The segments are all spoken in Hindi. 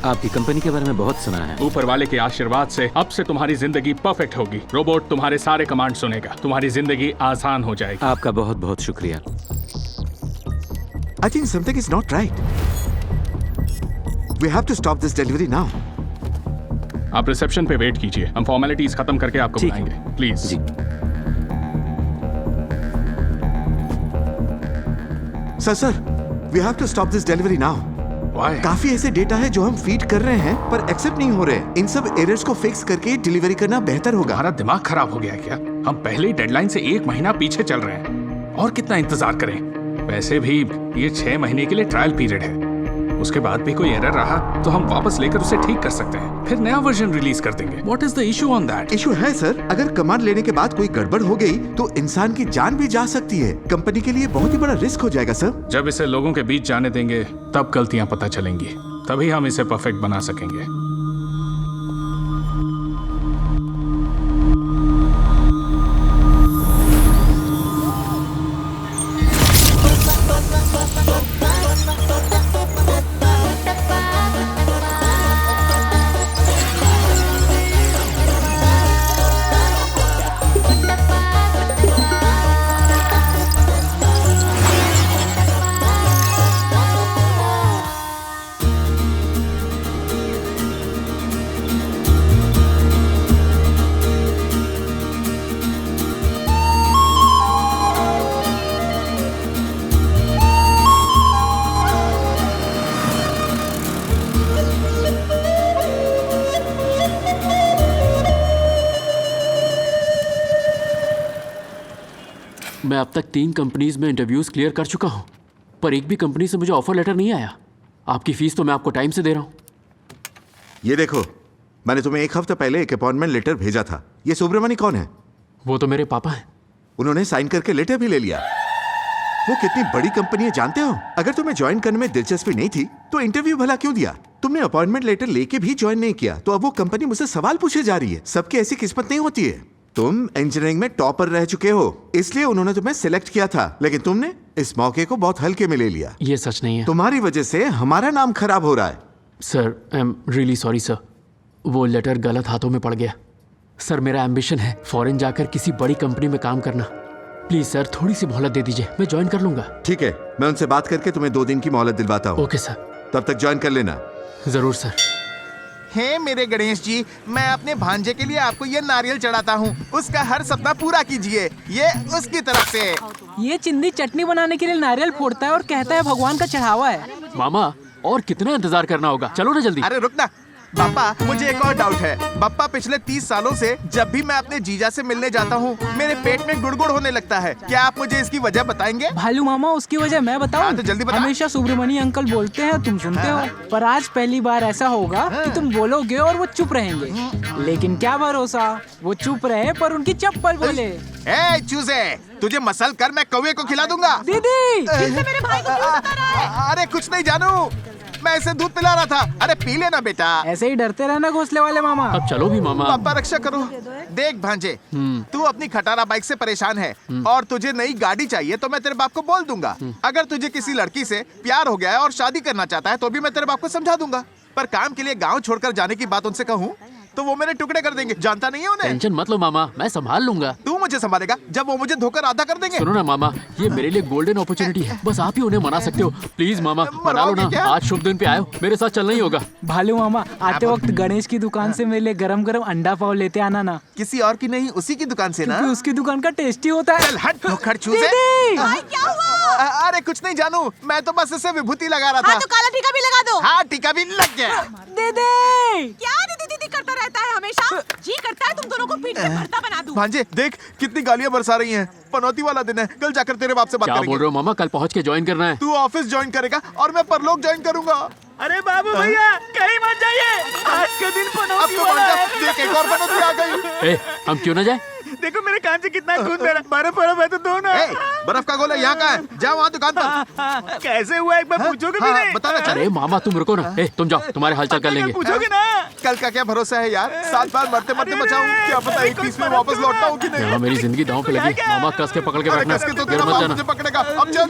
आपकी कंपनी के बारे में बहुत सुना है। ऊपर वाले के आशीर्वाद से अब से तुम्हारी जिंदगी परफेक्ट होगी। रोबोट तुम्हारे सारे कमांड सुनेगा, तुम्हारी जिंदगी आसान हो जाएगी। आपका बहुत बहुत शुक्रिया। I think something is not right. We have to stop this delivery now. आप रिसेप्शन पे वेट कीजिए, हम फॉर्मेलिटीज खत्म करके आपको ठीक है। बुलाएंगे। प्लीज। जी। Sir, we have to stop this delivery now. Why? काफी ऐसे डेटा है जो हम फीड कर रहे हैं पर एक्सेप्ट नहीं हो रहे। इन सब एरर्स को फिक्स करके डिलीवरी करना बेहतर होगा। हमारा दिमाग खराब हो गया है क्या? हम पहले ही डेडलाइन से 1 महीना पीछे चल रहे हैं और कितना इंतजार करें? वैसे भी ये 6 महीने के लिए ट्रायल पीरियड है। उसके बाद भी कोई एरर रहा तो हम वापस लेकर उसे ठीक कर सकते हैं, फिर नया वर्जन रिलीज कर देंगे। What is the issue on that? Issue है सर, अगर कमांड लेने के बाद कोई गड़बड़ हो गई तो इंसान की जान भी जा सकती है। कंपनी के लिए बहुत ही बड़ा रिस्क हो जाएगा सर। जब इसे लोगों के बीच जाने देंगे तब गलतियां पता चलेंगी, तभी हम इसे परफेक्ट बना सकेंगे। मैं अब तक 3 कंपनीज में इंटरव्यूज क्लियर कर चुका हूं, पर एक भी कंपनी से मुझे ऑफर लेटर नहीं आया। आपकी फीस तो मैं आपको टाइम से दे रहा हूं। ये देखो, मैंने तुम्हें 1 हफ्ता पहले एक अपॉइंटमेंट लेटर भेजा था। ये सुब्रमणि कौन है? वो तो मेरे पापा हैं। उन्होंने साइन करके लेटर भी ले लिया। वो कितनी बड़ी कंपनी है जानते हो? अगर तुम्हें ज्वाइन करने में दिलचस्पी नहीं थी तो इंटरव्यू भला क्यों दिया? तुमने अपॉइंटमेंट लेटर लेके भी ज्वाइन नहीं किया तो अब वो कंपनी मुझसे सवाल पूछे जा रही है। सबकी ऐसी किस्मत नहीं होती है। तुम इंजीनियरिंग में टॉपर रह चुके हो, इसलिए उन्होंने तुम्हें सिलेक्ट किया था, लेकिन तुमने इस मौके को बहुत हल्के में ले लिया। ये सच नहीं है। तुम्हारी वजह से हमारा नाम खराब हो रहा है। Sir, I am really sorry sir. वो लेटर गलत हाथों में पड़ गया। सर, मेरा एम्बिशन है फॉरेन जाकर किसी बड़ी कंपनी में काम करना। प्लीज सर, थोड़ी सी मोहलत दे दीजिए, मैं ज्वाइन कर लूंगा। ठीक है, मैं उनसे बात करके तुम्हें 2 दिन की मोहलत दिलवाता हूँ। Okay sir. तब तक ज्वाइन कर लेना। जरूर सर। हे मेरे गणेश जी, मैं अपने भांजे के लिए आपको ये नारियल चढ़ाता हूँ। उसका हर सपना पूरा कीजिए। ये उसकी तरफ से। ये चिंदी चटनी बनाने के लिए नारियल फोड़ता है और कहता है भगवान का चढ़ावा है। मामा, और कितना इंतजार करना होगा? चलो ना जल्दी। अरे रुक ना पापा, मुझे एक और डाउट है। पापा, पिछले 30 सालों से जब भी मैं अपने जीजा से मिलने जाता हूँ मेरे पेट में गुड़गुड़ होने लगता है। क्या आप मुझे इसकी वजह बताएंगे? भालू मामा, उसकी वजह मैं बताऊं? हाँ, तो जल्दी बता। हमेशा सुब्रमणि अंकल बोलते हैं, तुम सुनते हो, पर आज पहली बार ऐसा होगा कि तुम बोलोगे और वो चुप रहेंगे। लेकिन क्या भरोसा, वो चुप रहे पर उनकी चप्पल बोले। ए चूजे, तुझे मसल कर मैं कौवे को खिला दूंगा। दीदी, मेरे भाई को क्यों बता रहा है? अरे कुछ नहीं जानू, मैं इसे दूध पिला रहा था। अरे पी लेना बेटा। ऐसे ही डरते रहना घोंसले वाले मामा। अब चलो भी मामा। पापा रक्षा करो। देख भांजे, तू अपनी खटारा बाइक से परेशान है और तुझे नई गाड़ी चाहिए तो मैं तेरे बाप को बोल दूंगा। अगर तुझे किसी लड़की से प्यार हो गया है और शादी करना चाहता है तो भी मैं तेरे बाप को समझा दूंगा। पर काम के लिए गाँव छोड़कर जाने की बात उनसे कहूँ तो वो मेरे टुकड़े कर देंगे। जानता नहीं है उन्हें? टेंशन मत लो मामा, मैं संभाल लूंगा। तू मुझे संभालेगा जब वो मुझे धोकर आधा कर देंगे। सुनो ना मामा, ये मेरे लिए गोल्डन अपॉर्चुनिटी है, बस आप ही उन्हें मना सकते हो। प्लीज मामा, मना लो ना। आज शुभ दिन पे आए हो, मेरे साथ चलना ही होगा। भालू मामा, आते वक्त गणेश की दुकान से मेरे लिए गरम गरम अंडा पाव लेते आना ना। किसी और की नहीं, उसी की दुकान से ना। क्योंकि उसकी दुकान का टेस्टी होता है। चल हट धोखड़ चूजे। क्या हुआ? अरे कुछ नहीं जानू, मैं तो बस इसे विभूति लगा रहा था। हाँ, तो काला टीका भी लगा दो। हाँ, टीका भी लग गया। दीदी, क्या दीदी दीदी करता रहता है हमेशा? जी करता है तुम दोनों को पीठ में भरता बना दूं। भांजे देख कितनी गालियां बरसा रही हैं। पनौती वाला दिन है, कल जाकर तेरे बाप से बात क्या करेंगे। बोल रहे हो मामा? कल पहुंच के ज्वाइन करना है। तू ऑफिस ज्वाइन करेगा और मैं परलोक ज्वाइन करूंगा। अरे बाबू भैया, कहीं मत जाइए, आज का दिन अब पनौती तो वाला है। देख एक और पनौती आ गई। ए, हम क्यों ना जाए? देखो मेरे कान से कितना खून बह रहा है। बर्फ है तो दो ना। ए, बर्फ का गोला यहाँ का है, जा वहाँ दुकान पर। कैसे हुआ एक बार पूछोगे भी नहीं? बता ना। अरे मामा तुम रुको ना। ए, तुम जाओ, तुम्हारे हालचाल कर लेंगे। पूछोगे ना? कल का क्या भरोसा है यार, 7 बार मरते मरते बचाऊं, क्या पता 21 में वापस लौटना हो कि नहीं। यहाँ मेरी जिंदगी दांव पे लगी। मामा कस के पकड़ के अरे बैठना, कस के तो गिर तेरा मत बाप जाना। मुझे पकड़ेगा। अब चल।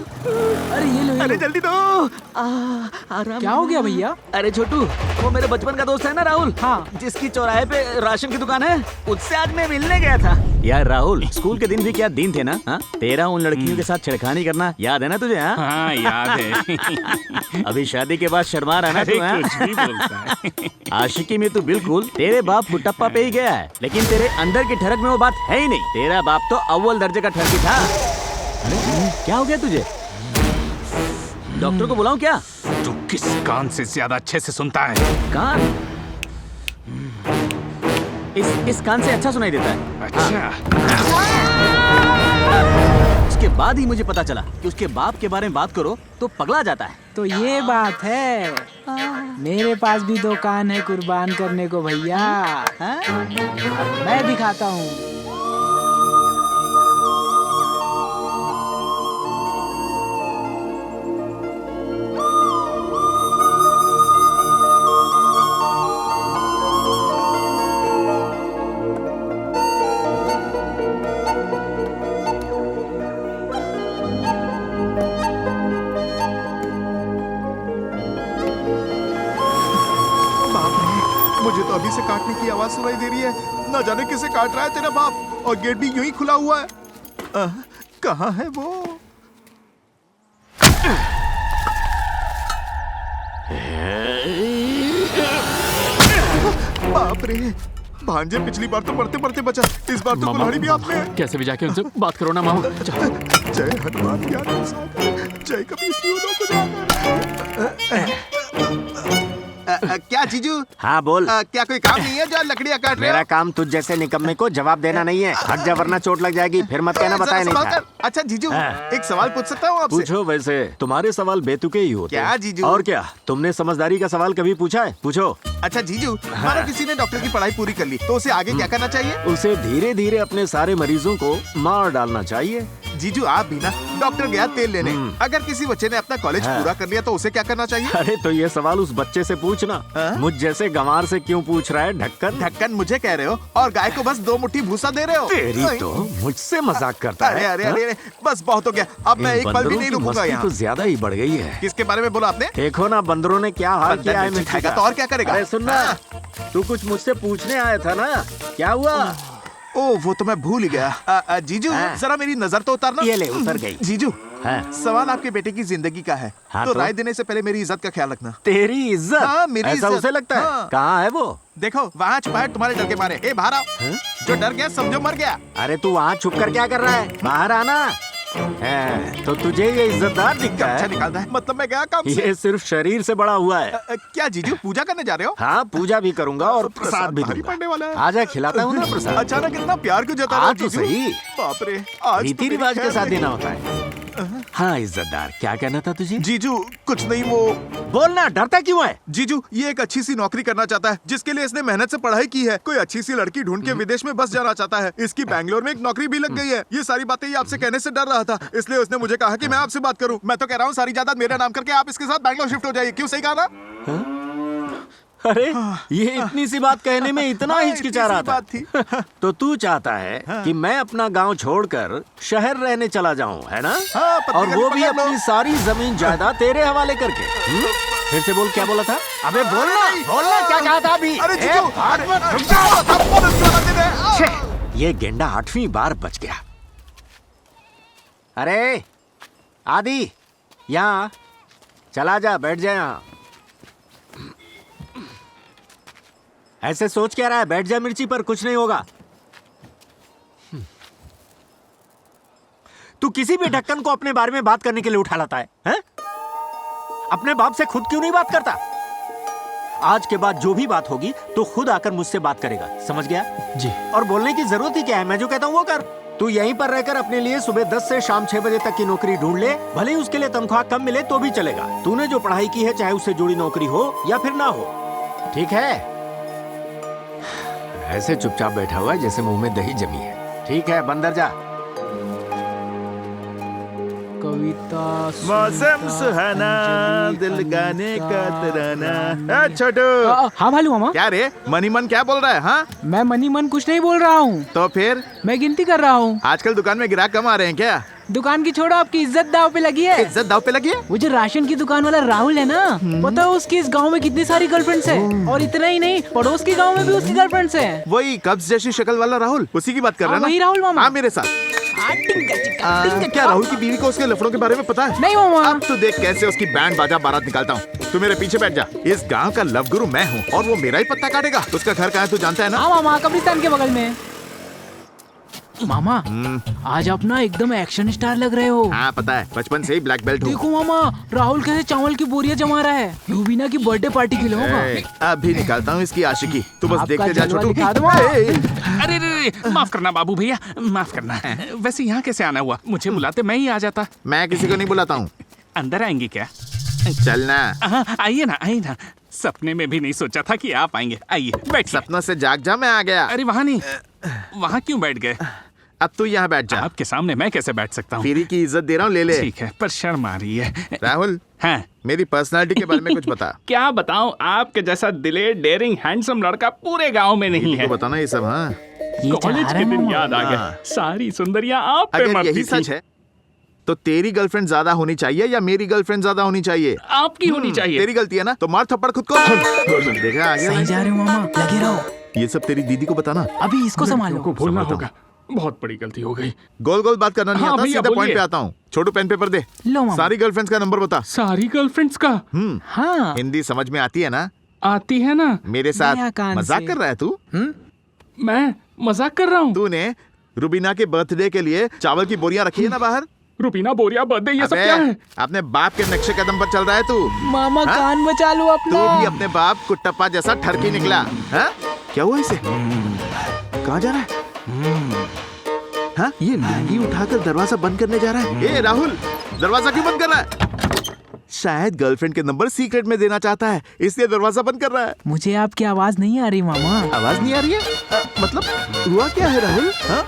अरे ये लो, ये लो। जल्दी दो। आराम। क्या हो गया भैया? अरे छोटू, वो मेरे बचपन का दोस्त है ना राहुल, हाँ। जिसकी चौराहे पे राशन की दुकान है, उससे आज मैं मिलने गया था। यार राहुल, स्कूल के दिन भी क्या दिन थे ना। हाँ? तेरा उन लड़कियों के साथ छेड़खानी करना याद है ना तुझे? हाँ? हाँ याद है। अभी शादी के बाद शर्मा रहा ना अरे तू? हाँ? कुछ भी बोलता है। आशिकी में तू बिल्कुल तेरे बाप फुटप्पा पे ही गया है, लेकिन तेरे अंदर की ठरक में वो बात है ही नहीं। तेरा बाप तो अव्वल दर्जे का ठरकी था। अरे क्या हो गया तुझे? डॉक्टर को बुलाऊं क्या? तू किस कान से ज्यादा अच्छे से सुनता है? कान? इस कान से अच्छा सुनाई देता है। अच्छा। उसके बाद ही मुझे पता चला कि उसके बाप के बारे में बात करो तो पगला जाता है। तो ये बात है, मेरे पास भी 2 कान है कुर्बान करने को भैया। हाँ? मैं दिखाता हूँ। मुझे तो अभी से काटने की आवाज सुनाई दे रही है। न जाने किसे काट रहा है तेरा बाप, और गेट भी यूं ही खुला हुआ है। कहाँ है वो? बाप रे, भांजे पिछली बार तो मरते मरते बचा, इस बार तो मामा, कुल्हाड़ी भी आपने। कैसे भी जाके उनसे बात करो ना मामा। जाओ। जय हनुमान ज्ञान सागर, जय कपीसुरों को जागर। क्या जीजू? हाँ बोल। क्या कोई काम नहीं है जो लकड़ियाँ काट रहे हो? मेरा काम तुझ जैसे निकम्मे को जवाब देना नहीं है। हट जा वरना चोट लग जाएगी। फिर मत कहना बताया नहीं था। अच्छा जीजू, हाँ। एक सवाल पूछ सकता हूँ आपसे? पूछो। वैसे तुम्हारे सवाल बेतुके ही होते क्या हैं। जीजू? और क्या, तुमने समझदारी का सवाल कभी पूछा है? पूछो। अच्छा जीजू, मानो किसी ने डॉक्टर की पढ़ाई पूरी कर ली, तो उसे आगे क्या करना चाहिए? उसे धीरे धीरे अपने सारे मरीजों को मार डालना चाहिए। जीजू आप भी ना, डॉक्टर गया तेल लेने, अगर किसी बच्चे ने अपना कॉलेज पूरा कर लिया तो उसे क्या करना चाहिए? अरे तो ये सवाल उस बच्चे से पूछना, मुझ जैसे गंवार से क्यों पूछ रहा है ढक्कन? ढक्कन मुझे कह रहे हो और गाय को बस 2 मुट्ठी भूसा दे रहे हो। तेरी तो मुझसे मजाक करता अरे है। अरे अरे, बस बहुत हो गया, अब मैं इन एक पल भी बंदरों नहीं की रुकूंगा मस्ती यहाँ। तो ज्यादा ही बढ़ गई है। किसके बारे में बोला आपने? देखो ना बंदरों ने क्या हाल बंदर किया है मिर्ची मिठाई खाएगा का। तो और क्या करेगा? अरे सुनना, तू कुछ मुझसे पूछने आया था ना, क्या हुआ? ओ वो तो मैं भूल ही गया। जीजू जरा मेरी नजर तो उतारना। ये ले, उतर गई। जीजू, हाँ। सवाल आपके बेटे की जिंदगी का है, हाँ तो तो? राय देने से पहले मेरी इज्जत का ख्याल रखना। तेरी इज्जत? हाँ, मेरी ऐसा इज्जत। उसे लगता है? हाँ। कहाँ है वो? देखो वहाँ छुपा है तुम्हारे डर के मारे। ए बाहर आओ, जो डर गया समझो मर गया। अरे तू वहाँ छुप कर क्या कर रहा है? बाहर आना। है, तो तुझे ये इज्जतदार दिखता अच्छा है? निकालता है, मतलब मैं गया काम से। ये सिर्फ शरीर से बड़ा हुआ है। क्या जीजू पूजा करने जा रहे हो? हाँ, पूजा भी करूंगा और प्रसाद भी भारी दूंगा। पड़ने वाला है। आजा, खिलाता हूँ ना प्रसाद। अचानक इतना प्यार क्यों जता रहे हो आ तो जीजू? सही। बाप रे, आज तो रीति मेरी रिवाज के खैर साथ नहीं। देना होता है। हाँ इज्जतदार, क्या कहना था तुझे? जीजू कुछ नहीं, वो बोलना, डरता क्यों है? जीजू ये एक अच्छी सी नौकरी करना चाहता है, जिसके लिए इसने मेहनत से पढ़ाई की है। कोई अच्छी सी लड़की ढूंढ के विदेश में बस जाना चाहता है। इसकी बैंगलोर में एक नौकरी भी लग गई है। ये सारी बातें ये आपसे कहने से डर रहा था, इसलिए उसने मुझे कहा कि मैं आपसे बात करूं। मैं तो कह रहा हूँ सारी जायदाद मेरा नाम करके आप इसके साथ बैंगलोर शिफ्ट हो जाइए। क्यों, सही कहा ना? अरे ये इतनी सी बात कहने में इतना हिचकिचा रहा था। इतनी सी बात थी। तो तू चाहता है कि मैं अपना गांव छोड़कर शहर रहने चला जाऊं, है ना? हाँ, पत्नी और का वो भी भी पकड़ लो। अपनी सारी जमीन जायदाद तेरे हवाले करके। फिर से बोल, क्या बोला था? अबे बोलना, बोलना, क्या कहा था अभी? अरे ए, जीजू, भाग अरे, मत, रुक रुक जाओ, जा। थप्पड़ उसको लग दे दे। छे, ये गेंडा 8वीं बार बच गया। अरे आदि, यहाँ चला जा, बैठ जा यहाँ। ऐसे सोच क्या रहा है? बैठ जा मिर्ची पर, कुछ नहीं होगा। तू किसी भी ढक्कन को अपने बारे में बात करने के लिए उठा लाता है, हैं? अपने बाप से खुद क्यों नहीं बात करता? आज के बाद जो भी बात होगी तो खुद आकर मुझसे बात करेगा, समझ गया? जी। और बोलने की जरूरत ही क्या है? मैं जो कहता हूँ वो कर। तू यहीं पर रहकर अपने लिए सुबह 10 से शाम 6 बजे तक की नौकरी ढूंढ ले, भले ही उसके लिए तनख्वाह कम मिले तो भी चलेगा। तूने जो पढ़ाई की है, चाहे उससे जुड़ी नौकरी हो या फिर ना हो, ठीक है? ऐसे चुपचाप बैठा हुआ है जैसे मुंह में दही जमी है। ठीक है, बंदर जा। कविता मौसम सुहाना दिल गाने का तराना। छोटू हाँ भालू मामा, क्या रे मनी मन क्या बोल रहा है? हाँ मैं मनी मन कुछ नहीं बोल रहा हूँ, तो फिर मैं गिनती कर रहा हूँ। आजकल दुकान में ग्राहक कम आ रहे हैं क्या? दुकान की छोड़ो, आपकी इज्जत दाव पे लगी है। इज्जत दाव पे लगी है? वो जो राशन की दुकान वाला राहुल है ना, पता है उसकी इस गांव में कितनी सारी गर्लफ्रेंड्स है, और इतना ही नहीं, पड़ोस के गांव में भी उसकी गर्लफ्रेंड्स है। वही कब्ज जैसी शक्ल वाला राहुल, उसी की बात कर रहा है ना? वही राहुल मामा। हाँ मेरे साथ। क्या राहुल की बीवी को उसके लफड़ों के बारे में पता है? नहीं मामा। अब तो देख कैसे उसकी बैंड बाजा बारात निकालता हूँ। तू मेरे पीछे बैठ जा। इस गांव का लव गुरु मैं हूँ और वो मेरा ही पत्ता काटेगा। उसका घर कहाँ है तू जानता है ना? हाँ मामा, कब्रिस्तान के बगल में। मामा आज आप ना एकदम एक्शन स्टार लग रहे हो। हाँ पता है, बचपन से ही ब्लैक बेल्ट हूँ। देखो मामा, राहुल कैसे चावल की बोरियां जमा रहा है। रूबीना की बर्थडे पार्टी के लिए होगा। अभी निकालता हूँ इसकी आशिकी, तू बस आपका देखते जा जलवा छोटू। दिखा दो मामा। अरे रे, माफ करना बाबू भैया, माफ करना। वैसे यहाँ कैसे आना हुआ? मुझे बुलाते मैं ही आ जाता। मैं किसी को नहीं बुलाता हूँ। अंदर आएंगे क्या? चलना। हाँ, आइए ना, आइए ना। सपने में भी नहीं सोचा था कि आप आएंगे। आइए बैठ। सपनों से जाग जा, मैं आ गया। अरे वहाँ नहीं, वहाँ क्यों बैठ गए? अब तू यहाँ बैठ जा। आपके सामने मैं कैसे बैठ सकता हूँ? फ्री की इज्जत दे रहा हूँ, ले ले। ठीक है, पर शर्म आ रही है। राहुल, हाँ, मेरी पर्सनालिटी के बारे में कुछ बता। क्या बताऊं, आपके जैसा दिलेर डेयरिंग हैंडसम लड़का पूरे गांव में नहीं है। तो बताना ये सब। हाँ कॉलेज के दिन याद आ हाँ। गए, सारी सुंदरियां आप पे अगर मरती यही थी। सच है तो तेरी गर्लफ्रेंड ज्यादा होनी चाहिए या मेरी गर्लफ्रेंड ज्यादा होनी चाहिए? आपकी होनी चाहिए। तेरी गलती है ना, तो मार थप्पड़ खुद को। देखा आगे सही जा रहे हो मामा, लगे रहो। ये सब तेरी दीदी को बताना। अभी इसको संभालो। को भूलना होगा, बहुत बड़ी गलती हो गई। गोल गोल बात करना नहीं हाँ आता, भैया, सीधे पॉइंट बोलिए। पे आता हूँ। छोटू पेन पेपर दे। लो मामा। सारी गर्लफ्रेंड्स का नंबर बता। सारी गर्लफ्रेंड्स का? हाँ हिंदी समझ में आती है ना? आती है ना। मेरे नया साथ कान मजाक से। कर रहा है तू? मैं मजाक कर रहा हूँ। तूने रुबीना के बर्थडे के लिए चावल की बोरियां रखी है ना बाहर? रुपीना बोरिया बर्थडे, ये सब अबे, क्या है? अपने बाप के नक्शे कदम पर चल रहा है तू। मामा हाँ? कान बचा लो तू अपना। भी अपने बाप कुट्टप्पा जैसा ठरकी निकला। हाँ? क्या हुआ इसे? कहाँ जा रहा है? हाँ? ये लुंगी उठाकर दरवाजा बंद करने जा रहा है। ए राहुल, दरवाजा क्यों बंद कर रहा है? शायद गर्लफ्रेंड के नंबर सीक्रेट में देना चाहता है, इसलिए दरवाजा बंद कर रहा है। मुझे आपकी आवाज नहीं आ रही मामा। आवाज नहीं आ रही है? मतलब हुआ क्या है राहुल? हाँ?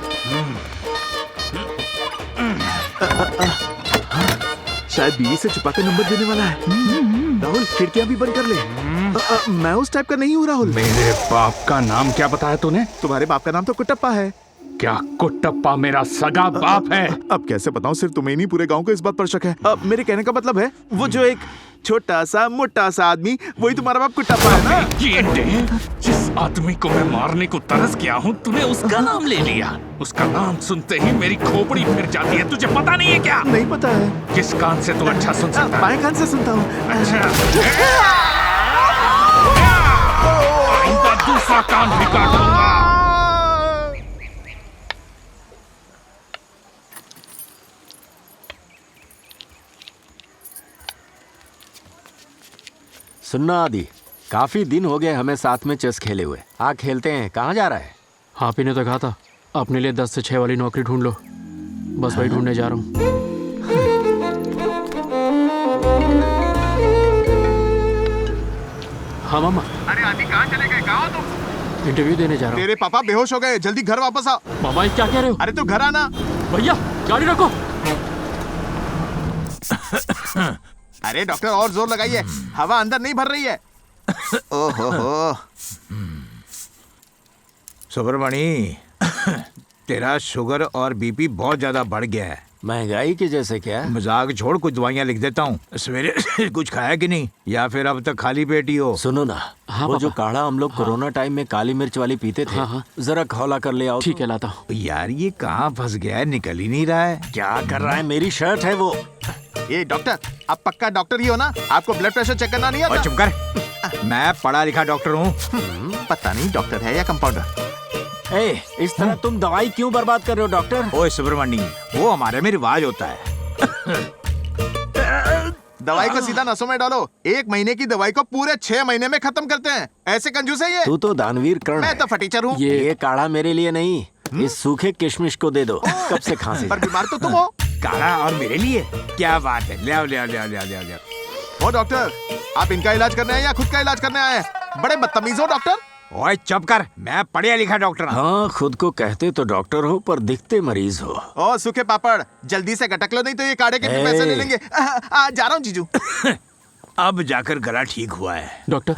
शायद बीवी से छुपा कर नंबर देने वाला है। राहुल खिड़कियां भी बंद कर ले। मैं उस टाइप का नहीं हूँ राहुल। मेरे बाप का नाम क्या बताया तूने? तुम्हारे बाप का नाम तो कुट्टप्पा है। क्या कुट्टप्पा मेरा सगा बाप है? अब कैसे बताऊं, सिर्फ तुम्हें नहीं पूरे गांव को इस बात पर शक है। अब मेरे कहने का मतलब है, वो जो एक छोटा सा मोटा सा आदमी, वही तुम्हारा बाप कुट्टप्पा है ना? ये जिस आदमी को मैं मारने को तरस गया हूँ, तूने उसका नाम ले लिया। उसका नाम सुनते ही मेरी खोपड़ी फिर जाती है। तुझे पता नहीं है क्या? नहीं पता है। किस कान से तू अच्छा सुन सकता है? बाएं कान से सुनता हूँ। अच्छा, आइंदा दूसरा कान भी काटूंगा। सुनना आदि, काफी दिन हो गए हमें साथ में चेस खेले हुए। आ खेलते हैं। कहाँ जा रहा है? आप ही ने तो कहा था अपने लिए 10 से 6 वाली नौकरी ढूंढ लो, बस वही ढूंढने जा रहा हूँ। हाँ मामा। अरे आदि कहाँ चले गए? कहाँ हो तुम? इंटरव्यू देने जा रहा हूँ। तेरे पापा बेहोश हो गए, जल्दी घर वापस आओ। मामा ये क्या कह रहे हो? अरे तू घर आना। भैया गाड़ी रखो। अरे डॉक्टर और जोर लगाइए, हवा अंदर नहीं भर रही है। ओहो हो। सुब्रमणी, तेरा शुगर और बीपी बहुत ज्यादा बढ़ गया है। महंगाई की जैसे क्या? मजाक छोड़, कुछ दवाइयाँ लिख देता हूँ। सवेरे कुछ खाया कि नहीं, या फिर अब तक खाली पेट ही हो? सुनो ना, हाँ वो जो पापा। काढ़ा हम लोग कोरोना टाइम में काली मिर्च वाली पीते थे, हाँ। जरा खौला कर ले आओ। ठीक है, लाता हूँ। यार ये कहाँ फंस गया है, निकल ही नहीं रहा है। क्या कर रहा है? मेरी शर्ट है वो। ये डॉक्टर, आप पक्का डॉक्टर ही हो ना? आपको ब्लड प्रेशर चेक करना नहीं और आता? चुप कर, मैं पढ़ा लिखा डॉक्टर हूँ। पता नहीं डॉक्टर है या कंपाउंडर। ए, इस तरह तुम दवाई क्यों बर्बाद कर रहे हो डॉक्टर? ओए सुब्रमणी, वो हमारे में रिवाज होता है। दवाई को सीधा नसों में डालो। 1 महीने की दवाई को पूरे 6 महीने में खत्म करते हैं। ऐसे कंजूस है ये? तू तो दानवीर कर्ण मैं है। तो फटीचर हूँ। ये काढ़ा मेरे लिए नहीं, इस सूखे किशमिश को दे दो। कब से खांसी? पर बीमार तो तुम हो। काढ़ा और मेरे लिए क्या बात है। ले आओ ले आओ ले आओ ले आओ ले आओ ले आओ। ओ डॉक्टर, आप इनका इलाज करने आए या खुद का इलाज करने आए हैं? बड़े बदतमीज हो डॉक्टर। ओए चुप कर, मैं पढ़िया लिखा डॉक्टर हूँ। हाँ, खुद को कहते तो डॉक्टर हो पर दिखते मरीज हो। ओ सूखे पापड़, जल्दी से गटक लो नहीं तो ये काढ़े के भी पैसे ले लेंगे। जा रहा हूँ जीजू। अब जाकर गला ठीक हुआ है। डॉक्टर,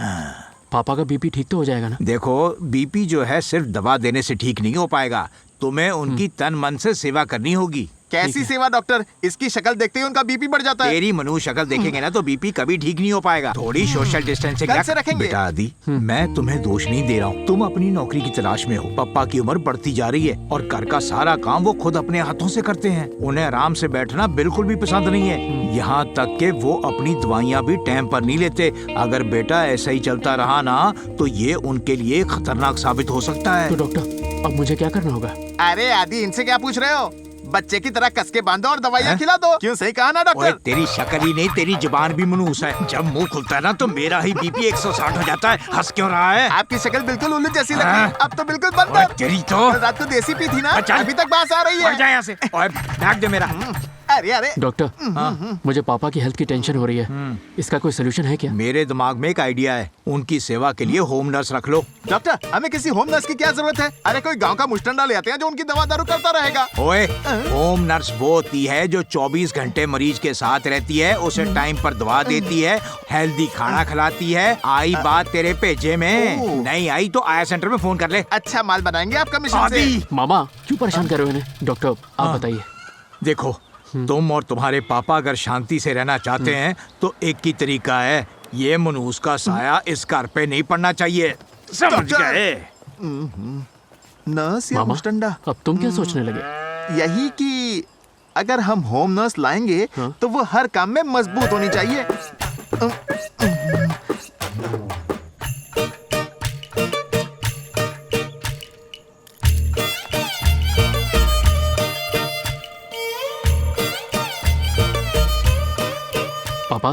पापा का बीपी ठीक तो हो जाएगा ना? देखो, बीपी जो है सिर्फ दवा देने से ठीक नहीं हो पाएगा, तुम्हें उनकी तन मन से सेवा करनी होगी। कैसी सेवा डॉक्टर? इसकी शक्ल देखते ही उनका बीपी बढ़ जाता है। तेरी मनु शक्ल देखेंगे ना तो बीपी कभी ठीक नहीं हो पाएगा। थोड़ी सोशल डिस्टेंसिंग कल से रखेंगे। बेटा आदि, मैं तुम्हें दोष नहीं दे रहा हूँ, तुम अपनी नौकरी की तलाश में हो। पापा की उम्र बढ़ती जा रही है और घर का सारा काम वो खुद अपने हाथों से करते हैं। उन्हें आराम से बैठना बिल्कुल भी पसंद नहीं है, यहाँ तक कि वो अपनी दवाइयाँ भी टाइम पर नहीं लेते। अगर बेटा ऐसा ही चलता रहा ना तो ये उनके लिए खतरनाक साबित हो सकता है। तो डॉक्टर, अब मुझे क्या करना होगा? अरे आदि, इनसे क्या पूछ रहे हो? बच्चे की तरह कस के बांधो और दवाइयाँ खिला दो। क्यों, सही कहा ना ओए, डॉक्टर? तेरी शक्ल ही नहीं, तेरी जुबान भी मनूस है। जब मुंह खुलता है ना तो मेरा ही बीपी 160 हो जाता है। हंस क्यों रहा है? आपकी शक्ल बिल्कुल उल्लू जैसी लगती है। हाँ। अब तो बिल्कुल ओए, बंदर। तेरी तो कल रात को देसी पी थी ना, चल। अभी तक बात आ रही हट है। जा यहाँ से। ओए, बैग दे मेरा। अरे अरे, डॉक्टर, मुझे पापा की हेल्थ की टेंशन हो रही है, इसका कोई सोल्यूशन है क्या? मेरे दिमाग में एक आइडिया है, उनकी सेवा के लिए होम नर्स रख लो। डॉक्टर, हमें किसी होम नर्स की क्या जरूरत है? अरे कोई गांव का मुस्टंडा ले आते हैं जो उनकी दवा दारू करता रहेगा। ओए, होम नर्स वो होती है जो 24 घंटे मरीज के साथ रहती है, उसे टाइम पर दवा देती है, हेल्दी खाना खिलाती है। आई बात तेरे भेजे में, नहीं आई तो आया सेंटर में फोन कर ले। अच्छा माल बनाएंगे आप कमीशन से। आदि, मामा क्यों परेशान कर रहे हो इन्हें? डॉक्टर, आप बताइए। देखो, तुम और तुम्हारे पापा अगर शांति से रहना चाहते हैं तो एक ही तरीका है, ये मनूस का साया इस घर पे नहीं पड़ना चाहिए, समझ डॉक्टर। गए? नर्स या मामा, मुस्टंडा? अब तुम क्या सोचने लगे? यही कि अगर हम होम नर्स लाएंगे तो वो हर काम में मजबूत होनी चाहिए। पापा,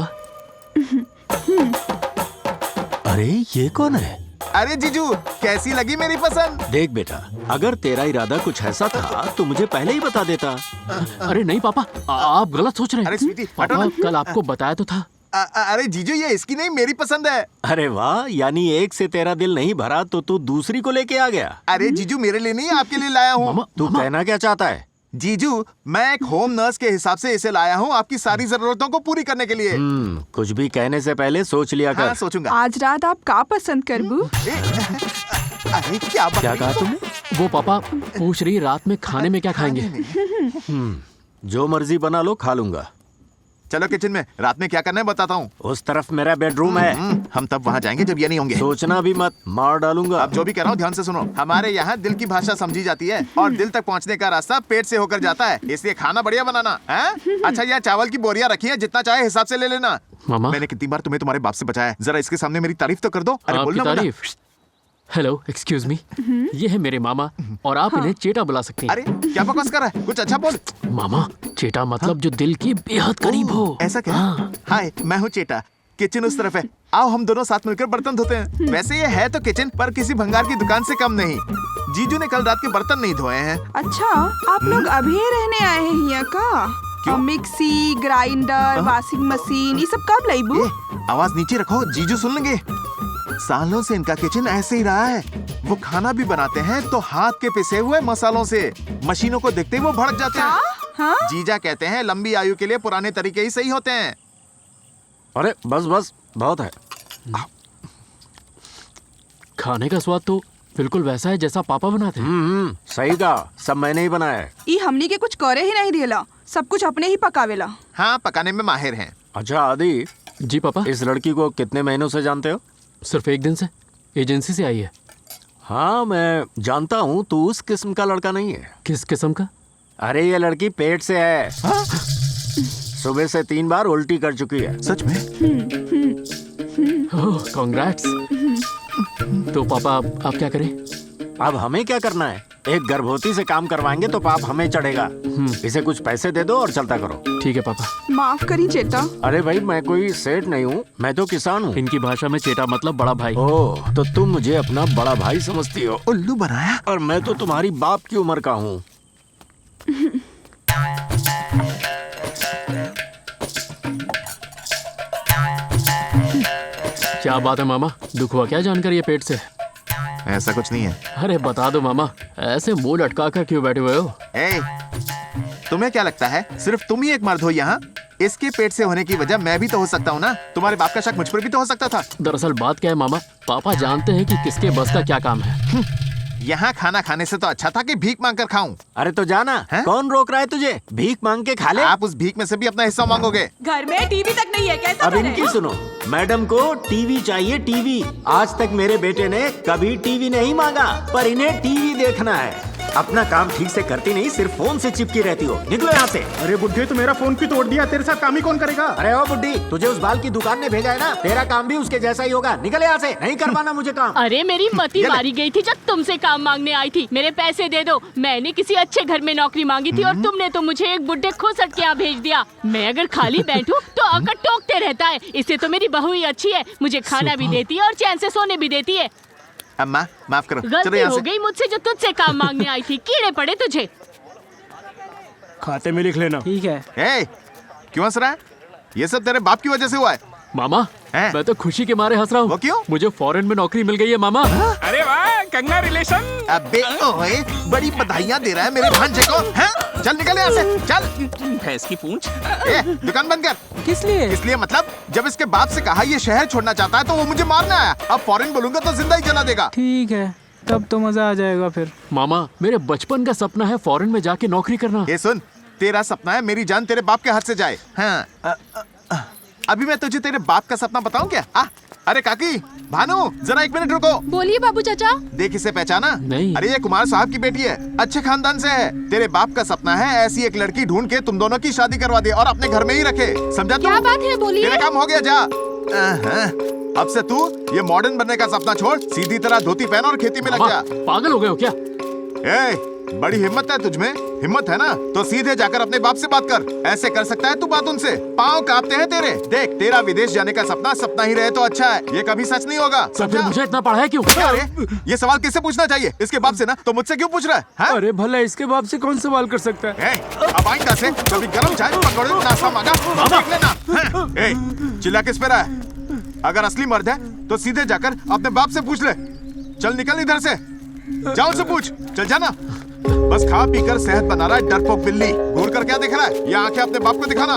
अरे ये कौन है? अरे जीजू, कैसी लगी मेरी पसंद? देख बेटा, अगर तेरा इरादा कुछ ऐसा था तो मुझे पहले ही बता देता। अरे नहीं पापा, आप गलत सोच रहे अरे हैं। स्वीटी, हटो पापा, ना। कल आपको बताया तो था। अरे जीजू, ये इसकी नहीं मेरी पसंद है। अरे वाह, यानी एक से तेरा दिल नहीं भरा तो तू दूसरी को लेके आ गया। अरे जीजू, मेरे लिए नहीं आपके लिए लाया हूँ। मामा, तू कहना क्या चाहता है? जीजू, मैं एक होम नर्स के हिसाब से इसे लाया हूँ आपकी सारी जरूरतों को पूरी करने के लिए। कुछ भी कहने से पहले सोच लिया हाँ, कर। सोचूंगा। आज रात आप का पसंद करबू? अरे क्या बात क्या कहा तुमने? वो पापा पूछ रही रात में खाने में क्या खाएंगे। जो मर्जी बना लो, खा लूंगा। चलो किचन में, रात में क्या करना है बताता हूँ। उस तरफ मेरा बेडरूम है। हम तब वहाँ जाएंगे जब ये नहीं होंगे। सोचना भी मत, मार डालूंगा। अब जो भी कह रहा हूँ ध्यान से सुनो। हमारे यहाँ दिल की भाषा समझी जाती है और दिल तक पहुँचने का रास्ता पेट से होकर जाता है, इसलिए खाना बढ़िया बनाना है। अच्छा, यह चावल की बोरियां रखी है, जितना चाहे हिसाब से ले लेना। मामा, मैंने कितनी बार तुम्हें तुम्हारे बाप से बचाया है, जरा इसके सामने मेरी तारीफ तो कर दो। अरे आपकी बोलना बोलना। तारीफ। हेलो, एक्सक्यूज मी, ये है मेरे मामा और आप इन्हें चेटा बुला सकते हैं। अरे क्या बकवास कर रहा है, कुछ अच्छा बोल। मामा, चेटा मतलब जो दिल के बेहद करीब हो। ऐसा क्या? हाँ। हाय, मैं हूँ चेटा, किचन उस तरफ है। आओ हम दोनों साथ मिलकर बर्तन धोते हैं। वैसे ये है तो किचन, पर किसी भंगार की दुकान से कम नहीं। जीजू ने कल रात के बर्तन नहीं धोए हैं। अच्छा, आप लोग अभी रहने आए हैं यहाँ का? क्यों? मिक्सी, ग्राइंडर, वॉशिंग मशीन, ये सब कब लाइबू? ए, आवाज नीचे रखो, जीजू सुन लेंगे। सालों से इनका किचन ऐसे ही रहा है। वो खाना भी बनाते हैं तो हाथ के पिसे हुए मसालों से। मशीनों को देखते ही वो भड़क जाते हैं। हाँ? जीजा कहते हैं लंबी आयु के लिए पुराने तरीके ही सही होते हैं। अरे बस बस, बहुत है। खाने का स्वाद तो बिल्कुल वैसा है जैसा पापा बनाते हैं। सही कहा, सब मैंने ही बनाया है। ई हमनी के कुछ करे ही नहीं दिला, सब कुछ अपने ही पकावेला। हाँ, पकाने में माहिर हैं। अच्छा आदि, जी पापा, इस लड़की को कितने महीनों से जानते हो? सिर्फ एक दिन से, एजेंसी से आई है। हाँ, मैं जानता हूँ तू उस किस्म का लड़का नहीं है। किस किस्म का? अरे ये लड़की पेट से है। सुबह से 3 बार उल्टी कर चुकी है। सच में? ओह, कांग्रेट्स। तो पापा आप क्या करें? अब हमें क्या करना है? एक गर्भवती से काम करवाएंगे तो पाप हमें चढ़ेगा। इसे कुछ पैसे दे दो और चलता करो। ठीक है पापा। माफ करी चेटा। अरे भाई, मैं कोई सेठ नहीं हूँ, मैं तो किसान हूँ। इनकी भाषा में चेटा मतलब बड़ा भाई। ओह, तो तुम मुझे अपना बड़ा भाई समझती हो? उल्लू बनाया। और मैं तो तुम्हारी बाप की उम्र का हूँ। क्या बात है मामा, दुख हुआ क्या जानकर ये पेट से? ऐसा कुछ नहीं है। अरे बता दो मामा, ऐसे मुंह लटका कर क्यों बैठे हुए हो? ए, तुम्हें क्या लगता है सिर्फ तुम ही एक मर्द हो यहाँ? इसके पेट से होने की वजह मैं भी तो हो सकता हूँ ना। तुम्हारे बाप का शक मुझ पर भी तो हो सकता था। दरअसल बात क्या है मामा, पापा जानते हैं कि किसके बस का क्या काम है। यहाँ खाना खाने से तो अच्छा था कि भीख मांग कर खाऊं। अरे तो जाना हैं? कौन रोक रहा है तुझे? भीख मांग के खा ले। आप उस भीख में से भी अपना हिस्सा मांगोगे। घर में टीवी तक नहीं है, कैसा अब करें? इनकी सुनो, मैडम को टीवी चाहिए, टीवी। आज तक मेरे बेटे ने कभी टीवी नहीं मांगा, पर इन्हें टीवी देखना है। अपना काम ठीक से करती नहीं, सिर्फ फोन से चिपकी रहती हो। निकलो यहाँ से। अरे बुड्ढे, तू मेरा फोन क्यों तोड़ दिया? तेरे साथ काम ही कौन करेगा? अरे ओ बुड्ढी, तुझे उस बाल की दुकान ने भेजा है ना, तेरा काम भी उसके जैसा ही होगा। निकल यहाँ से, नहीं करवाना मुझे काम। अरे मेरी मती मारी गई थी जब तुमसे काम मांगने आई थी। मेरे पैसे दे दो। मैंने किसी अच्छे घर में नौकरी मांगी थी और तुमने तो मुझे एक बुड्ढे खोसट के यहाँ भेज दिया। मैं अगर खाली बैठूं तो आकर टोकते रहता है। इससे तो मेरी बहू ही अच्छी है, मुझे खाना भी देती है और चैन से सोने भी देती है। अम्मा माफ करो, चलो गलती यहाँ हो से। गई मुझसे जो तुझसे काम मांगने आई थी। कीड़े पड़े तुझे। खाते में लिख लेना। ठीक है। ए, क्यों हंस रहा है? ये सब तेरे बाप की वजह से हुआ है। मामा हैं? मैं तो खुशी के मारे हंस रहा हूँ। वो क्यों? मुझे फॉरेन में नौकरी मिल गई है मामा। अरे वाह, कंग्रेचुलेशन। अबे ओए, बड़ी बधाइयाँ दे रहा है मेरे भांजे को। हैं? चल निकल यहाँ से, चल। भैंस की पूंछ। ए, दुकान बंद कर। किस लिए? इसलिए मतलब जब इसके बाप से कहा ये शहर छोड़ना चाहता है तो वो मुझे मारने आया। अब फॉरेन बोलूंगा तो जिंदा ही जला देगा। ठीक है, तब तो मजा आ जाएगा फिर। मामा मेरे बचपन का सपना है फॉरेन में जाके नौकरी करना। ये सुन, तेरा सपना है मेरी जान तेरे बाप के हाथ से जाए। हाँ, अभी मैं तुझे तेरे बाप का सपना बताऊं क्या? अरे काकी, भानु, जरा एक मिनट रुको। बोलिए बाबू चाचा। देख इसे पहचाना? नहीं। अरे ये कुमार साहब की बेटी है, अच्छे खानदान से है। तेरे बाप का सपना है ऐसी एक लड़की ढूंढ के तुम दोनों की शादी करवा दे और अपने घर में ही रखे। समझा तू? क्या बात है, बोलिए। तेरा काम हो गया, जा। अब से तू ये मॉडर्न बनने का सपना छोड़, सीधी तरह धोती पहन और खेती में लग मामा, जा। पागल हो गए हो क्या? बड़ी हिम्मत है तुझमें? हिम्मत है ना तो सीधे जाकर अपने बाप से बात कर। ऐसे कर सकता है तू बात उनसे? पाँव कांपते हैं तेरे। देख, तेरा विदेश जाने का सपना सपना ही रहे तो अच्छा है, ये कभी सच नहीं होगा। तो फिर मुझे इतना पढ़ा है क्यों? अरे ये सवाल किससे पूछना चाहिए? इसके बाप से ना, तो मुझसे क्यों पूछ रहा है? हाँ? अरे भला इसके बाप से कौन सवाल कर सकता है? अब आइंदा से कभी गरम चाय पकौड़े नाश्ता मांगा देख लेना। चिल्ला किस पे रहा है? अगर असली मर्द है तो सीधे जाकर अपने बाप से पूछ ले। चल निकल इधर से, जाओ से पूछ। चल जाना। बस खा पी कर सेहत बना रहा है डरपोक बिल्ली। घूर कर क्या देख रहा है? ये आंखें अपने बाप को दिखाना।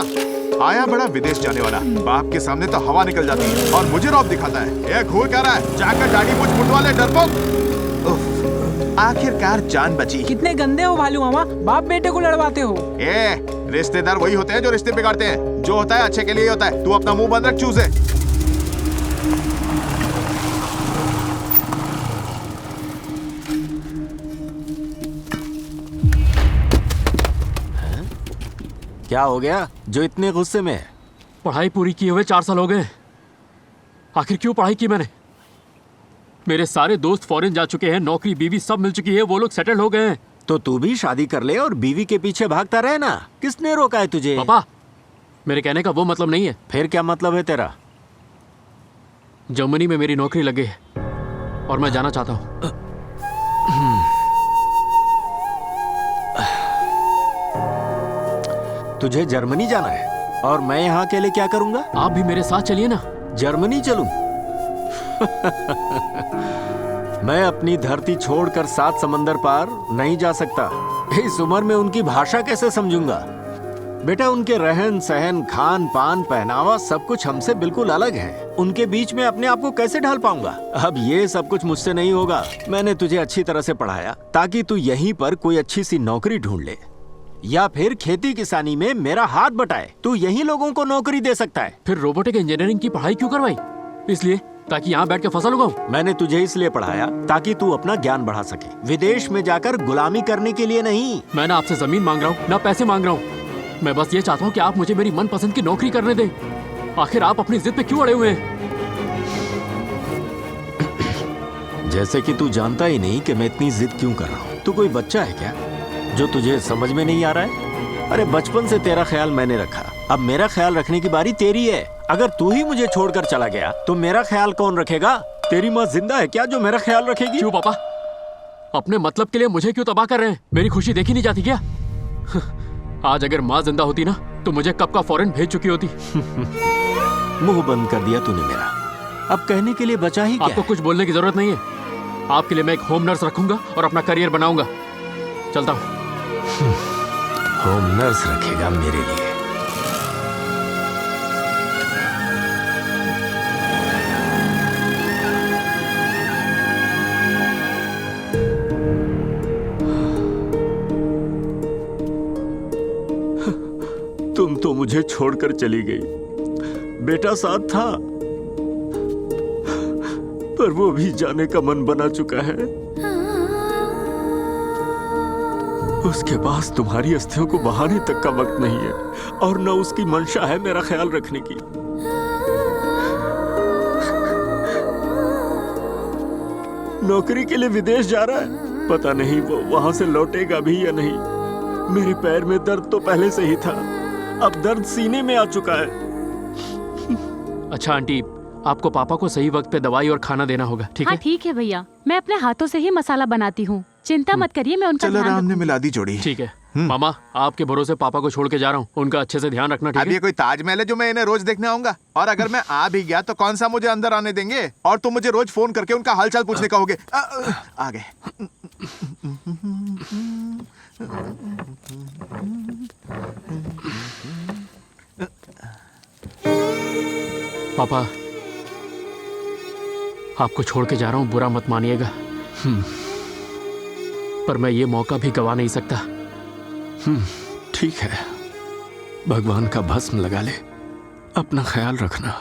आया बड़ा विदेश जाने वाला, बाप के सामने तो हवा निकल जाती है और मुझे रौब दिखाता है। ये घूर क्या रहा है? जाकर दाढ़ी मुझ मुंड वाले डरपोक। आखिरकार जान बची। कितने गंदे हो भालू मामा, बाप बेटे को लड़वाते हो। रिश्तेदार वही होते हैं जो रिश्ते बिगाड़ते हैं। जो होता है अच्छे के लिए ही होता है। तू अपना मुंह बंद रख, चूजे। क्या हो गया जो इतने गुस्से में है? पढ़ाई पूरी किए हुए 4 साल हो गए। आखिर क्यों पढ़ाई की मैंने? मेरे सारे दोस्त फॉरेन जा चुके हैं, नौकरी बीवी सब मिल चुकी है, वो लोग सेटल हो गए हैं। तो तू भी शादी कर ले और बीवी के पीछे भागता रहे ना। किसने रोका है तुझे? पापा, मेरे कहने का वो मतलब नहीं है। फिर क्या मतलब है तेरा? जर्मनी में मेरी नौकरी लग गई है और मैं जाना चाहता हूँ। तुझे जर्मनी जाना है और मैं यहाँ अकेले क्या करूँगा? आप भी मेरे साथ चलिए ना। जर्मनी चलूं? मैं अपनी धरती छोड़कर 7 समंदर पार नहीं जा सकता। इस उम्र में उनकी भाषा कैसे समझूंगा? बेटा, उनके रहन सहन, खान पान, पहनावा सब कुछ हमसे बिल्कुल अलग है। उनके बीच में अपने आप को कैसे ढाल पाऊंगा? अब ये सब कुछ मुझसे नहीं होगा। मैंने तुझे अच्छी तरह से पढ़ाया ताकि तू यहीं पर कोई अच्छी सी नौकरी ढूंढ ले या फिर खेती किसानी में मेरा हाथ बटाए। तू यही लोगों को नौकरी दे सकता है। फिर रोबोटिक इंजीनियरिंग की पढ़ाई क्यों करवाई? इसलिए ताकि यहाँ बैठ के फसल उगाऊं। मैंने तुझे इसलिए पढ़ाया ताकि तू अपना ज्ञान बढ़ा सके, विदेश में जाकर गुलामी करने के लिए नहीं। मैं ना आपसे जमीन मांग रहा हूँ ना पैसे मांग रहा हूँ। मैं बस ये चाहता हूँ कि आप मुझे मेरी मनपसंद की नौकरी करने दें। आखिर आप अपनी जिद पे क्यों अड़े हुए हैं? जैसे कि तू जानता ही नहीं कि मैं इतनी जिद क्यों कर रहा हूँ। तू कोई बच्चा है क्या जो तुझे समझ में नहीं आ रहा है? अरे बचपन से तेरा ख्याल मैंने रखा, अब मेरा ख्याल रखने की बारी तेरी है। अगर तू ही मुझे छोड़कर चला गया तो मेरा ख्याल कौन रखेगा? तेरी माँ जिंदा है क्या जो मेरा ख्याल रखेगी? क्यों पापा, अपने मतलब के लिए मुझे क्यों तबाह कर रहे हैं? मेरी खुशी देखी नहीं जाती क्या? आज अगर माँ जिंदा होती ना तो मुझे कब का फॉरेन भेज चुकी होती। मुंह बंद कर दिया तूने मेरा। अब कहने के लिए बचा ही क्या? आपको कुछ बोलने की जरूरत नहीं है। आपके लिए मैं एक होम नर्स रखूंगा और अपना करियर बनाऊंगा। चलता हूँ। होम नर्स रखेगा मेरे लिए? तुम तो मुझे छोड़कर चली गई। बेटा साथ था, पर वो भी जाने का मन बना चुका है। उसके पास तुम्हारी अस्थियों को बहाने तक का वक्त नहीं है और न उसकी मंशा है मेरा ख्याल रखने की। नौकरी के लिए विदेश जा रहा है, पता नहीं वो वहां से लौटेगा भी या नहीं। मेरे पैर में दर्द तो पहले से ही था, अब दर्द सीने में आ चुका है। अच्छा आंटी, आपको पापा को सही वक्त पे दवाई और खाना देना होगा, ठीक है? हाँ ठीक है भैया, मैं अपने हाथों से ही मसाला बनाती हूँ, चिंता मत करिए, मैं उनका ध्यान राम ने मिला दी जोड़ी। ठीक है मामा, आपके भरोसे पापा को छोड़ के जा रहा हूँ, उनका अच्छे से ध्यान रखना, ठीक अब है? ये कोई ताजमहल है जो मैं इन्हें रोज देखने आऊंगा? और अगर मैं आ भी गया तो कौन सा मुझे अंदर आने देंगे? और तुम मुझे रोज फोन करके उनका हालचाल पूछने कहोगे। आ गए। पापा, आपको छोड़ के जा रहा हूँ, बुरा मत मानिएगा, पर मैं ये मौका भी गवा नहीं सकता। ठीक है, भगवान का भस्म लगा ले, अपना ख्याल रखना।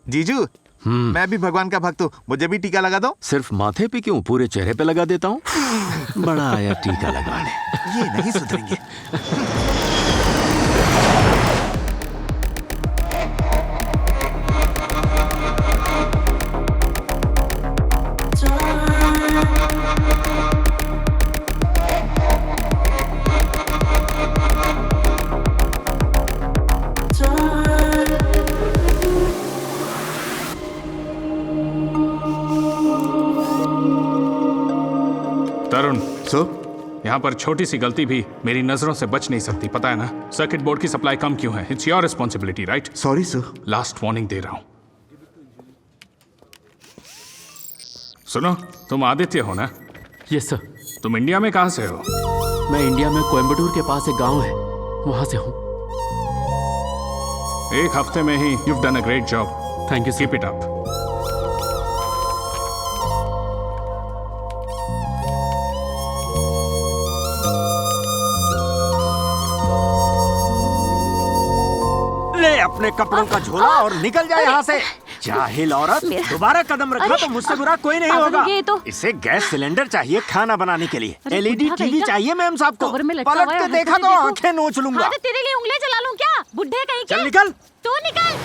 जीजू, मैं भी भगवान का भक्त हूँ, मुझे भी टीका लगा दो। सिर्फ माथे पे क्यों, पूरे चेहरे पे लगा देता हूँ। बड़ा आया टीका लगाने। ये नहीं सुधरेंगे। तरुण, सर, यहाँ पर छोटी सी गलती भी मेरी नजरों से बच नहीं सकती, पता है ना? सर्किट बोर्ड की सप्लाई कम क्यों है? It's your responsibility, right? Sorry sir. Last warning दे रहा हूं। सुनो, तुम आदित्य हो ना? Yes sir. तुम इंडिया में कहाँ से हो? मैं इंडिया में कोयम्बटूर के पास एक गांव है, वहां से हूँ। एक हफ्ते में ही you've done a great job. Thank you, Keep it up. ले अपने कपड़ों का झोला और निकल जाए यहाँ से। जाहिल औरत, दोबारा कदम रखा तो मुझसे बुरा कोई नहीं होगा। इसे गैस सिलेंडर चाहिए खाना बनाने के लिए, एलईडी टीवी चाहिए मैम साहब को। पलट के देखा तो आंखें नोच लूंगा। तेरे लिए उंगलियां चला लूं क्या, बुढ़े कहीं के? चल निकल। तू निकल।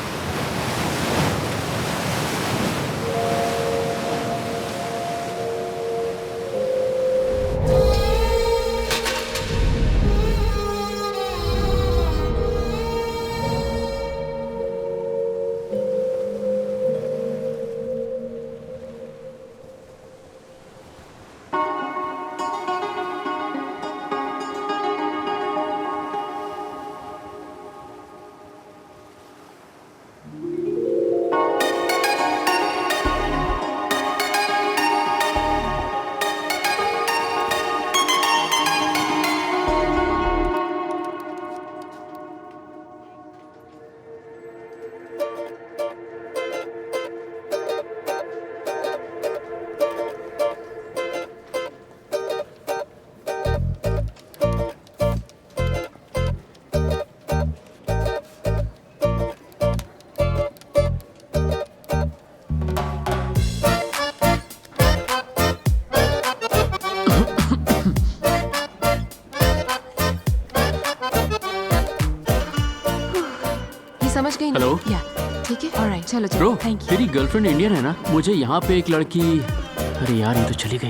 समझ गई ना? हेलो। या ठीक है, ऑलराइट, चलो ब्रो, चलो, थैंक यू। तेरी गर्लफ्रेंड इंडियन है ना? मुझे यहाँ पे एक लड़की, अरे यार ये तो चली गई।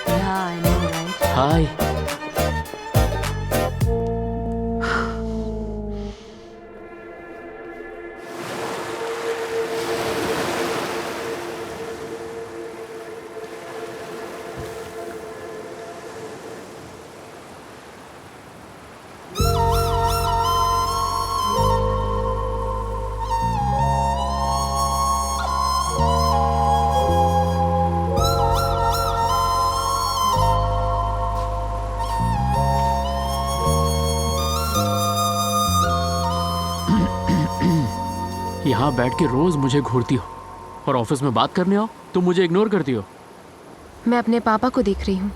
या आई नो, राइट। हाय। यहाँ बैठ के रोज मुझे घूरती हो और ऑफिस में बात करने आओ तो मुझे इग्नोर करती हो। मैं अपने पापा को देख रही हूँ,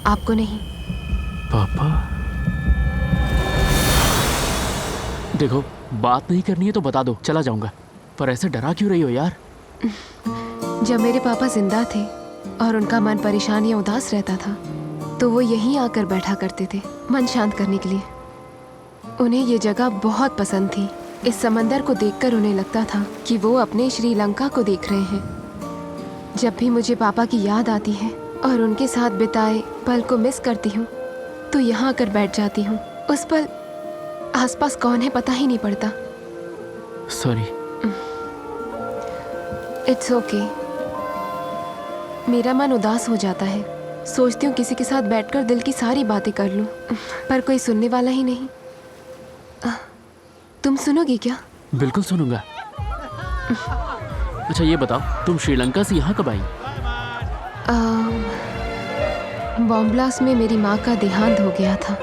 आपको नहीं। पापा? देखो, बात नहीं करनी है तो बता दो, चला जाऊंगा, पर ऐसे डरा क्यों रही हो यार? जब मेरे पापा जिंदा थे और उनका मन परेशान या उदास रहता था तो वो यहीं आकर बैठा करते थे मन शांत करने के लिए। उन्हें ये जगह बहुत पसंद थी। इस समंदर को देखकर उन्हें लगता था कि वो अपने श्रीलंका को देख रहे हैं। जब भी मुझे पापा की याद आती है और उनके साथ बिताए पल को मिस करती हूँ तो यहाँ आकर बैठ जाती हूँ। उस पल आसपास कौन है पता ही नहीं पड़ता। सॉरी। It's okay. मेरा मन उदास हो जाता है, सोचती हूँ किसी के साथ बैठकर दिल की सारी बातें कर लूँ, पर कोई सुनने वाला ही नहीं। तुम सुनोगी क्या? बिल्कुल सुनूंगा। अच्छा ये बताओ, तुम श्रीलंका से यहाँ कब आई? बॉम्ब ब्लास्ट में मेरी माँ का देहांत हो गया था।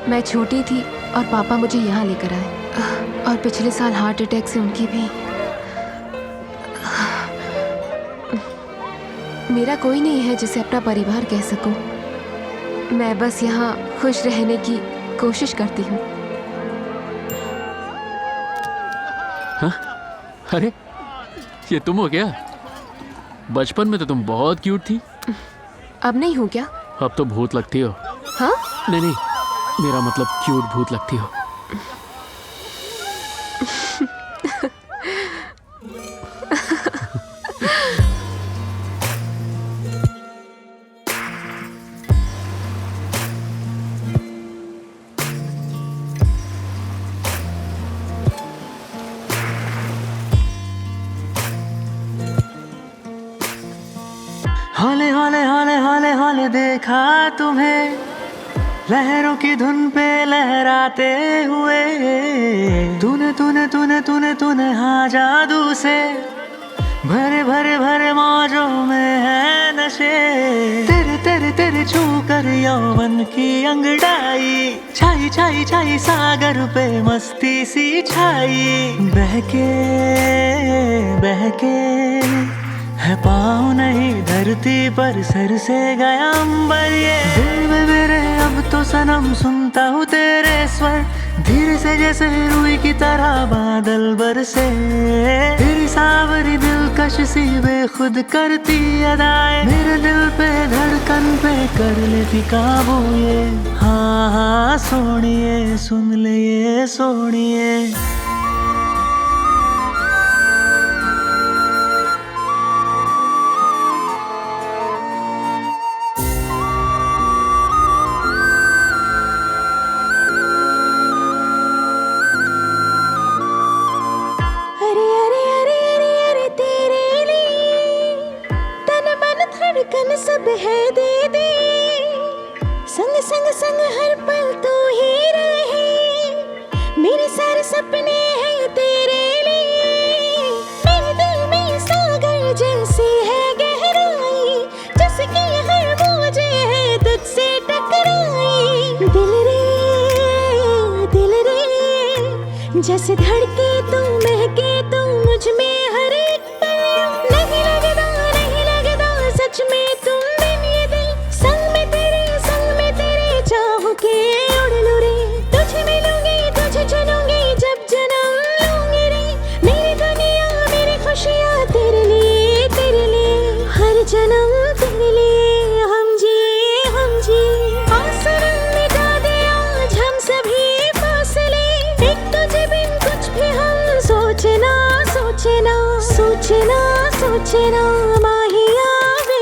मैं छोटी थी और पापा मुझे यहाँ लेकर आए, और पिछले साल हार्ट अटैक से उनकी भी। मेरा कोई नहीं है जिसे अपना परिवार कह सकूं। मैं बस यहाँ खुश रहने की कोशिश करती हूँ। हाँ? अरे ये तुम हो क्या? बचपन में तो तुम बहुत क्यूट थी। अब नहीं हूँ क्या? अब तो भूत लगती हो। हाँ? नहीं, मेरा मतलब क्यूट भूत लगती हो। हौले हौले हौले हौले हौले देखा तुम्हें लहरों की धुन पे लहराते हुए। तूने तूने तूने तूने तूने हाँ जादू से भरे भरे भरे मौजों में है नशे। तेरे तेरे तेरे छू कर यौवन की अंगड़ाई छाई छाई छाई सागर पे मस्ती सी छाई। बहके बहके है पाँव नहीं धरती पर सर से गया अंबर। ये दिल में मेरे अब तो सनम सुनता हूँ तेरे स्वर धीरे से जैसे रुई की तरह बादल बरसे। तेरी सावरी दिलकश सी बेखुद करती अदाएं मेरे दिल पे धड़कन पे कर लेती काबू ये। हाँ हाँ सोनिए सुन ले ये सोनिए। सब है दे दे संग संग संग हर पल तो ही रहे। मेरे सारे सपने हैं तेरे लिए। मेरे दिल में सागर जैसी है गहराई जिसकी हर मौजे है तुझसे टकराई। दिल रे जैसे धड़के तू महके तू मुझ में हर एक पल। नहीं लगता सच में तुम बिन ये दिल संग में तेरे चाहों के उड़ लूं रे। तुझे मिलूंगी तुझे चलूंगी जब जन्म लूंगी रे। मेरी दुनिया मेरी खुशियाँ तेरे लिए हर जन्म तेरे लिए। हम जी आसमान मिटा दे आज हम सभी फासले। एक तुझे बिन कुछ भी हम सोचना माहिया वे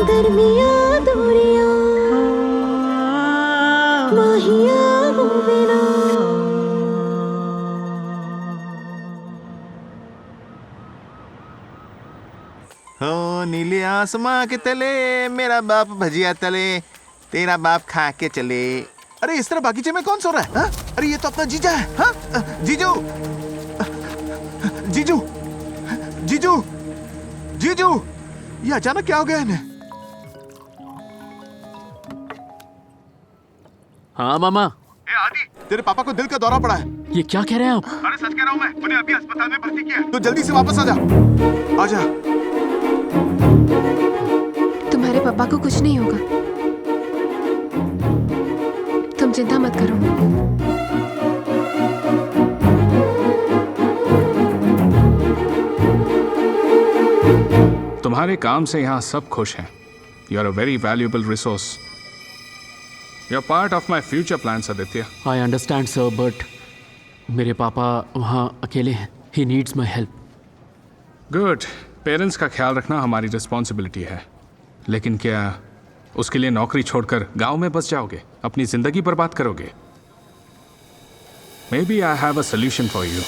दरमिया दूरिया माहिया होवे ना। हो नीले आसमां के तले मेरा बाप भजिया तले तेरा बाप खा के चले। अरे इस तरह बागीचे में कौन सो रहा है? हा? अरे ये तो अपना जीजा है। हा? जीजू जीजू जीजू जीजू ये अचानक क्या हो गया इन्हें? हाँ मामा। आदि तेरे पापा को दिल का दौरा पड़ा है। ये क्या कह रहे हैं आप? अरे सच कह रहा हूँ मैं, उन्हें अभी अस्पताल में भर्ती किया है। तो जल्दी से वापस आ जा। आजा। तुम्हारे पापा को कुछ नहीं होगा, तुम चिंता मत करो। तुम्हारे काम से यहाँ सब खुश हैं। You are a very valuable resource. You are part of my future plans Aditya. I understand sir, but मेरे पापा वहाँ अकेले हैं। He needs my help. Good. Parents का ख्याल रखना हमारी रिस्पॉन्सिबिलिटी है, लेकिन क्या उसके लिए नौकरी छोड़कर गांव में बस जाओगे, अपनी जिंदगी बर्बाद करोगे? Maybe I have a solution for you.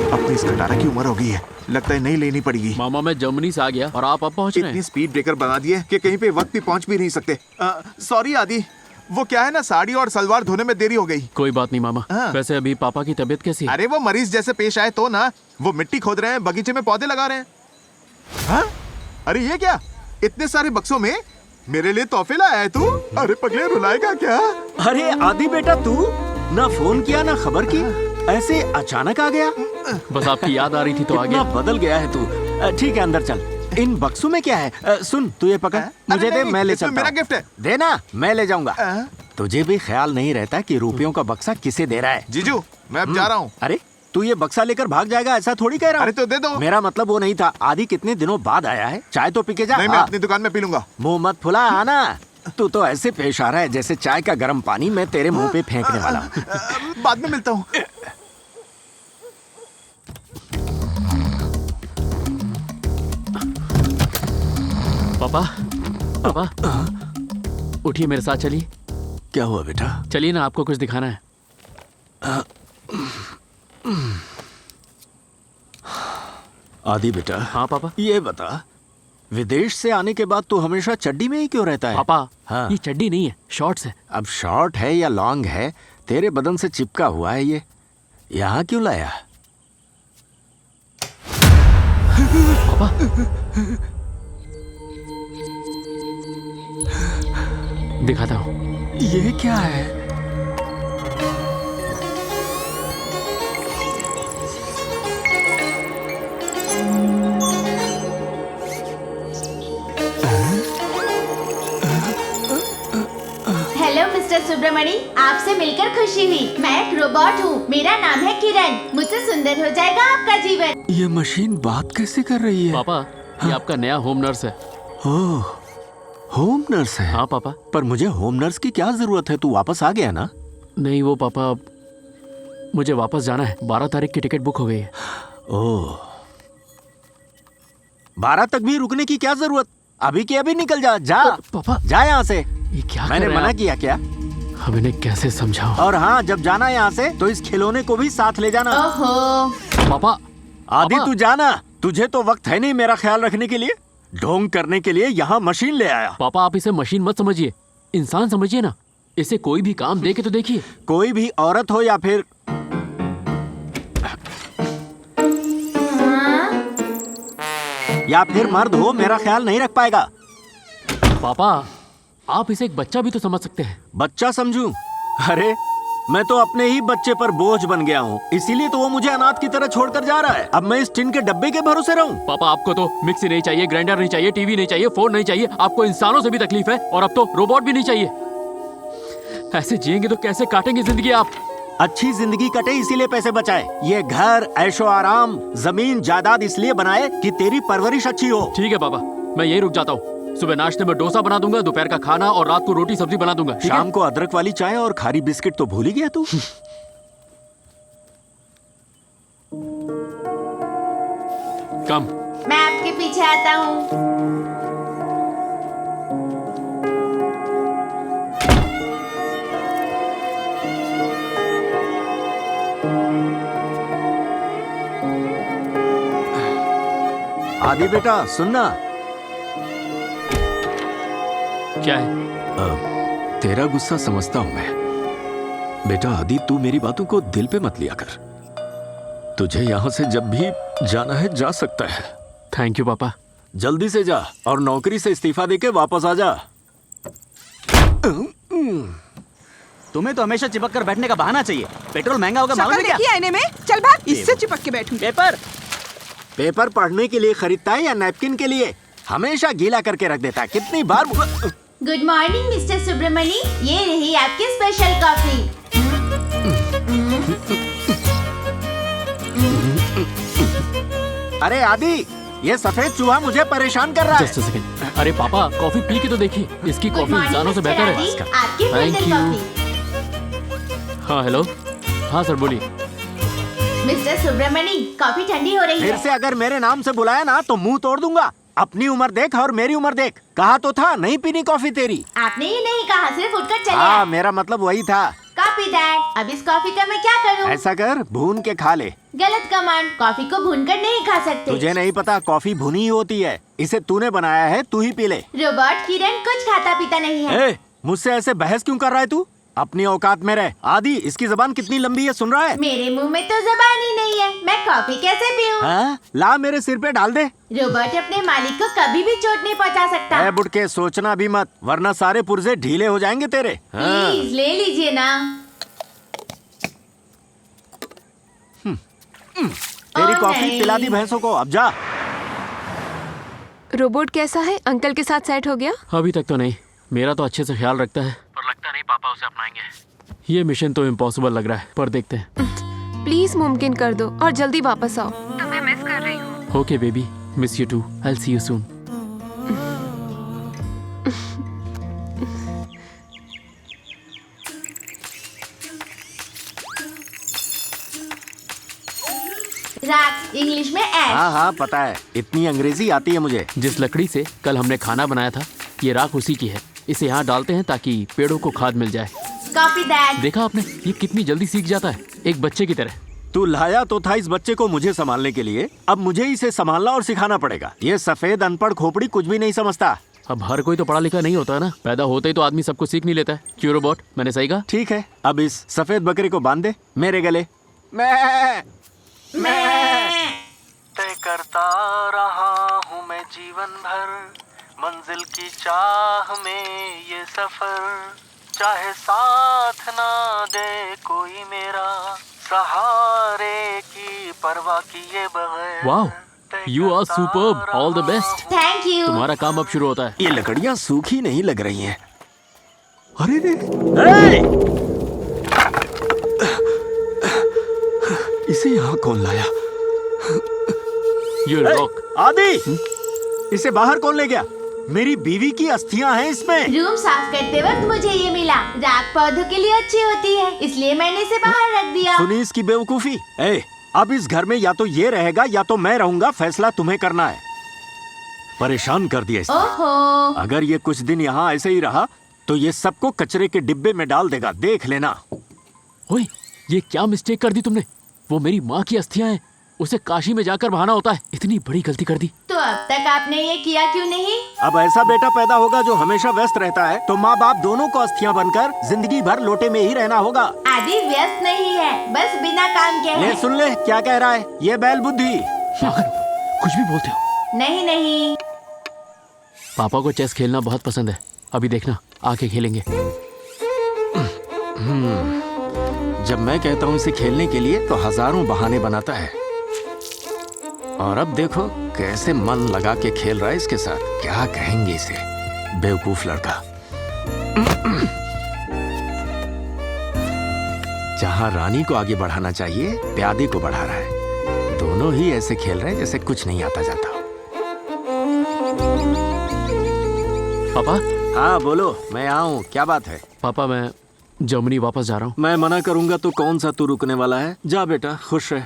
अपनी इस खटारा की उम्र हो गई है, लगता है नहीं लेनी पड़ेगी। मामा मैं जर्मनी से आ गया और आप अब पहुंच रहे हैं। इतनी स्पीड ब्रेकर बना दिए कि कहीं पे वक्त भी पहुंच भी नहीं सकते। सॉरी आदि, वो क्या है ना, साड़ी और सलवार धोने में देरी हो गई। कोई बात नहीं मामा। वैसे अभी पापा की तबीयत कैसी है? अरे वो मरीज जैसे पेश आए तो ना, वो मिट्टी खोद रहे हैं, बगीचे में पौधे लगा रहे हैं। हाँ? अरे ये क्या, इतने सारे बक्सों में मेरे लिए तोहफे लाया है तू? अरे पगले रुलाएगा क्या? अरे आदि बेटा, तू ना फोन किया ना खबर की, ऐसे अचानक आ गया। बस आपकी याद आ रही थी तो आ गया। बदल गया है तू। ठीक है, अंदर चल। इन बक्सों में क्या है? सुन, तू ये पकड़, मुझे दे, मैं ले चलता हूँ। मेरा गिफ्ट है। देना, मैं ले जाऊंगा। तुझे भी ख्याल नहीं रहता कि रुपयों का बक्सा किसे दे रहा है? जीजू, मैं अब जा रहा हूँ। अरे तू ये बक्सा लेकर भाग जाएगा ऐसा थोड़ी कह रहा हूँ। अरे तो दे दो। मेरा मतलब वो नहीं था। आदि कितने दिनों बाद आया है, चाय तो पी के जा। नहीं, मैं अपनी दुकान में पी लूंगा। मुंह मत फुला आना। तू तो ऐसे पेश आ रहा है जैसे चाय का गर्म पानी मैं तेरे मुंह पे फेंकने वाला हूँ। बाद में मिलता हूँ। पापा, पापा, उठिए, मेरे साथ चलिए। क्या हुआ बेटा? चलिए ना, आपको कुछ दिखाना है। आदि बेटा। हाँ पापा। ये बता, विदेश से आने के बाद तू हमेशा चड्डी में ही क्यों रहता है? पापा, हाँ। ये चड्डी नहीं है, शॉर्ट्स है। अब शॉर्ट है या लॉन्ग है, तेरे बदन से चिपका हुआ है ये। यहाँ क्यों लाया? पापा, दिखाता हूँ। ये क्या है? हेलो मिस्टर सुब्रमणी, आपसे मिलकर खुशी हुई। मैं एक रोबोट हूँ, मेरा नाम है किरण। मुझसे सुंदर हो जाएगा आपका जीवन। ये मशीन बात कैसे कर रही है? पापा, ये आपका नया होम नर्स है। ओह, होम नर्स है? हाँ पापा। पर मुझे होम नर्स की क्या जरूरत है? तू वापस आ गया ना? नहीं, वो पापा, मुझे वापस जाना है। 12 तारीख की टिकट बुक हो गई है। ओह, 12 तक भी रुकने की क्या जरूरत? अभी के अभी निकल जा। जा पापा, जा यहाँ से। ये क्या मैंने मना किया क्या? अब इन्हें कैसे समझाऊं? और हाँ, जब जाना यहाँ से तो इस खिलौने को भी साथ ले जाना। ओहो। पापा, आदि तू जाना, तुझे तो वक्त है नहीं मेरा ख्याल रखने के लिए। ढोंग करने के लिए यहाँ मशीन ले आया। पापा, आप इसे मशीन मत समझिए, इंसान समझिए ना। इसे कोई भी काम दे के तो देखिए। कोई भी औरत हो या फिर मर्द हो, मेरा ख्याल नहीं रख पाएगा। पापा, आप इसे एक बच्चा भी तो समझ सकते हैं। बच्चा समझूं? अरे मैं तो अपने ही बच्चे पर बोझ बन गया हूँ, इसीलिए तो वो मुझे अनाथ की तरह छोड़कर जा रहा है। अब मैं इस टिन के डब्बे के भरोसे रहूं? पापा, आपको तो मिक्सी नहीं चाहिए, ग्राइंडर नहीं चाहिए, टीवी नहीं चाहिए, फोन नहीं चाहिए। आपको इंसानों से भी तकलीफ है और अब तो रोबोट भी नहीं चाहिए। ऐसे जिएंगे तो कैसे काटेंगे जिंदगी आप? अच्छी जिंदगी कटे इसीलिए पैसे बचाए। ये घर, ऐशो आराम, जमीन जायदाद इसलिए बनाए कि तेरी परवरिश अच्छी हो। ठीक है पापा, मैं यही रुक जाता हूँ। सुबह नाश्ते में डोसा बना दूंगा, दोपहर का खाना और रात को रोटी सब्जी बना दूंगा। शाम को अदरक वाली चाय और खारी बिस्किट तो भूल ही गया तू। कम। मैं आपके पीछे आता हूँ। आदि बेटा सुनना, क्या है? तेरा गुस्सा समझता हूं मैं। बेटा आदि, तू मेरी बातों को दिल पे मत लिया कर। तुझे यहाँ से जब भी जाना है जा सकता है। थैंक यू पापा। जल्दी से जा और नौकरी से इस्तीफा देके वापस आ जा। तुम्हें तो हमेशा चिपक कर बैठने का बहाना चाहिए। पेट्रोल महंगा होगा मालूम है क्या? देखिए आईने में, चल भाग, इससे चिपक के बैठूं। पेपर पढ़ने के लिए खरीदता है या नैपकिन के लिए? हमेशा गीला करके रख देता है। कितनी बार गुड मॉर्निंग मिस्टर सुब्रमणी, ये रही आपकी स्पेशल कॉफी। अरे आदि, ये सफेद चूहा मुझे परेशान कर रहा है। Just a second. अरे पापा, कॉफी पी के तो देखिए, इसकी कॉफी इंसानों से बेहतर है। आपकी थैंक फिल्टर यू। कॉफी। हाँ हेलो। हाँ सर बोलिए। मिस्टर सुब्रमणी, कॉफी ठंडी हो रही फिर है। से अगर मेरे नाम से बुलाया ना तो मुंह तोड़ दूंगा। अपनी उम्र देख और मेरी उम्र देख। कहा तो था नहीं पीनी कॉफी तेरी। आपने ये नहीं कहा, सिर्फ उठकर चले हाँ, आए। मेरा मतलब वही था। कॉफी डैड, अब इस कॉफी का मैं क्या करूं? ऐसा कर, भून के खा ले। गलत कमांड, कॉफी को भूनकर नहीं खा सकते। तुझे नहीं पता, कॉफी भुनी ही होती है। इसे तूने बनाया है, तू ही पी ले। रोबोट किरण कुछ खाता पीता नहीं है। ए, मुझसे ऐसे बहस क्यों कर रहा है तू? अपनी औकात में रह। आदि, इसकी जबान कितनी लंबी है सुन रहा है? मेरे मुंह में तो जबान ही नहीं है, मैं कॉफी कैसे पीऊं? हाँ? ला मेरे सिर पे डाल दे। रोबोट अपने मालिक को कभी भी चोट नहीं पहुंचा सकता। ए बुड़के, सोचना भी मत, वरना सारे पुर्जे ढीले हो जाएंगे तेरे। हाँ। प्लीज ले लीजिए ना। तेरी कॉफी पिला दी भैंसों को, अब जा। रोबोट कैसा है? अंकल के साथ सेट हो गया? अभी तक तो नहीं। मेरा तो अच्छे से ख्याल रखता है, पर लगता नहीं पापा उसे अपनाएंगे। ये मिशन तो इम्पॉसिबल लग रहा है, पर देखते हैं। प्लीज मुमकिन कर दो और जल्दी वापस आओ। तुम्हें मिस कर रही हूँ। Okay baby, miss you too. I will see you soon. रात इंग्लिश में ऐश। हाँ हाँ पता है, इतनी अंग्रेजी आती है मुझे। जिस लकड़ी से कल हमने खाना बनाया था, ये राख उसी की है। इसे यहाँ डालते हैं ताकि पेड़ों को खाद मिल जाए। Coffee dad. देखा आपने, ये कितनी जल्दी सीख जाता है, एक बच्चे की तरह। तू लाया तो था इस बच्चे को मुझे संभालने के लिए, अब मुझे इसे संभालना और सिखाना पड़ेगा। ये सफेद अनपढ़ खोपड़ी कुछ भी नहीं समझता। अब हर कोई तो पढ़ा लिखा नहीं होता ना, पैदा होते ही तो आदमी सब कुछ सीख नहीं लेता है। क्यों रोबोट, मैंने सही कहा? ठीक है, अब इस सफेद बकरे को बांध दे मेरे गले। मैं तय करता रहा हूँ मैं जीवन भर, मंजिल की चाह में ये सफर, चाहे साथ ना दे कोई मेरा, सहारे की परवाह किए बगैर। वाह, you are superb, all the best. Thank you. तुम्हारा काम अब शुरू होता है। ये लकड़ियाँ सूखी नहीं लग रही हैं। अरे रे, इसे यहाँ कौन लाया? You rock. आदि, इसे बाहर कौन ले गया? मेरी बीवी की अस्थियां हैं इसमें। रूम साफ करते वक्त मुझे ये मिला। राख पौधों के लिए अच्छी होती है, इसलिए मैंने इसे बाहर रख दिया। सुनी इसकी बेवकूफी। अब इस घर में या तो ये रहेगा या तो मैं रहूंगा, फैसला तुम्हें करना है। परेशान कर दिया इसने। ओहो। अगर ये कुछ दिन यहाँ ऐसे ही रहा तो ये सबको कचरे के डिब्बे में डाल देगा, देख लेना। ओए, ये क्या मिस्टेक कर दी तुमने? वो मेरी माँ की अस्थियां हैं, उसे काशी में जाकर बहाना होता है। इतनी बड़ी गलती कर दी। तो अब तक आपने ये किया क्यों नहीं? अब ऐसा बेटा पैदा होगा जो हमेशा व्यस्त रहता है, तो माँ बाप दोनों को अस्थियां बनकर जिंदगी भर लोटे में ही रहना होगा। आदि व्यस्त नहीं है, बस बिना काम के ले है। सुन ले क्या कह रहा है, ये बैल बुद्धि। कुछ भी बोलते हो। नहीं नहीं। पापा को चेस खेलना बहुत पसंद है, अभी देखना आके खेलेंगे। जब मैं कहता हूँ इसे खेलने के लिए तो हजारों बहाने बनाता है, और अब देखो कैसे मन लगा के खेल रहा है इसके साथ। क्या कहेंगे इसे, बेवकूफ लड़का। जहाँ रानी को आगे बढ़ाना चाहिए, प्यादे को बढ़ा रहा है। दोनों ही ऐसे खेल रहे हैं जैसे कुछ नहीं आता जाता। पापा। हाँ बोलो, मैं आऊँ, क्या बात है? पापा मैं जर्मनी वापस जा रहा हूँ। मैं मना करूंगा तो कौन सा तू रुकने वाला है? जा बेटा, खुश रह।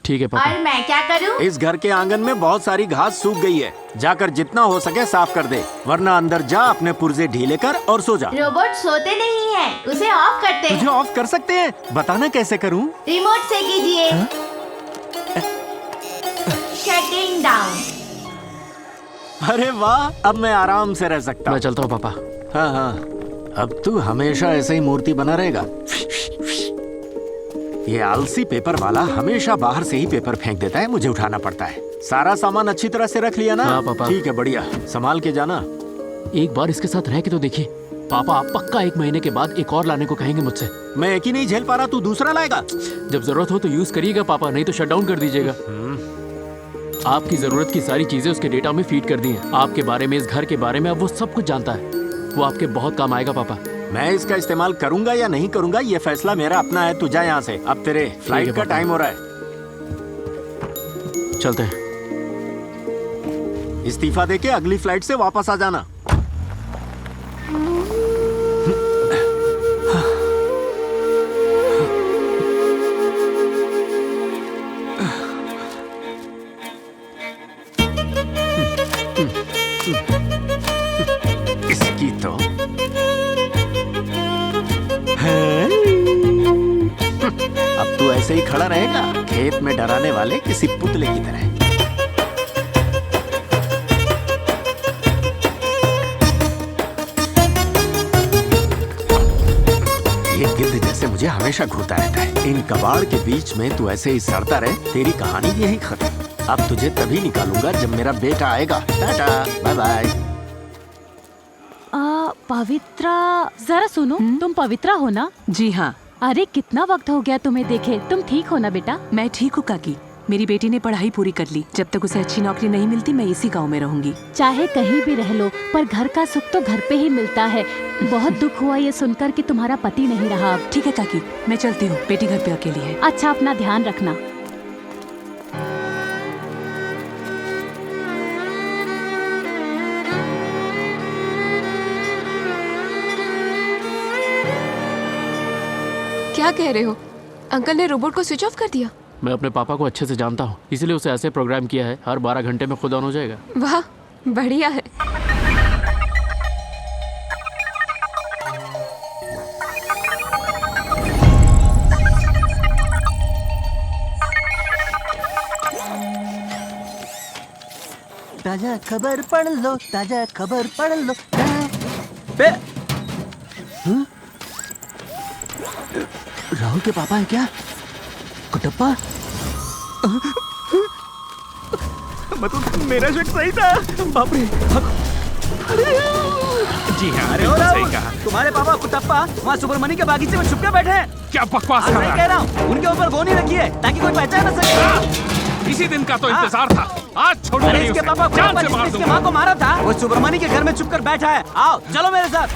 ठीक है पापा। और मैं क्या करूं? इस घर के आंगन में बहुत सारी घास सूख गई है, जाकर जितना हो सके साफ कर दे, वरना अंदर जा, अपने पुर्जे ढीले कर और सो जा। रोबोट सोते नहीं है, उसे ऑफ करते हैं। तुझे ऑफ कर सकते हैं? बताना कैसे करूं? रिमोट से कीजिए। Shutting down. अरे वाह, अब मैं आराम से रह सकता मैं हूँ। चलता हूँ पापा। हाँ हाँ, अब तू हमेशा ऐसे ही मूर्ति बना रहेगा। ये आलसी पेपर वाला हमेशा बाहर से ही पेपर फेंक देता है, मुझे उठाना पड़ता है। सारा सामान अच्छी तरह से रख लिया ना? हाँ पापा। ठीक है, बढ़िया, संभाल के जाना। एक बार इसके साथ रह के तो देखिए पापा, आप पक्का 1 महीने के बाद एक और लाने को कहेंगे मुझसे। मैं एक ही नहीं झेल पा रहा, तू दूसरा लाएगा? जब जरूरत हो तो यूज करिएगा पापा, नहीं तो शट डाउन कर दीजिएगा। आपकी जरूरत की सारी चीजें उसके डेटा में फीड कर दी हैं। आपके बारे में, इस घर के बारे में अब वो सब कुछ जानता है। वो आपके बहुत काम आएगा पापा। मैं इसका इस्तेमाल करूंगा या नहीं करूंगा ये फैसला मेरा अपना है। तू जा यहाँ से, अब तेरे फ्लाइट का टाइम हो रहा है। चलते हैं। इस्तीफा देके अगली फ्लाइट से वापस आ जाना। इसकी तो अब तू ऐसे ही खड़ा रहेगा खेत में डराने वाले किसी पुतले की तरह। ये गिद्ध जैसे मुझे हमेशा घूरता रहता है। इन कबाड़ के बीच में तू ऐसे ही सड़ता रहे, तेरी कहानी यही खत्म। अब तुझे तभी निकालूंगा जब मेरा बेटा आएगा। Tata, bye bye. पवित्रा, जरा सुनो, तुम पवित्रा हो ना? जी हाँ। अरे कितना वक्त हो गया तुम्हें देखे। तुम ठीक हो ना बेटा? मैं ठीक हूँ काकी। मेरी बेटी ने पढ़ाई पूरी कर ली। जब तक उसे अच्छी नौकरी नहीं मिलती मैं इसी गांव में रहूंगी। चाहे कहीं भी रह लो, पर घर का सुख तो घर पे ही मिलता है। बहुत दुख हुआ ये सुनकर कि तुम्हारा पति नहीं रहा अब। ठीक है काकी, मैं चलती हूँ, बेटी घर पे अकेली है। अच्छा, अपना ध्यान रखना। क्या कह रहे हो? अंकल ने रोबोट को स्विच ऑफ कर दिया? मैं अपने पापा को अच्छे से जानता हूँ, इसलिए उसे ऐसे प्रोग्राम किया है हर 12 घंटे में खुद ऑन हो जाएगा। वाह, बढ़िया है। ताजा खबर पढ़ लो, ताजा खबर पढ़ लो। राहुल के पापा है क्या? कुटप्पा? मतलब मेरा शक सही था। बाप रे। जी हाँ, अरे बिल्कुल राहुल, सही कहा। तुम्हारे पापा कुटप्पा वहाँ सुब्रमण्य के बागीचे में छुप के बैठे हैं। क्या बकवास कर मैं रहा कह है? रहा हूँ, उनके ऊपर गोली रखी है ताकि कोई पहचान न सके। इसी दिन का तो इंतजार था। आज छोड़ो अरे नहीं इसके उसे। पापा जान कुटप्पा से मार जिसने इसकी दूंगा। माँ को मारा था, वो सुब्रमण्य के घर में छुप कर बैठा है। आओ चलो मेरे साथ।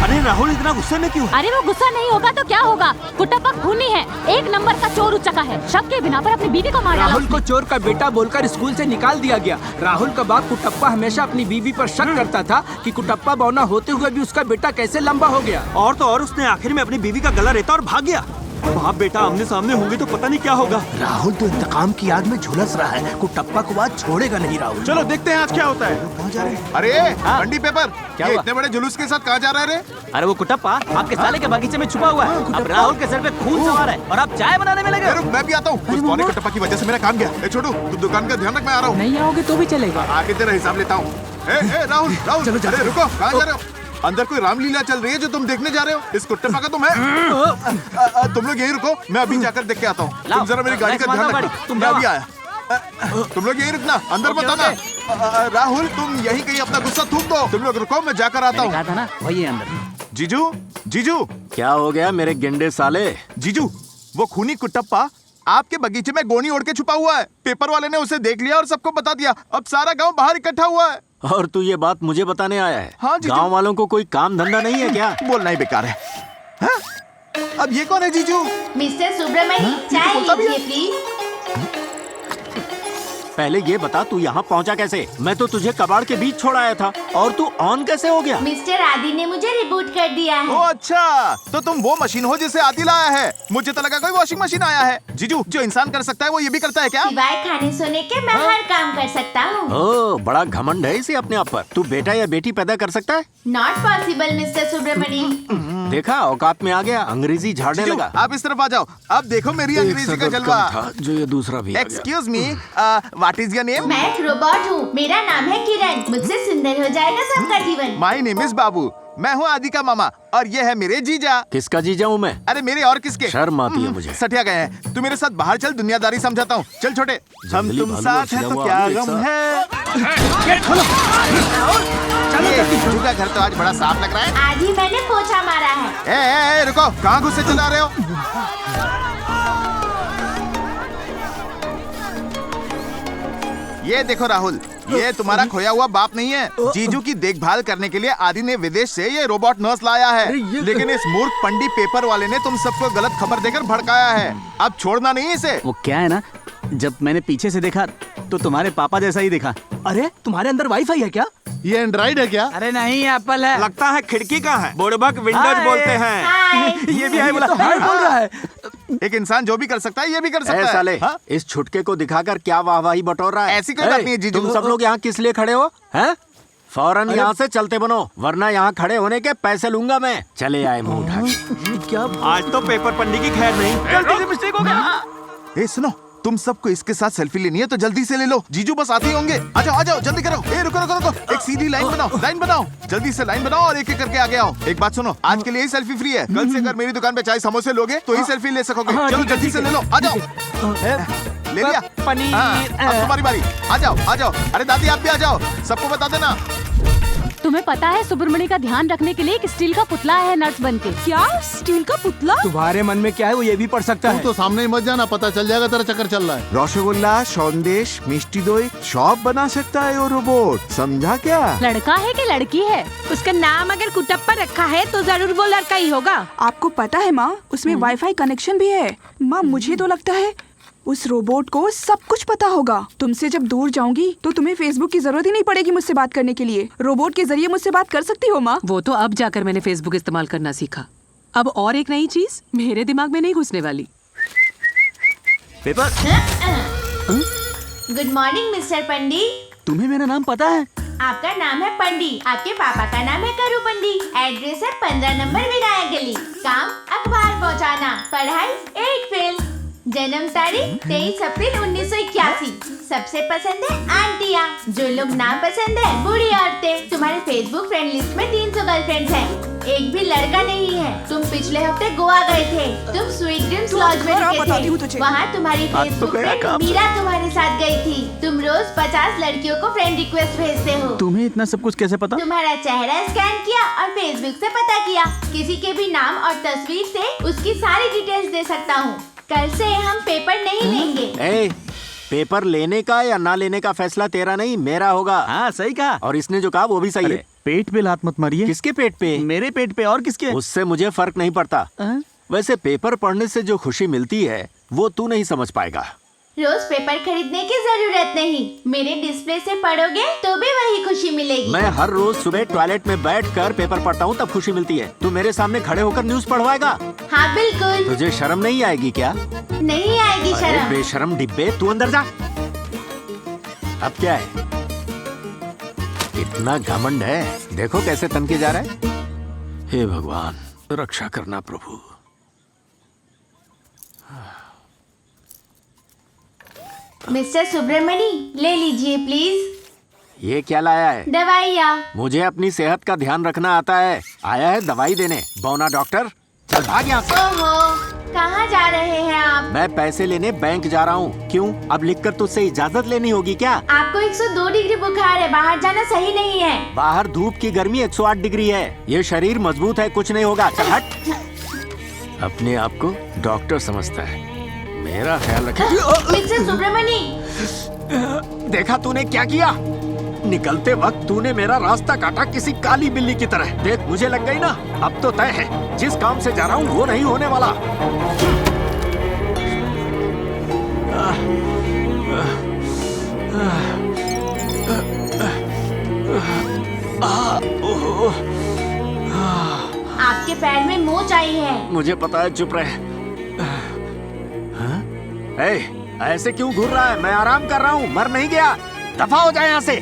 अरे राहुल इतना गुस्से में क्यों? अरे वो गुस्सा नहीं होगा तो क्या होगा? कुटप्पा खूनी है, 1 नंबर का चोर उचका है। शक के बिना पर अपनी बीवी को मार डाला राहुल उसने। को चोर का बेटा बोलकर स्कूल से निकाल दिया गया। राहुल का बाप कुटप्पा हमेशा अपनी बीवी पर शक करता था कि कुटप्पा बौना होते हुए भी उसका बेटा कैसे लंबा हो गया। और तो और उसने आखिर में अपनी बीवी का गला रेता और भाग गया। बाप बेटा आमने सामने होंगे तो पता नहीं क्या होगा। राहुल तो इंतकाम की आग में झुलस रहा है, कुटप्पा को आज छोड़ेगा नहीं राहुल। चलो देखते हैं आज क्या होता है। कहाँ जा रहे हैं? अरे बंडी पेपर, क्या ये हुआ? इतने बड़े जुलूस के साथ कहाँ जा रहा है रे? अरे वो कुटप्पा आपके साले के बागीचे में छुपा हुआ है। अब राहुल के सर पे खून सवार है और आप चाय बनाने में लगे। रुक, मैं भी आता हूँ। उस पौने कटप्पा की वजह से मेरा काम गया। ए छोटू, तू दुकान का ध्यान रख, मैं आ रहा हूँ। नहीं आओगे तो भी चलेगा। आके तेरा हिसाब लेता हूँ। ए राहुल, राहुल, अरे रुको, कहाँ जा रहे हो? अंदर कोई रामलीला चल रही है जो तुम देखने जा रहे हो? इस कुट्टप्पा का तुम है? तुम लोग यहीं रुको, मैं अभी जाकर देख के आता हूँ। तुम जरा मेरी गाड़ी का ध्यान रखना। तुम मैं अभी आया। तुम लोग यहीं रुकना, अंदर मत आना। राहुल, तुम यहीं कहीं अपना गुस्सा थूक दो। तुम लोग रुको, मैं जाकर आता हूँ। कहा था ना, वही है अंदर। जीजू, जीजू, क्या हो गया मेरे गेंडे साले? जीजू, वो खूनी कुट्टप्पा आपके बगीचे में गोनी ओढ़ के छुपा हुआ है। पेपर वाले ने उसे देख लिया और सबको बता दिया। अब सारा गांव बाहर इकट्ठा हुआ है। और तू ये बात मुझे बताने आया है? हाँ जीजू। गांव वालों को कोई काम धंधा नहीं है क्या? बोलना ही बेकार है। हाँ? अब ये कौन है जीजू? मिस्टर सुब्रमण्य, चाय लीजिए प्लीज। पहले ये बता तू यहाँ पहुँचा कैसे? मैं तो तुझे कबाड़ के बीच छोड़ आया था और तू ऑन कैसे हो गया? मिस्टर आदि ने मुझे रिबूट कर दिया है। ओ अच्छा, तो तुम वो मशीन हो जिसे आदि लाया है। मुझे तो लगा कोई वॉशिंग मशीन आया है। जीजू, जो इंसान कर सकता है वो ये भी करता है क्या? सिवाय खाने सोने के मैं हर काम कर सकता हूँ। ओह, बड़ा घमंड है इसे अपने आप पर। तू बेटा या बेटी पैदा कर सकता है? Not possible mister Subramanya. देखा, औकात में आ गया, अंग्रेजी झाड़ने जीजू, लगा। आप इस तरफ आ जाओ। अब देखो मेरी अंग्रेजी का जलवा। जो ये दूसरा भी आ गया। Excuse me, what is your name? मैं एक रोबोट हूँ, मेरा नाम है किरण। मुझसे सुंदर हो जाएगा सबका जीवन। माय नेम इज बाबू। मैं हूँ आदि का मामा और ये है मेरे जीजा। किसका जीजा हूँ मैं? अरे मेरे और किसके? शर्म आती है मुझे। सठिया गए हैं। तू मेरे साथ बाहर चल, दुनियादारी समझाता हूँ। चल छोटे, हम तुम साथ हैं तो क्या गम है। गेट खोलो। ये जीजू का घर तो आज बड़ा साफ लग रहा है। आज ही मैंने पोछा मारा है। ए, रुको, कहाँ घुसे चला रहे हो? ये देखो राहुल, ये तुम्हारा खोया हुआ बाप नहीं है। जीजू की देखभाल करने के लिए आदि ने विदेश से ये रोबोट नर्स लाया है, लेकिन इस मूर्ख पंडी पेपर वाले ने तुम सबको गलत खबर देकर भड़काया है। अब छोड़ना नहीं इसे। वो क्या है ना, जब मैंने पीछे से देखा तो तुम्हारे पापा जैसा ही दिखा। अरे तुम्हारे अंदर वाईफाई है क्या? ये एंड्रॉइड है क्या? अरे नहीं, एप्पल है। लगता है खिड़की का है। बुड़बक विंडोज बोलते हैं। ये भी है बोला। हाय बोल रहा है। एक इंसान जो भी कर सकता है ये भी कर सकता है। साले, इस छुटके को दिखाकर क्या वाहवाही बटोर रहा है? ऐसी कोई बात नहीं है जीजू। तुम सब लोग यहाँ किस लिए खड़े हो? हैं? फौरन यहाँ से चलते बनो, वरना यहाँ खड़े होने के पैसे लूंगा मैं। चले आए मुंह उठा के। क्या आज तो पेपर पंडी की खैर नहीं। गलती से मिस्टेक हो गया। ए सुनो, तुम सबको इसके साथ सेल्फी लेनी है तो जल्दी से ले लो। जीजू बस आते ही होंगे। आ जाओ जल्दी करो। ए रुको रुको रुको, एक सीधी लाइन बनाओ। जल्दी से लाइन बनाओ और एक एक करके आगे आओ। एक बात सुनो, आज के लिए ही सेल्फी फ्री है। कल से अगर मेरी दुकान पे चाय समोसे लोगे तो ही सेल्फी ले सकोगे। चलो जल्दी से ले लो। आ जाओ। ले लिया पनीर। अब तुम्हारी बारी। आ जाओ। अरे दादी आप भी आ जाओ, सबको बता देना। तुम्हें पता है सुब्रमण्य का ध्यान रखने के लिए एक स्टील का पुतला है नर्स बनके। क्या स्टील का पुतला? तुम्हारे मन में क्या है वो ये भी पढ़ सकता है। तो सामने ही मत जाना, पता चल जाएगा तेरा चक्कर चल रहा है। रसगुल्ला, सौंदेश, मिष्टी दोई शॉप बना सकता है वो रोबोट, समझा क्या? लड़का है कि लड़की है? उसका नाम अगर कुटप्पा रखा है तो जरूर वो लड़का ही होगा। आपको पता है माँ, उसमें वाईफाई कनेक्शन भी है। माँ मुझे तो लगता है उस रोबोट को सब कुछ पता होगा। तुमसे जब दूर जाऊंगी तो तुम्हें फेसबुक की जरूरत ही नहीं पड़ेगी मुझसे बात करने के लिए। रोबोट के जरिए मुझसे बात कर सकती हो माँ। वो तो अब जाकर मैंने फेसबुक इस्तेमाल करना सीखा। अब और एक नई चीज मेरे दिमाग में नहीं घुसने वाली। पेपर। गुड मॉर्निंग मिस्टर पंडी। तुम्हें मेरा नाम पता है? आपका नाम है पंडी, आपके पापा का नाम है करू पंडी। एड्रेस है 15 नंबर विनायक गली। काम अखबार पहुँचाना, पढ़ाई 8 फेल। जन्म तारीख 23 अप्रैल 1981। सबसे पसंद है आंटियाँ, जो लोग ना पसंद है बूढ़ी औरतें। तुम्हारे फेसबुक फ्रेंड लिस्ट में 300 गर्लफ्रेंड्स हैं, एक भी लड़का नहीं है। तुम पिछले हफ्ते गोवा गए थे, तुम स्वीट ड्रीम्स लॉज में रुके थे। वहाँ तुम्हारी फेसबुक फ्रेंड मीरा तुम्हारे साथ गई थी। तुम रोज 50 लड़कियों को फ्रेंड रिक्वेस्ट भेजते हो। तुम्हें इतना सब कुछ कैसे पता? तुम्हारा चेहरा स्कैन किया और फेसबुक से पता किया। किसी के भी नाम और तस्वीर से उसकी सारी डिटेल्स दे सकता हूँ। कल से हम पेपर नहीं लेंगे। ए, पेपर लेने का या ना लेने का फैसला तेरा नहीं मेरा होगा। हाँ सही कहा। और इसने जो कहा वो भी सही है। पेट पे लात मत मारिए। किसके पेट पे? मेरे पेट पे। और किसके? उससे मुझे फर्क नहीं पड़ता। वैसे पेपर पढ़ने से जो खुशी मिलती है वो तू नहीं समझ पाएगा। रोज पेपर खरीदने की जरूरत नहीं, मेरे डिस्प्ले से पढ़ोगे तो भी वही खुशी मिलेगी। मैं हर रोज सुबह टॉयलेट में बैठकर पेपर पढ़ता हूँ, तब खुशी मिलती है। तू मेरे सामने खड़े होकर न्यूज पढ़वाएगा? हाँ बिल्कुल। तुझे शर्म नहीं आएगी क्या? नहीं आएगी शर्म। बेशरम डिब्बे, तू अंदर जा। अब क्या है? इतना घमंड है, देखो कैसे तनके जा रहा है। हे भगवान रक्षा करना प्रभु। मिस्टर सुब्रमणी ले लीजिए प्लीज। ये क्या लाया है? दवाइयाँ। मुझे अपनी सेहत का ध्यान रखना आता है, आया है दवाई देने। बौना डॉक्टर, चल भाग यहाँ से। ओहो, कहाँ जा रहे हैं आप? मैं पैसे लेने बैंक जा रहा हूँ। क्यों? अब लिखकर तुझसे इजाजत लेनी होगी क्या? आपको 102 डिग्री बुखार है, बाहर जाना सही नहीं है। बाहर धूप की गर्मी 108 डिग्री है। ये शरीर मजबूत है, कुछ नहीं होगा। चल हट। अपने आप को डॉक्टर समझता है, मेरा ख्याल रखे। मिस्टर सुब्रमणी, देखा तूने क्या किया? निकलते वक्त तूने मेरा रास्ता काटा किसी काली बिल्ली की तरह। देख मुझे लग गई ना, अब तो तय है, जिस काम से जा रहा हूँ वो नहीं होने वाला। आपके पैर में मोच आई है। मुझे पता है, चुप रहे। ए, ऐसे क्यों घूर रहा है? मैं आराम कर रहा हूँ, मर नहीं गया। दफा हो जाए यहाँ से।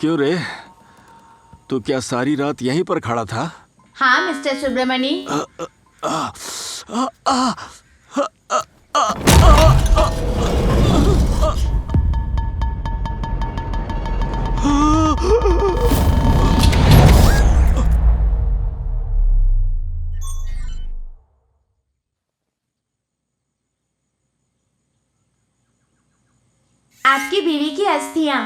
क्यों रे? तू क्या सारी रात यहीं पर खड़ा था? हाँ मिस्टर सुब्रमणी। आपकी बीवी की अस्थियां।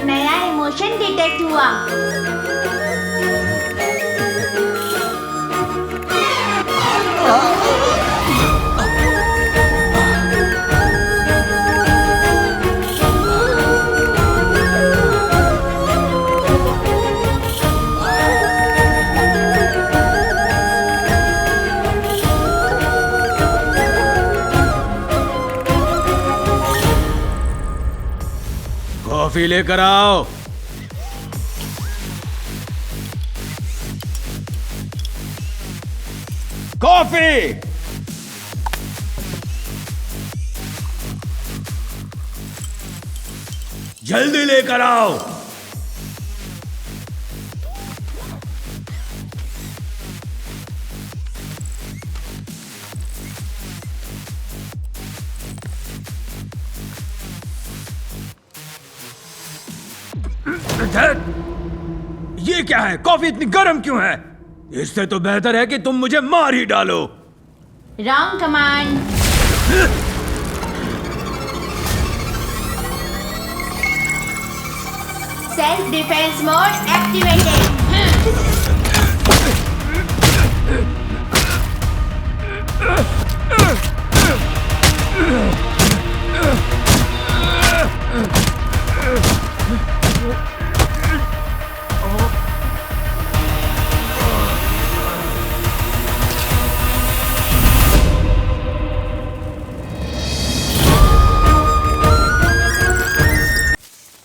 नया इमोशन डिटेक्ट हुआ। कॉफी लेकर आओ। कॉफी। जल्दी लेकर आओ। ये क्या है? कॉफी इतनी गर्म क्यों है? इससे तो बेहतर है कि तुम मुझे मार ही डालो। Wrong command. Self defence mode activated.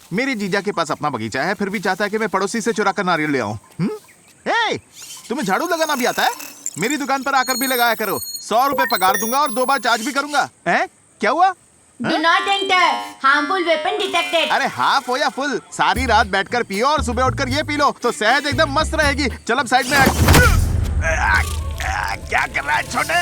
मेरे जीजा के पास अपना बगीचा है, फिर भी चाहता है कि मैं पड़ोसी से चुरा कर नारियल ले आऊं। हे, तुम्हें झाड़ू लगाना भी आता है? मेरी दुकान पर आकर भी लगाया करो। 100 रुपए पगार दूंगा और 2 बार चार्ज भी करूंगा। हैं? क्या हुआ? Do not enter. Harmful weapon detected. अरे हाफ हो या फुल, सारी रात बैठकर पियो और सुबह उठकर ये पी लो तो सेहत एकदम मस्त रहेगी। चल अब साइड में हट। क्या कर रहा है छोटे?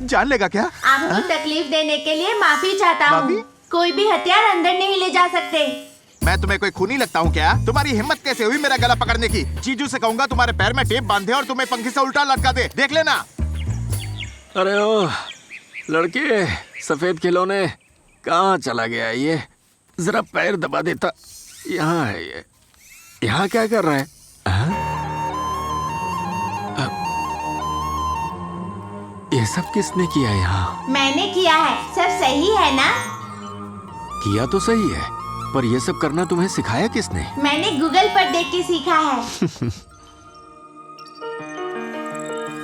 जान लेगा क्या? आपको तकलीफ देने के लिए माफी चाहता हूँ। कोई भी हथियार अंदर नहीं ले जा सकते। मैं तुम्हें कोई खूनी लगता हूँ क्या? तुम्हारी हिम्मत कैसे हुई मेरा गला पकड़ने की? जीजू से कहूंगा तुम्हारे पैर में टेप बांधे और तुम्हें पंखी से उल्टा लटका दे। देख लेना। अरे ओ लड़के, सफेद खिलौने कहाँ चला गया ये? जरा पैर दबा देता। यहाँ है ये। यहाँ क्या कर रहा है? ये सब किसने किया यहाँ? मैंने किया है। सब सही है ना? किया तो सही है, पर ये सब करना तुम्हें सिखाया किसने? मैंने गूगल पर देख के सीखा है।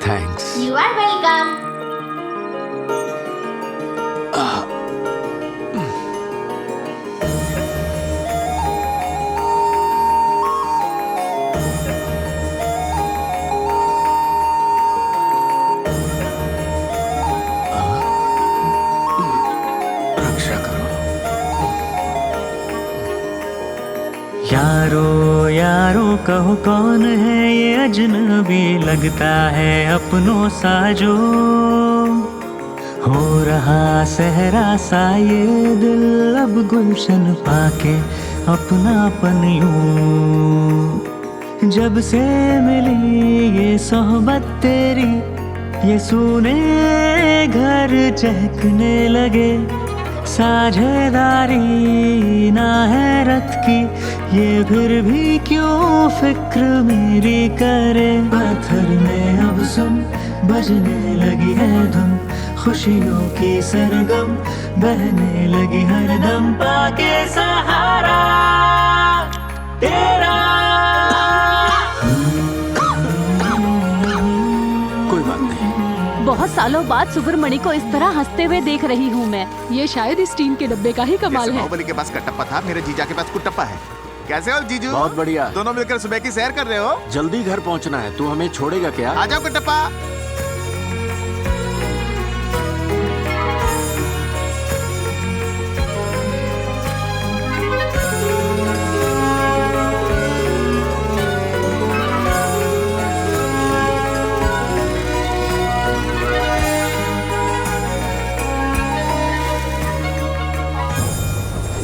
थैंक्स। You are welcome. यारो यारो कहो कौन है ये अजनबी, लगता है अपनों सा जो हो रहा सहरा सा ये दिल, अब गुलशन पाके अपनापन यूं। जब से मिली ये सोहबत तेरी, ये सूने घर चहकने लगे। साझेदारी ना है रत की, ये फिर भी क्यों फिक्र मेरी करे। पत्थर में अब सुन बजने लगी है धुन, खुशियों की सरगम बहने लगी हरदम। पाके सहारा तेरा। कोई बात नहीं, बहुत सालों बाद सुब्रमणि को इस तरह हंसते हुए देख रही हूँ मैं। ये शायद इस टीम के डब्बे का ही कमाल जैसे है। बाहुबली के पास कटप्पा था, मेरे जीजा के पास कुटप्पा है। कैसे हो जीजू? बहुत बढ़िया। दोनों मिलकर सुबह की सैर कर रहे हो? जल्दी घर पहुंचना है, तू हमें छोड़ेगा क्या? आ जाओ कटप्पा।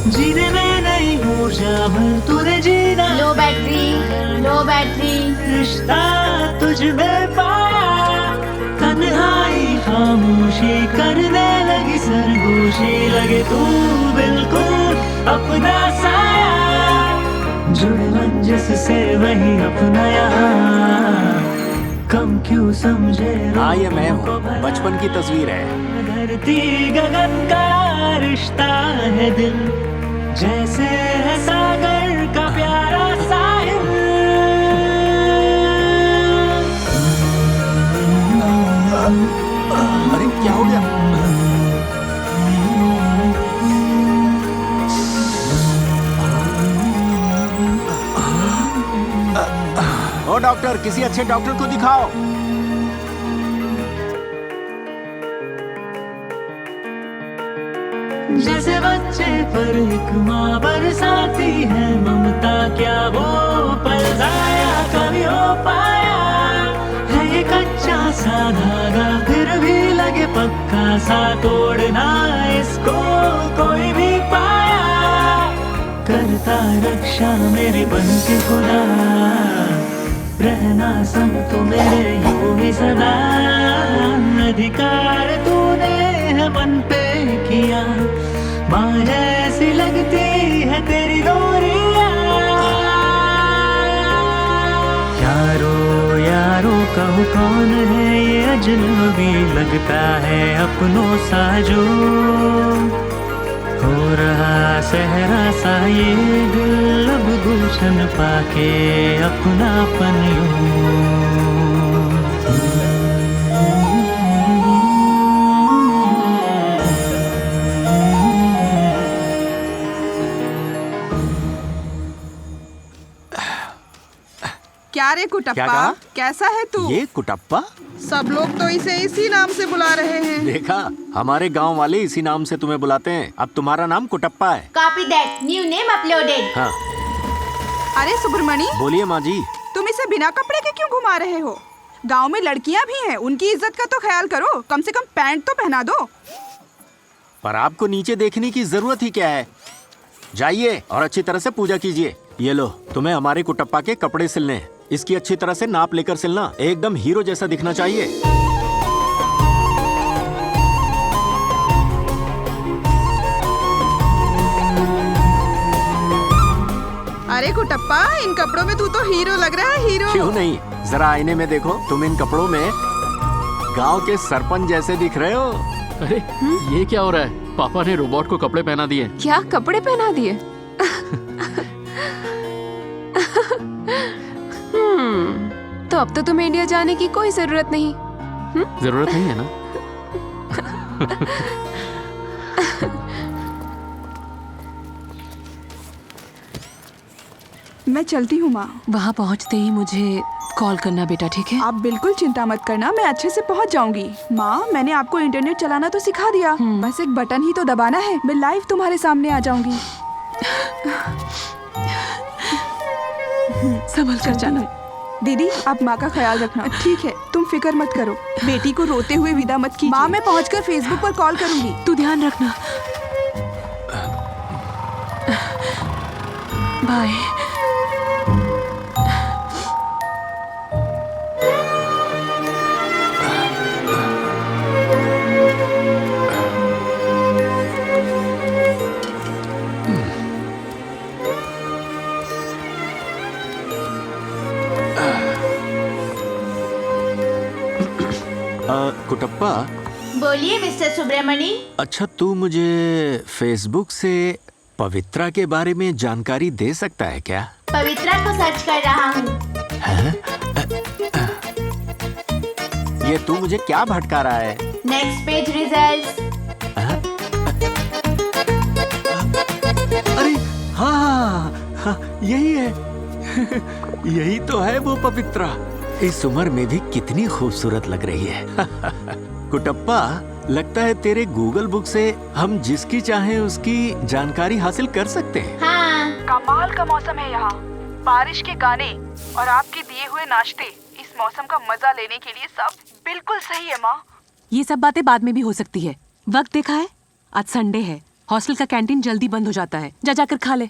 जीने में नहीं ऊर्जा भर तूने जीना। लो बैटरी, लो बैटरी। रिश्ता तुझ में पाया, तन्हाई खामोशी करने लगी सरगोशी, लगे तू बिल्कुल अपना साया, जुड़े मन जिससे वही अपना यहाँ, कम क्यों समझे। हाँ ये मैं हूँ, बचपन की तस्वीर है। धरती गगन का रिश्ता है दिल, जैसे है सागर का प्यारा साहिल। अरे क्या हो गया? ओ डॉक्टर, किसी अच्छे डॉक्टर को दिखाओ। जैसे बच्चे पर एक माँ बरसाती है ममता, क्या वो पल जाया कभी हो पाया है। ये कच्चा सा धागा फिर भी लगे पक्का सा, तोड़ना इसको कोई भी पाया, करता रक्षा मेरे बन के खुदा, रहना संग तो मेरे यूं ही सदा। अधिकार तूने है मन पे किया, माँ जैसी लगती है तेरी डोरियां। यारो यारो कहूँ कौन है ये अजनबी, लगता है अपनों सा जो, हो रहा सहरा सा ये दिल, अब गुलशन पाके अपनापन यूं। क्या रे कुटप्पा, क्या कहा? कैसा है तू? ये कुटप्पा? सब लोग तो इसे इसी नाम से बुला रहे हैं। देखा, हमारे गांव वाले इसी नाम से तुम्हें बुलाते हैं। अब तुम्हारा नाम कुटप्पा है। Copy that, new name uploaded. हाँ। अरे सुब्रमणि, बोलिए माँ जी। तुम इसे बिना कपड़े के क्यों घुमा रहे हो? गांव में लड़कियां भी हैं, उनकी इज्जत का तो ख्याल करो, कम से कम पैंट तो पहना दो। पर आपको नीचे देखने की जरूरत ही क्या है? जाइए और अच्छी तरह से पूजा कीजिए। ये लो, तुम्हें हमारे कुटप्पा के कपड़े सिलने हैं। इसकी अच्छी तरह से नाप लेकर सिलना, एकदम हीरो जैसा दिखना चाहिए। अरे कुटप्पा, इन कपड़ों में तू तो हीरो लग रहा है, हीरो। क्यों नहीं, जरा आईने में देखो, तुम इन कपड़ों में गांव के सरपंच जैसे दिख रहे हो। अरे ये क्या हो रहा है? पापा ने रोबोट को कपड़े पहना दिए। क्या कपड़े पहना दिए? तो अब तो तुम्हें इंडिया जाने की कोई जरूरत नहीं। जरूरत नहीं है ना? मैं चलती हूँ माँ। वहाँ पहुँचते ही मुझे कॉल करना बेटा, ठीक है? आप बिल्कुल चिंता मत करना, मैं अच्छे से पहुँच जाऊंगी। माँ, मैंने आपको इंटरनेट चलाना तो सिखा दिया, बस एक बटन ही तो दबाना है, मैं लाइव तुम्हारे सामने आ जाऊंगी। संभल कर जाना। दीदी, आप माँ का ख्याल रखना। ठीक है, तुम फिक्र मत करो, बेटी को रोते हुए विदा मत कीजिए। माँ, मैं पहुँचकर फेसबुक पर कॉल करूंगी। तू ध्यान रखना। बाय। कुटप्पा। बोलिए मिस्टर सुब्रमणि। अच्छा, तू मुझे फेसबुक से पवित्रा के बारे में जानकारी दे सकता है क्या? पवित्रा को सर्च कर रहा हूँ। ये तू मुझे क्या भटका रहा है? Next page results. अरे हाँ, यही है। यही तो है वो पवित्रा। इस उम्र में भी कितनी खूबसूरत लग रही है। कुटप्पा, लगता है तेरे गूगल बुक से हम जिसकी चाहें उसकी जानकारी हासिल कर सकते हैं। हाँ। कमाल का मौसम है यहाँ, बारिश के गाने और आपके दिए हुए नाश्ते। इस मौसम का मजा लेने के लिए सब बिल्कुल सही है माँ। ये सब बातें बाद में भी हो सकती है। वक्त देखा है, आज संडे है, हॉस्टल का कैंटीन जल्दी बंद हो जाता है। जा जाकर खा ले।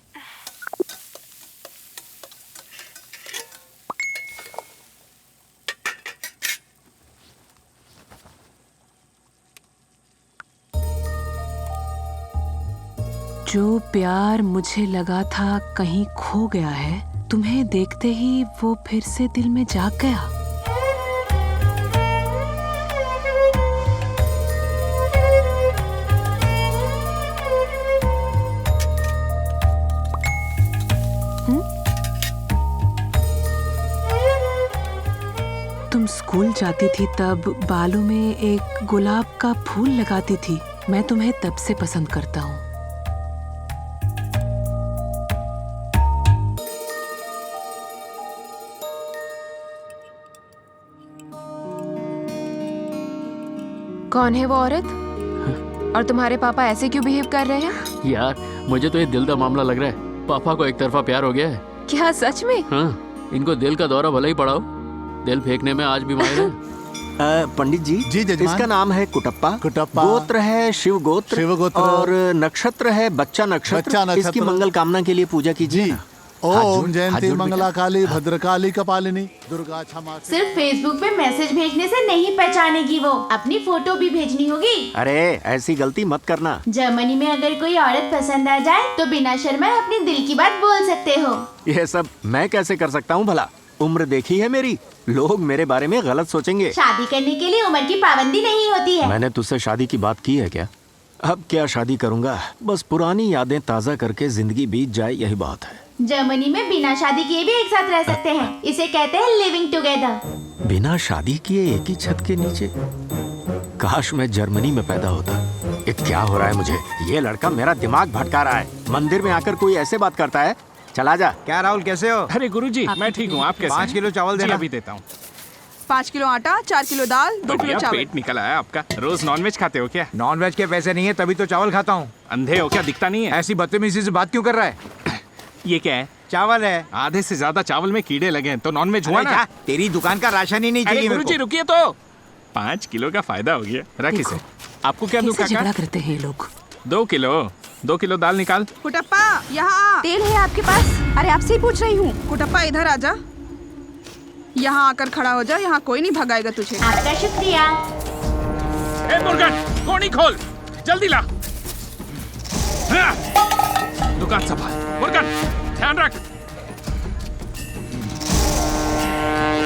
जो प्यार मुझे लगा था कहीं खो गया है, तुम्हें देखते ही वो फिर से दिल में जाग गया। तुम स्कूल जाती थी तब बालों में एक गुलाब का फूल लगाती थी। मैं तुम्हें तब से पसंद करता हूँ। कौन है वो औरत? और तुम्हारे पापा ऐसे क्यों बिहेव कर रहे हैं? यार मुझे तो ये दिल का मामला लग रहा है। पापा को एक तरफा प्यार हो गया है। क्या सच में? हाँ, इनको दिल का दौरा भले ही पड़ा हो, दिल फेंकने में आज भी माहिर है। पंडित जी, इसका नाम है कुटप्पा। गोत्र है शिव गोत्र, और नक्षत्र है बच्चा नक्षत्र। इसकी मंगल कामना के लिए पूजा कीजिए। ओम जयंती मंगला काली भद्रकाली कपालिनी दुर्गा क्षमा। सिर्फ फेसबुक पे मैसेज भेजने से नहीं पहचानेगी वो, अपनी फोटो भी भेजनी होगी। अरे ऐसी गलती मत करना। जर्मनी में अगर कोई औरत पसंद आ जाए तो बिना शर्माए अपने दिल की बात बोल सकते हो। ये सब मैं कैसे कर सकता हूँ भला? उम्र देखी है मेरी, लोग मेरे बारे में गलत सोचेंगे। शादी करने के लिए उम्र की पाबंदी नहीं होती है। मैंने तुझसे शादी की बात की है क्या? अब क्या शादी करूँगा, बस पुरानी यादें ताज़ा करके जिंदगी बीत जाए, यही बात है। जर्मनी में बिना शादी किए भी एक साथ रह सकते हैं, इसे कहते हैं लिविंग टुगेदर। बिना शादी किए एक ही छत के नीचे? काश मैं जर्मनी में पैदा होता। ये क्या हो रहा है मुझे? ये लड़का मेरा दिमाग भटका रहा है। मंदिर में आकर कोई ऐसे बात करता है? चला जा। क्या राहुल, कैसे हो? अरे गुरुजी, मैं ठीक हूँ, आप कैसे? 5 किलो चावल देना। अभी देता हूँ। 5 किलो आटा, 4 किलो दाल, 2 किलो चावल। पेट निकल आया आपका। रोज नॉनवेज खाते हो क्या? नॉनवेज के पैसे नहीं है तभी तो चावल खाता हूँ। अंधे हो क्या, दिखता नहीं है? ऐसी बदतमीजी से बात क्यों कर रहा है? ये क्या है? चावल है। आधे से ज्यादा चावल में कीड़े लगे हैं तो नॉनवेज हुआ ना? तेरी दुकान का राशन ही नहीं चाहिए। गुरुजी रुकिए तो, 5 किलो का फायदा हो गया। रख इसे। आपको क्या दुखा? झगड़ा करते हैं लोग। 2 किलो दाल निकाल। कुटप्पा यहाँ तेल है आपके पास? अरे आपसे ही पूछ रही हूँ। कुटप्पा इधर आजा, यहाँ आकर खड़ा हो जा, यहाँ कोई नहीं भगाएगा तुझे। आपका शुक्रिया। ए मुर्गन, कोनी खोल, जल्दी ला। दुकान संभाल। मुर्गन, ध्यान रख।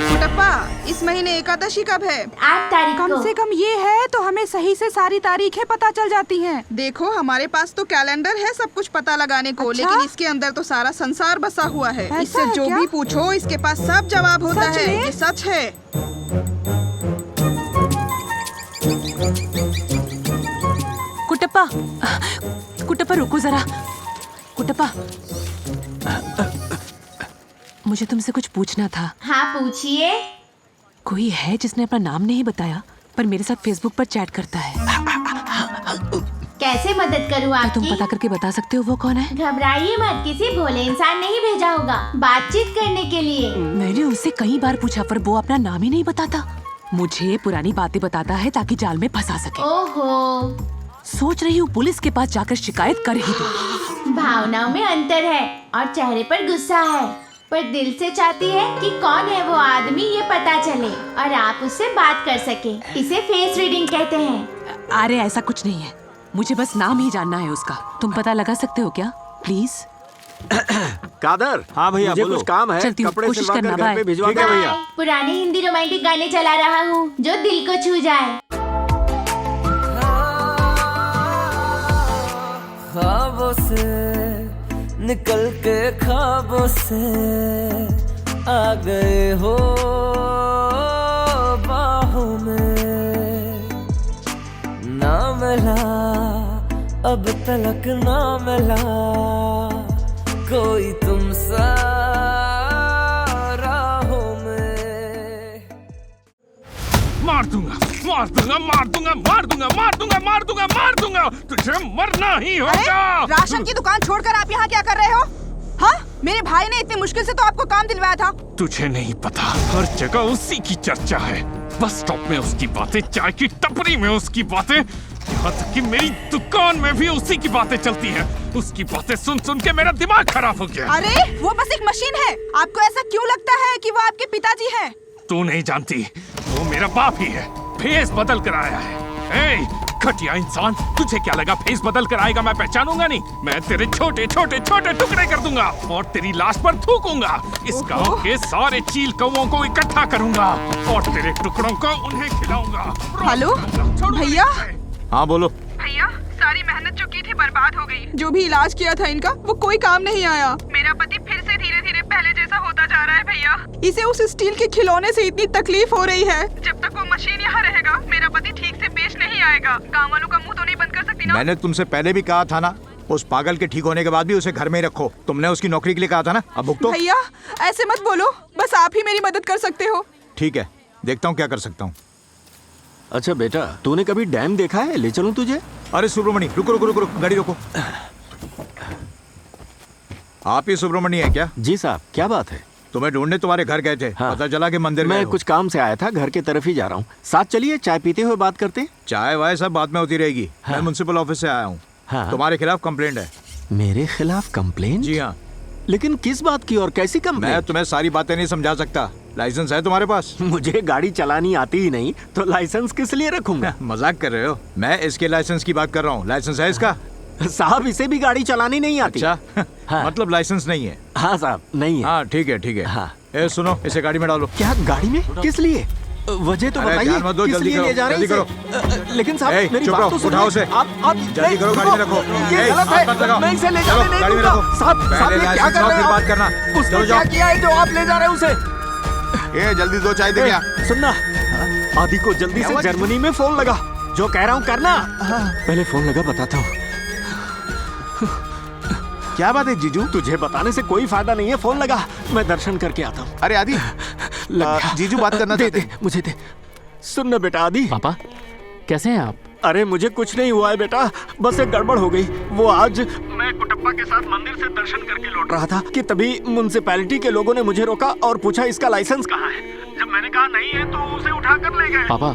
कुटप्पा, इस महीने एकादशी कब है? 8 तारीख को। कम से कम ये है तो हमें सही से सारी तारीखें पता चल जाती हैं। देखो हमारे पास तो कैलेंडर है सब कुछ पता लगाने को। अच्छा? लेकिन इसके अंदर तो सारा संसार बसा हुआ है। इससे जो भी पूछो इसके पास सब जवाब होता है। ये सच है। कुटप्पा रुको जरा। कुटप्पा, मुझे तुमसे कुछ पूछना था। हाँ पूछिए। कोई है जिसने अपना नाम नहीं बताया पर मेरे साथ फेसबुक पर चैट करता है। कैसे मदद करूँ आपकी? तुम पता करके बता सकते हो वो कौन है? घबराइए मत, किसी भोले इंसान नहीं भेजा होगा बातचीत करने के लिए। मैंने उससे कई बार पूछा पर वो अपना नाम ही नहीं बताता। मुझे पुरानी बातें बताता है ताकि जाल में फंसा सके। ओहो। सोच रही हूँ पुलिस के पास जाकर शिकायत कर ही दूं। भावनाओं में अंतर है और चेहरे पर गुस्सा है, पर दिल से चाहती है कि कौन है वो आदमी ये पता चले और आप उससे बात कर सके। इसे फेस रीडिंग कहते हैं। अरे ऐसा कुछ नहीं है, मुझे बस नाम ही जानना है उसका। तुम पता लगा सकते हो क्या प्लीज? कादर। हाँ भैया, मुझे कुछ काम है। कपड़े सिलवा कर घर पे भिजवा दे भैया। पुराने हिंदी रोमांटिक गाने चला रहा हूँ जो दिल को छू जाए। ख्वाबों से निकल के ख्वाबों से आ गए हो बाहों में। मिला, अब तलक ना मिला कोई तुमसा राहों में। मार दूंगा, मार दूंगा, मार दूंगा, मार दूंगा, मार दूंगा, मार दूंगा, मार दूंगा, तुझे मरना ही होगा। राशन की दुकान छोड़कर आप यहाँ क्या कर रहे हो? हाँ, मेरे भाई ने इतनी मुश्किल से तो आपको काम दिलवाया था। तुझे नहीं पता, हर जगह उसी की चर्चा है। बस स्टॉप में उसकी बातें, चाय की टपरी में उसकी बातें, यहाँ तक कि मेरी दुकान में भी उसी की बातें चलती हैं। उसकी बातें सुन सुन के मेरा दिमाग खराब हो गया। अरे वो बस एक मशीन है, आपको ऐसा क्यों लगता है कि वो आपके पिताजी हैं? तू नहीं जानती, वो मेरा बाप ही है, फेस बदल कर आया है। ए, घटिया इंसान, तुझे क्या लगा फेस बदल कर आएगा मैं पहचानूंगा नहीं? मैं तेरे छोटे छोटे छोटे टुकड़े कर दूंगा और तेरी लाश पर थूकूंगा। इस गांव के सारे चील कौवों को इकट्ठा करूंगा और तेरे टुकड़ों को उन्हें खिलाऊंगा। हेलो भैया। हाँ बोलो। भैया, सारी मेहनत जो की थी बर्बाद हो गई। जो भी इलाज किया था इनका वो कोई काम नहीं आया। मेरा पति फिर से धीरे धीरे पहले जैसा होता जा रहा है भैया। इसे उस स्टील के खिलौने से इतनी तकलीफ हो रही है। जब तक वो मशीन यहाँ रहेगा मेरा पति ठीक से पेश नहीं आएगा। गाँव वालों का मुँह तो नहीं बंद कर सकती ना। मैंने तुमसे पहले भी कहा था ना, उस पागल के ठीक होने के बाद भी उसे घर में ही रखो। तुमने उसकी नौकरी के लिए कहा था ना, अब भुगतो। भैया ऐसे मत बोलो, बस आप ही मेरी मदद कर सकते हो। ठीक है, देखता हूँ क्या कर सकता हूँ। अच्छा बेटा, तूने कभी डैम देखा है? ले चलूं तुझे? अरे सुब्रमणी, रुको रुको रुको, गाड़ी रोको। आप ही सुब्रमणी है क्या? जी साहब, क्या बात है? तुम्हें ढूंढने तुम्हारे घर गए थे। हाँ। पता चला कि मंदिर मैं गए हो। कुछ काम से आया था, घर की तरफ ही जा रहा हूँ। साथ चलिए, चाय पीते हुए बात करते। चाय वाय सब बात में होती रहेगी। हाँ। मैं म्युनिसिपल ऑफिस से आया हूँ। हाँ। तुम्हारे खिलाफ कंप्लेंट है। मेरे खिलाफ कंप्लेंट? जी हाँ। लेकिन किस बात की और कैसी कंप्लेंट? मैं तुम्हें सारी बातें नहीं समझा सकता। लाइसेंस है तुम्हारे पास? मुझे गाड़ी चलानी आती ही नहीं, तो लाइसेंस किस लिए रखूंगा? मजाक कर रहे हो? मैं इसके लाइसेंस की बात कर रहा हूँ। लाइसेंस है इसका? साहब, इसे भी गाड़ी चलानी नहीं आती। अच्छा। हाँ। मतलब लाइसेंस नहीं है? हाँ साहब, नहीं है। हाँ ठीक है ठीक है। हाँ। सुनो, इसे गाड़ी में डालो। क्या गाड़ी में? किस लिए? वजह तो बताइए, ध्यान मत दो, किस जल्दी लिए करो, ले जा रहे हैं जल्दी इसे? लेकिन साहब मेरी चुप बात रहो, तो सुनिए। उठाओ उसे। आप जल्दी करो, गाड़ी में रखो। ये गलत हाथ मत है, लगाओ। मैं इसे ले चलो, जाने नहीं गाड़ी में दूंगा। रखो। साहब पहले ये क्या लाइसेंस कर लाओ, रहे फिर हो? बात करना। उसने चलो क्या जाओ। किया है जो आप ले जा रहे हैं उसे? ये जल्दी दो चाय दे क्या? सुनना, आदि को जल्दी से जर्मनी में फोन लगा। जो कह रहा हूँ करना। पहले फोन लगा, बताता हूँ। क्या बात है जीजू? तुझे बताने से कोई फायदा नहीं है, फोन लगा, मैं दर्शन करके आता हूँ। अरे आदि, जीजू बात करना दे मुझे दे। सुन ना बेटा आदि। पापा कैसे हैं आप? अरे मुझे कुछ नहीं हुआ है बेटा, बस एक गड़बड़ हो गई। वो आज मैं कुटप्पा के साथ मंदिर से दर्शन करके लौट रहा था कि तभी म्युनिसिपैलिटी के लोगों ने मुझे रोका और पूछा इसका लाइसेंस कहाँ है। जब मैंने कहा नहीं है तो उसे उठा कर ले गए। पापा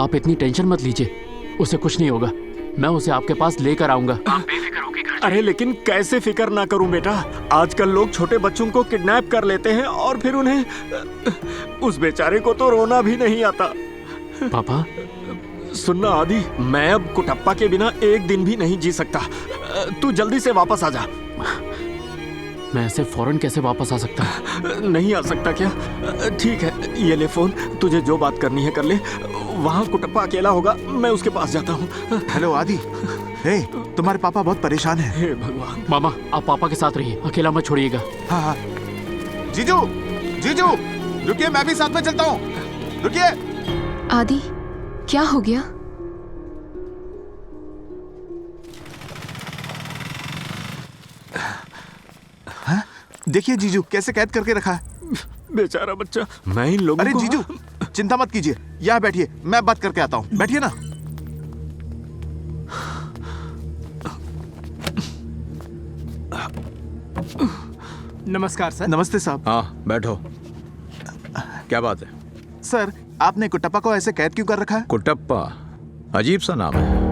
आप इतनी टेंशन मत लीजिए, उसे कुछ नहीं होगा। मैं उसे आपके पास लेकर आऊंगा। आप बेफिक्र होके घर। अरे लेकिन कैसे फिक्र ना करूं बेटा, आजकल लोग छोटे बच्चों को किडनैप कर लेते हैं और फिर उन्हें, उस बेचारे को तो रोना भी नहीं आता। पापा सुनना आदि, मैं अब कुटप्पा के बिना एक दिन भी नहीं जी सकता। तू जल्दी से वापस आ जा। मैं ऐसे फौरन कैसे वापस आ सकता हूँ? नहीं आ सकता क्या? ठीक है, ये ले फोन, तुझे जो बात करनी है कर ले। वहाँ कुटप्पा अकेला होगा, मैं उसके पास जाता हूँ। हेलो आदि, हे, तुम्हारे पापा बहुत परेशान हैं। हे भगवान। मामा आप पापा के साथ रहिए, अकेला मत छोड़िएगा। हाँ हाँ। जीजू, जीजू, रुकिए, मैं भी साथ में चलता हूँ। रुकिए। आदि क्या हो गया? हाँ? देखिए जीजू कैसे कैद करके रखा है। बेचारा बच्चा। मैं इन लोगों अरे को... जीजू चिंता मत कीजिए, यहाँ बैठिए, मैं बात करके आता हूँ। बैठिए ना। नमस्कार सर। नमस्ते साहब। हाँ बैठो। क्या बात है? सर आपने कुटप्पा को ऐसे कैद क्यों कर रखा है? कुटप्पा अजीब सा नाम है।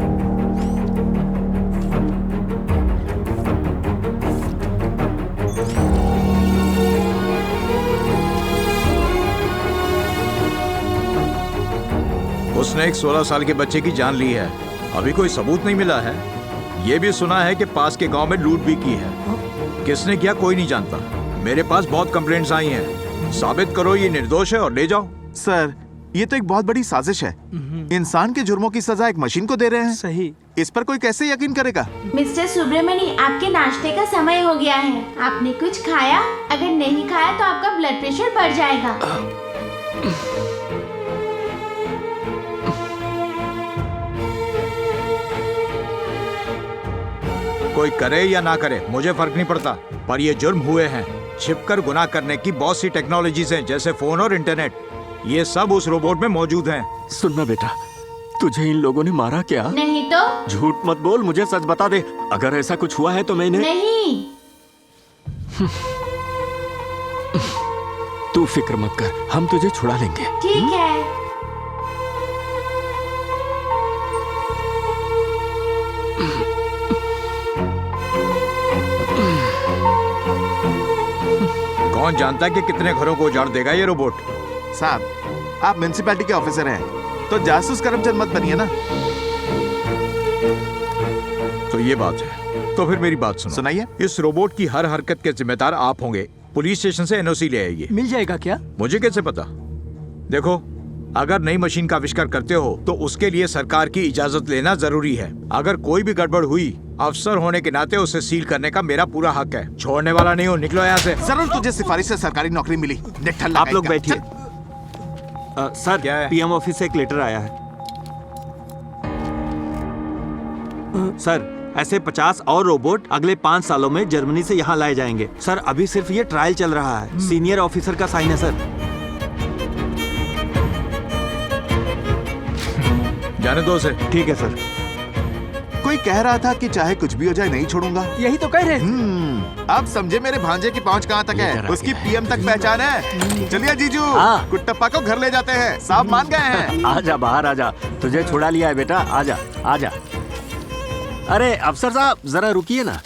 उसने एक 16 साल के बच्चे की जान ली है। अभी कोई सबूत नहीं मिला है। ये भी सुना है कि पास के गांव में लूट भी की है। किसने किया कोई नहीं जानता। मेरे पास बहुत कंप्लेंट्स आई हैं। साबित करो ये निर्दोष है और ले जाओ। सर ये तो एक बहुत बड़ी साजिश है। इंसान के जुर्मों की सजा एक मशीन को दे रहे हैं। सही। इस पर कोई कैसे यकीन करेगा? मिस्टर सुब्रमणी, आपके नाश्ते का समय हो गया है। आपने कुछ खाया? अगर नहीं खाया तो आपका ब्लड प्रेशर बढ़ जाएगा। कोई करे या ना करे मुझे फर्क नहीं पड़ता, पर ये जुर्म हुए हैं। छिपकर गुनाह करने की बहुत सी टेक्नोलॉजीज हैं, जैसे फोन और इंटरनेट। ये सब उस रोबोट में मौजूद हैं। सुनना बेटा, तुझे इन लोगों ने मारा क्या? नहीं तो? झूठ मत बोल, मुझे सच बता दे। अगर ऐसा कुछ हुआ है तो मैंने नहीं। तू फिक्र मत कर, हम तुझे छुड़ा लेंगे। ठीक है। कौन जानता है कि कितने घरों को उजाड़ देगा ये रोबोट। साहब, आप म्युनिसिपैलिटी के ऑफिसर हैं, तो जासूस करमचंद मत बनिए ना। तो ये बात है, तो फिर मेरी बात सुनाइए। इस रोबोट की हर हरकत के जिम्मेदार आप होंगे। पुलिस स्टेशन से एनओसी ले आइए। मिल जाएगा क्या? मुझे कैसे पता? देखो, अगर नई मशीन का आविष्कार करते हो तो उसके लिए सरकार की इजाजत लेना जरूरी है। अगर कोई भी गड़बड़ हुई, अफसर होने के नाते उसे सील करने का मेरा पूरा हक है। छोड़ने वाला नहीं हूँ, निकलो यहाँ से। जरूर तुझे सिफारिश से सरकारी नौकरी मिली। आप लोग बैठिए। सर, क्या है? पीएम ऑफिस से एक लेटर आया है। सर, ऐसे 50 और रोबोट अगले 5 सालों में जर्मनी से यहाँ लाए जाएंगे। सर, अभी सिर्फ ये ट्रायल चल रहा है। सीनियर ऑफिसर का साइन है सर। जाने दो उसे। ठीक है सर। कोई कह रहा था कि चाहे कुछ भी हो जाए नहीं छोड़ूंगा। यही तो कह रहे थे। अब समझे मेरे भांजे की पहुंच कहाँ तक है। उसकी पीएम तक पहचान है। चलिए जीजू, कुट्टप्पा को घर ले जाते हैं। साहब मान गए हैं। आजा बाहर आजा, तुझे छुड़ा लिया है बेटा। आजा आजा। अरे अफसर साहब, जरा रुकिए ना।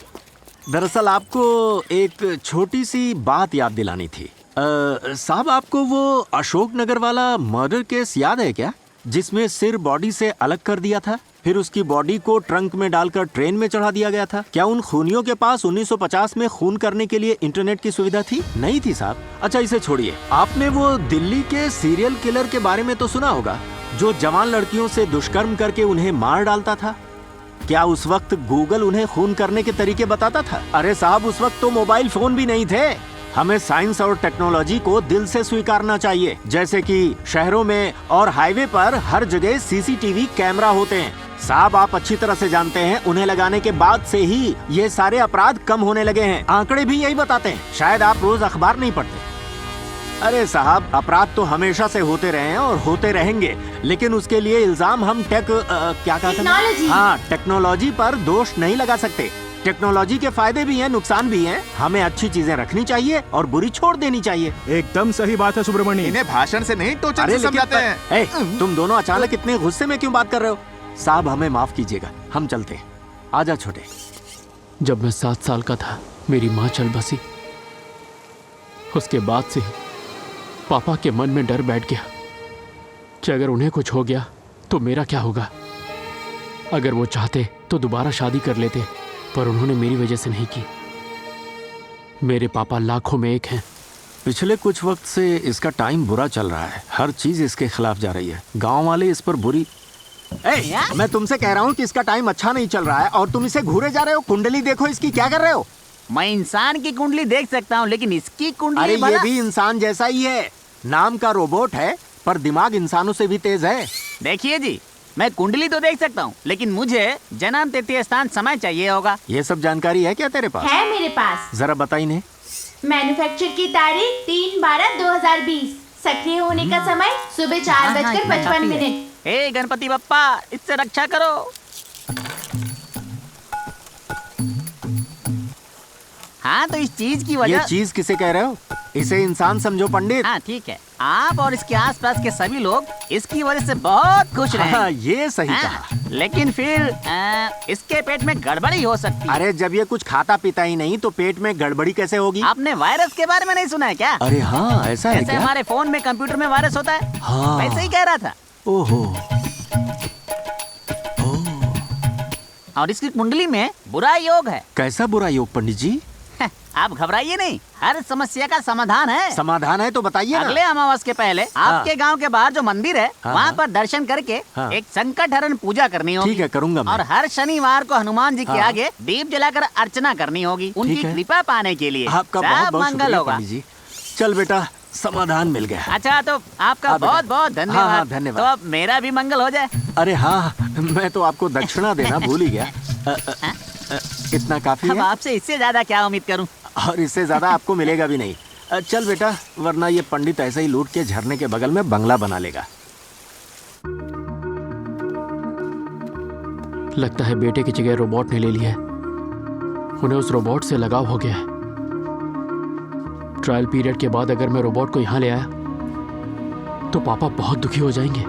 दरअसल आपको एक छोटी सी बात याद दिलानी थी। साहब, आपको वो अशोक नगर वाला मर्डर केस याद है क्या, जिसमें सिर बॉडी से अलग कर दिया था, फिर उसकी बॉडी को ट्रंक में डालकर ट्रेन में चढ़ा दिया गया था? क्या उन खूनियों के पास 1950 में खून करने के लिए इंटरनेट की सुविधा थी? नहीं थी साहब। अच्छा, इसे छोड़िए। आपने वो दिल्ली के सीरियल किलर के बारे में तो सुना होगा, जो जवान लड़कियों से दुष्कर्म करके उन्हें मार डालता था। क्या उस वक्त गूगल उन्हें खून करने के तरीके बताता था? अरे साहब, उस वक्त तो मोबाइल फोन भी नहीं थे। हमें साइंस और टेक्नोलॉजी को दिल से स्वीकारना चाहिए। जैसे कि शहरों में और हाईवे पर हर जगह सीसीटीवी कैमरा होते हैं। साहब, आप अच्छी तरह से जानते हैं, उन्हें लगाने के बाद से ही ये सारे अपराध कम होने लगे हैं। आंकड़े भी यही बताते हैं। शायद आप रोज अखबार नहीं पढ़ते। अरे साहब, अपराध तो हमेशा से होते रहे हैं और होते रहेंगे, लेकिन उसके लिए इल्जाम हम टेक्नोलॉजी पर दोष नहीं लगा सकते। टेक्नोलॉजी के फायदे भी हैं, नुकसान भी हैं। हमें अच्छी चीजें रखनी चाहिए और बुरी छोड़ देनी चाहिए। एकदम सही बात है सुब्रमण्य। इन्हें भाषण से नहीं, टोचन से समझाते हैं। तुम दोनों अचानक इतने गुस्से में क्यों बात कर रहे हो? साहब, हमें माफ कीजिएगा, हम चलते हैं। आजा छोटे। जब मैं 7 साल का था, मेरी माँ चल बसी। उसके बाद से पापा के मन में डर बैठ गया कि अगर उन्हें कुछ हो गया तो मेरा क्या होगा। अगर वो चाहते तो दोबारा शादी कर लेते, पर उन्होंने मेरी वजह से नहीं की। मेरे पापा लाखों में एक हैं। पिछले कुछ वक्त से इसका टाइम बुरा चल रहा है। हर चीज इसके खिलाफ जा रही है। गांव वाले इस पर बुरी। मैं तुमसे कह रहा हूँ कि इसका टाइम अच्छा नहीं चल रहा है और तुम इसे घूरे जा रहे हो। कुंडली देखो इसकी, क्या कर रहे हो? मैं इंसान की कुंडली देख सकता हूँ, लेकिन इसकी कुंडली। अरे ये भी इंसान जैसा ही है। नाम का रोबोट है, पर दिमाग इंसानों से भी तेज है। देखिए जी, मैं कुंडली तो देख सकता हूँ, लेकिन मुझे जन्म तिथि स्थान समय चाहिए होगा। ये सब जानकारी है क्या तेरे पास? है मेरे पास। जरा बताइए इन्हें। मैन्युफैक्चर की तारीख 3/12/2020। सक्रिय होने का समय सुबह 4:55। हे गणपति बप्पा, इससे रक्षा करो। हाँ, तो इस चीज की वजह। ये चीज किसे कह रहे हो? इसे इंसान समझो पंडित। हाँ ठीक है, आप और इसके आसपास के सभी लोग इसकी वजह से बहुत खुश रहे। हाँ, ये सही कहा। लेकिन फिर इसके पेट में गड़बड़ी हो सकती है। अरे जब ये कुछ खाता पीता ही नहीं तो पेट में गड़बड़ी कैसे होगी? आपने वायरस के बारे में नहीं सुना है क्या? अरे हाँ, ऐसा है क्या? हमारे फोन में, कंप्यूटर में वायरस होता है। हाँ, वैसे ही कह रहा था। ओहो। और इसकी कुंडली में बुरा योग है। कैसा बुरा योग पंडित जी? आप घबराइए नहीं, हर समस्या का समाधान है। समाधान है तो बताइए ना। अगले अमावस के पहले आपके गांव के बाहर जो मंदिर है, वहाँ पर दर्शन करके एक संकट हरण पूजा करनी होगी। ठीक है, करूँगा मैं। और हर शनिवार को हनुमान जी के आगे दीप जलाकर अर्चना करनी होगी, उनकी कृपा पाने के लिए। आपका बहुत बहुत मंगल होगा। पंडित जी। चल बेटा, समाधान मिल गया। अच्छा, तो आपका बहुत बहुत धन्यवाद। हाँ, धन्यवाद। तो अब मेरा भी मंगल हो जाए। अरे हाँ, मैं तो आपको दक्षिणा देना भूल ही गया। इतना काफी अब है। आपसे इससे ज्यादा क्या उम्मीद करूं? और इससे ज्यादा आपको मिलेगा भी नहीं। चल बेटा, वरना ये पंडित ऐसे ही लूट के झरने के बगल में बंगला बना लेगा। लगता है बेटे की जगह रोबोट ने ले लिया है। उन्हें उस रोबोट से लगाव हो गया है। ट्रायल पीरियड के बाद अगर मैं रोबोट को यहां ले आया तो पापा बहुत दुखी हो जाएंगे।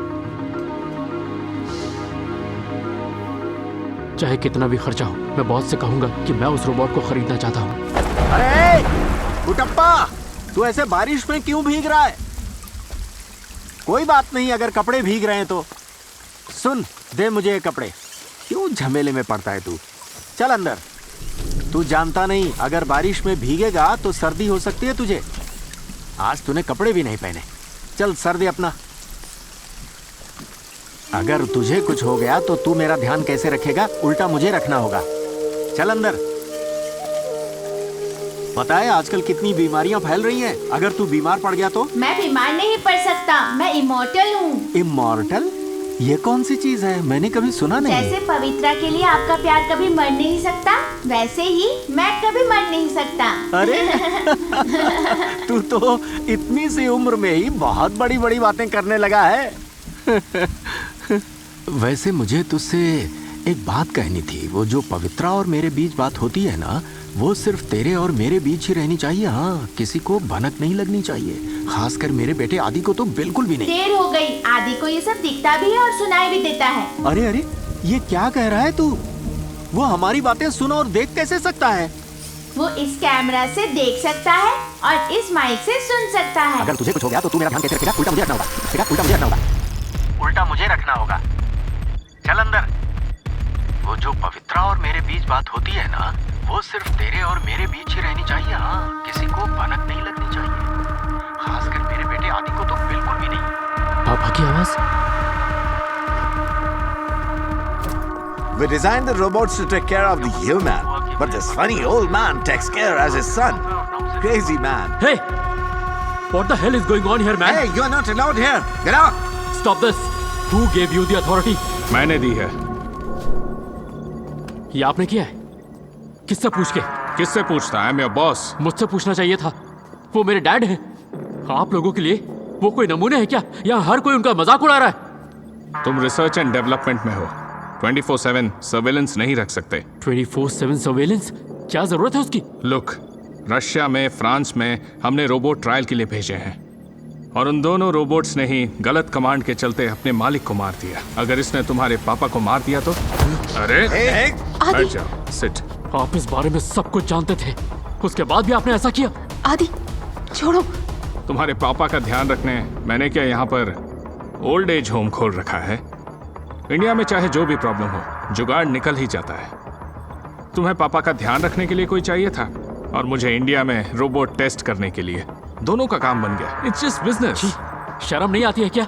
चाहे कितना भी खर्चा हो, मैं बॉस से कहूंगा कि मैं उस रोबोट को खरीदना चाहता हूं। अरे कुटप्पा, तू ऐसे बारिश में क्यों भीग रहा है? कोई बात नहीं, अगर कपड़े भीग रहे हैं तो सुन, दे मुझे ये कपड़े। क्यों झमेले में पड़ता है तू? चल अंदर। तू जानता नहीं, अगर बारिश में भीगेगा तो सर्दी हो सकती है तुझे। आज तूने कपड़े भी नहीं पहने। चल सर दे अपना। अगर तुझे कुछ हो गया तो तू मेरा ध्यान कैसे रखेगा? उल्टा मुझे रखना होगा। चल अंदर। पता है आजकल कितनी बीमारियां फैल रही हैं। अगर तू बीमार पड़ गया तो? मैं बीमार नहीं पड़ सकता, मैं इमॉर्टल हूँ। इमॉर्टल? ये कौन सी चीज है? मैंने कभी सुना नहीं। जैसे पवित्रा के लिए आपका प्यार कभी मर नहीं सकता, वैसे ही मैं कभी मर नहीं सकता। अरे तू तो इतनी सी उम्र में ही बहुत बड़ी बड़ी बातें करने लगा है। वैसे मुझे तुझसे एक बात कहनी थी। वो जो पवित्रा और मेरे बीच बात होती है ना, वो सिर्फ तेरे और मेरे बीच ही रहनी चाहिए। हाँ, किसी को भनक नहीं लगनी चाहिए, खासकर मेरे बेटे आदि को तो बिल्कुल भी नहीं। देर हो गई, आदि को ये सब दिखता भी है और सुनाई भी देता है। अरे अरे, ये क्या कह रहा है तू? वो हमारी बातें सुन और देख कैसे सकता है? वो इस कैमरा से देख सकता है और इस माइक से सुन सकता है। अगर तुझे कुछ हो गया तो तू मेरा ध्यान कैसे रखेगा? उल्टा मुझे रखना होगा। ठीक है? उल्टा मुझे रखना होगा। उल्टा मुझे रखना होगा। चल अंदर। वो जो पवित्रा और मेरे बीच बात होती है ना, वो सिर्फ तेरे और मेरे बीच ही रहनी चाहिए। हाँ, किसी को भनक नहीं लगनी चाहिए, खासकर मेरे बेटे आदि को तो बिल्कुल भी नहीं। पापा की आवाज। We designed the robots to take care of the human, but this funny old man takes care as his son. Crazy man. Hey, what the hell is going on here, man? Hey, you are not allowed here. Get out. Stop this. Who gave you the authority? मैंने दी है। ये आपने किया है? किससे पूछ के? किससे पूछता है? मैं बॉस। मुझसे पूछना चाहिए था। वो मेरे डैड हैं। आप लोगों के लिए वो कोई नमूने है क्या? यहाँ हर कोई उनका मजाक उड़ा रहा है। तुम रिसर्च एंड डेवलपमेंट में हो, 24/7 सर्वेलेंस नहीं रख सकते। 24/7 सर्वेलेंस? क्या जरूरत है उसकी? लुक, रशिया में, फ्रांस में हमने रोबोट ट्रायल के लिए भेजे हैं और उन दोनों रोबोट्स ने ही गलत कमांड के चलते अपने मालिक को मार दिया। अगर इसने तुम्हारे पापा को मार दिया तो? अरे बैठ जाओ, सिट। आप इस बारे में सब कुछ जानते थे, उसके बाद भी आपने ऐसा किया? आदि छोड़ो। तुम्हारे पापा का ध्यान रखने मैंने क्या यहाँ पर ओल्ड एज होम खोल रखा है? इंडिया में चाहे जो भी प्रॉब्लम हो, जुगाड़ निकल ही जाता है। तुम्हें पापा का ध्यान रखने के लिए कोई चाहिए था और मुझे इंडिया में रोबोट टेस्ट करने के लिए। दोनों का काम बन गया। It's just business. शर्म नहीं आती है क्या?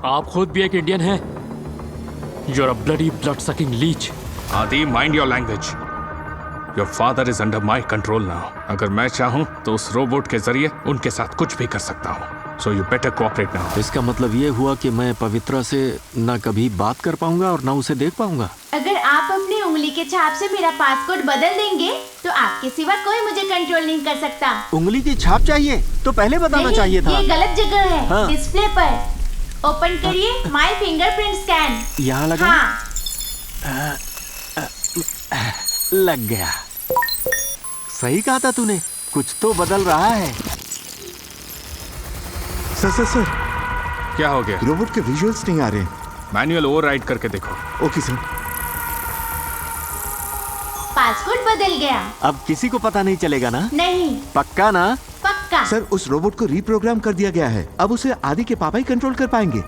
आप खुद भी एक इंडियन हैं। You're a bloody blood-sucking leech. आदि, mind your language. Your father is under my control now. अगर मैं चाहूँ तो उस रोबोट के जरिए उनके साथ कुछ भी कर सकता हूँ। So you better cooperate now. इसका मतलब ये हुआ कि मैं पवित्रा से ना कभी बात कर पाऊंगा और ना उसे देख पाऊंगा। अगर आप अपनी उंगली के छाप से मेरा पासपोर्ट बदल देंगे तो आपके सिवा कोई मुझे कंट्रोल नहीं कर सकता। उंगली की छाप चाहिए तो पहले बताना चाहिए था। ये गलत जगह है। हाँ। डिस्प्ले पर ओपन करिए माय फिंगरप्रिंट स्कैन। यहाँ लगा? हाँ। लग गया। सही कहा था तूने, कुछ तो बदल रहा है। सर क्या हो गया? रोबोट के विजुअल्स नहीं आ रहे। मैनुअल ओवरराइड करके देखो। Okay sir. पासपोर्ट बदल गया। अब किसी को पता नहीं चलेगा ना? नहीं। पक्का ना? पक्का। सर, उस रोबोट को रीप्रोग्राम कर दिया गया है। अब उसे आदि के पापा ही कंट्रोल कर पाएंगे।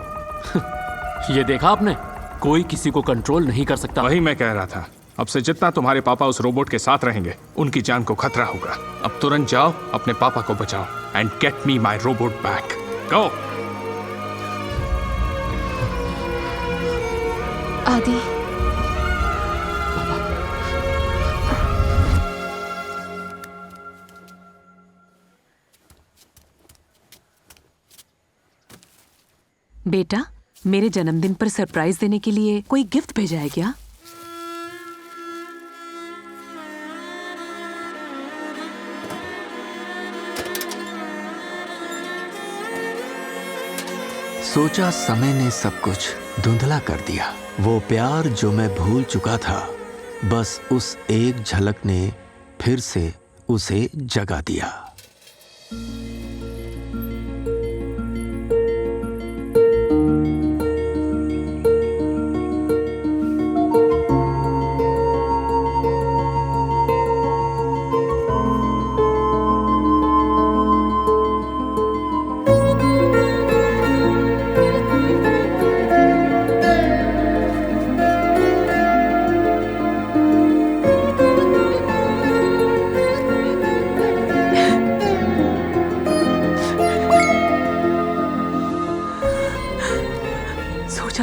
ये देखा आपने? कोई किसी को कंट्रोल नहीं कर सकता। वही मैं कह रहा था। अब से जितना तुम्हारे पापा उस रोबोट के साथ रहेंगे, उनकी जान को खतरा होगा। अब तुरंत जाओ, अपने पापा को बचाओ and get me my robot back. Go. Aadi, बेटा, मेरे जन्मदिन पर सरप्राइज देने के लिए कोई गिफ्ट भेजा है क्या? सोचा समय ने सब कुछ धुंधला कर दिया। वो प्यार जो मैं भूल चुका था, बस उस एक झलक ने फिर से उसे जगा दिया।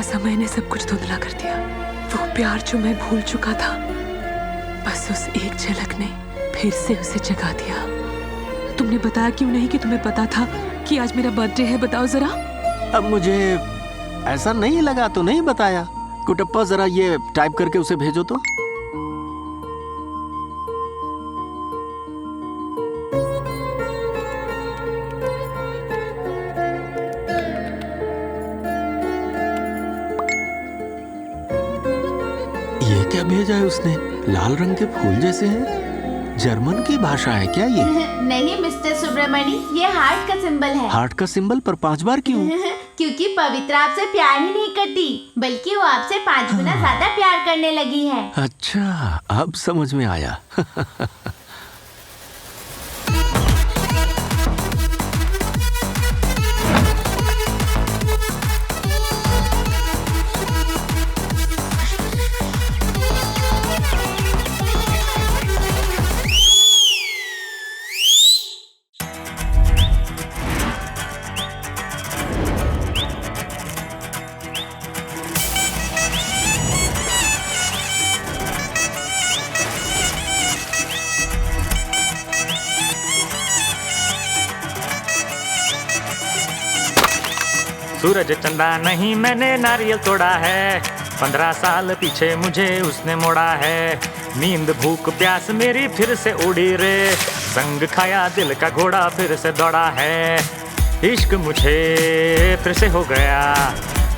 समय ने सब कुछ धुंधला कर दिया। वो प्यार जो मैं भूल चुका था, बस उस एक झलक ने फिर से उसे जगा दिया। तुमने बताया क्यों नहीं कि तुम्हें पता था कि आज मेरा बर्थडे है? बताओ जरा। अब मुझे ऐसा नहीं लगा तो नहीं बताया। कुटप्पा जरा ये टाइप करके उसे भेजो तो। क्या भेजा है उसने? लाल रंग के फूल जैसे हैं। जर्मन की भाषा है क्या ये? नहीं मिस्टर सुब्रमणी, ये हार्ट का सिंबल है। हार्ट का सिंबल पर 5 बार क्यों? क्योंकि पवित्र आपसे प्यार ही नहीं करती, बल्कि वो आपसे 5 गुना ज्यादा प्यार करने लगी है। अच्छा, अब समझ में आया। सूरज चंदा नहीं मैंने नारियल तोड़ा है, 15 साल पीछे मुझे उसने मोड़ा है। नींद भूख प्यास मेरी फिर से उड़ी रे, संग खाया दिल का घोड़ा फिर से दौड़ा है। इश्क मुझे फिर से हो गया,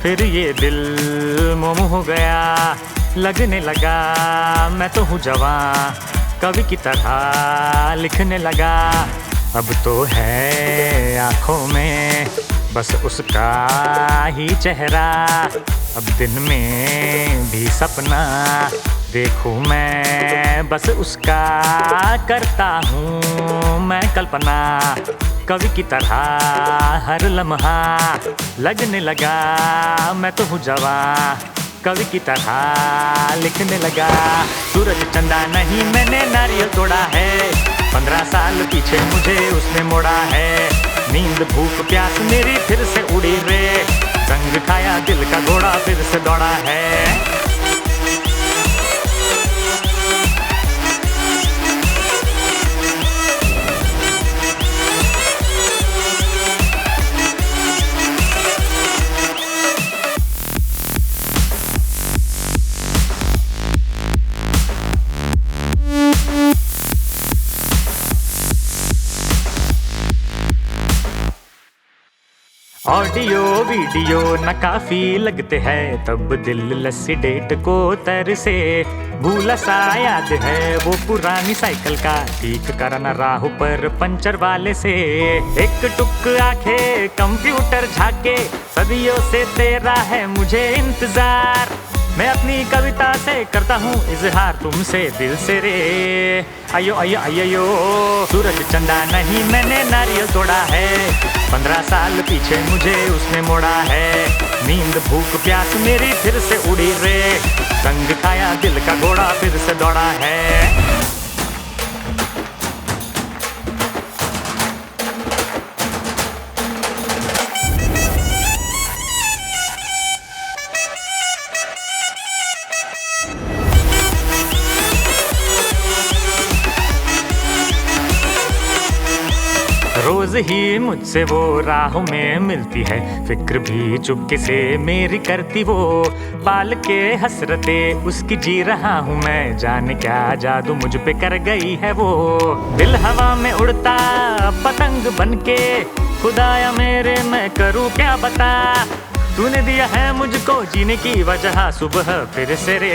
फिर ये दिल मोम हो गया। लगने लगा मैं तो हूँ जवां, कवि की तरह लिखने लगा। अब तो है आँखों में बस उसका ही चेहरा, अब दिन में भी सपना देखूं मैं बस उसका। करता हूँ मैं कल्पना कवि की तरह हर लम्हा। लगने लगा मैं तो हूँ जवां, कवि की तरह लिखने लगा। सूरज चंदा नहीं मैंने नारियल तोड़ा है, 15 साल पीछे मुझे उसने मोड़ा है। नींद भूख प्यास मेरी फिर से उड़ी रे, संग खाया दिल का घोड़ा फिर से दौड़ा है। ऑडियो वीडियो न काफी लगते हैं, तब दिल लस्सी डेट को तरसे। भूला सा याद है वो पुरानी साइकिल का, ठीक करना राहु पर पंचर वाले से। एक टुक आंखें कंप्यूटर झाके, सदियों से तेरा है मुझे इंतजार। मैं अपनी कविता से करता हूँ इजहार तुमसे दिल से रे। आयो आयो आयो सूरज चंदा नहीं मैंने नारियल तोड़ा है, 15 साल पीछे मुझे उसने मोड़ा है। नींद भूख प्यास मेरी फिर से उड़ी रे, संग खाया दिल का घोड़ा फिर से दौड़ा है। रोज ही मुझसे वो राहों में मिलती है, फिक्र भी चुपके से मेरी करती वो। पाल के हसरते उसकी जी रहा हूँ मैं, जाने क्या जादू मुझ पे कर गई है वो। दिल हवा में उड़ता पतंग बनके, खुदाया मेरे मैं करूँ क्या बता। तूने दिया है मुझको जीने की वजह सुबह फिर से रे।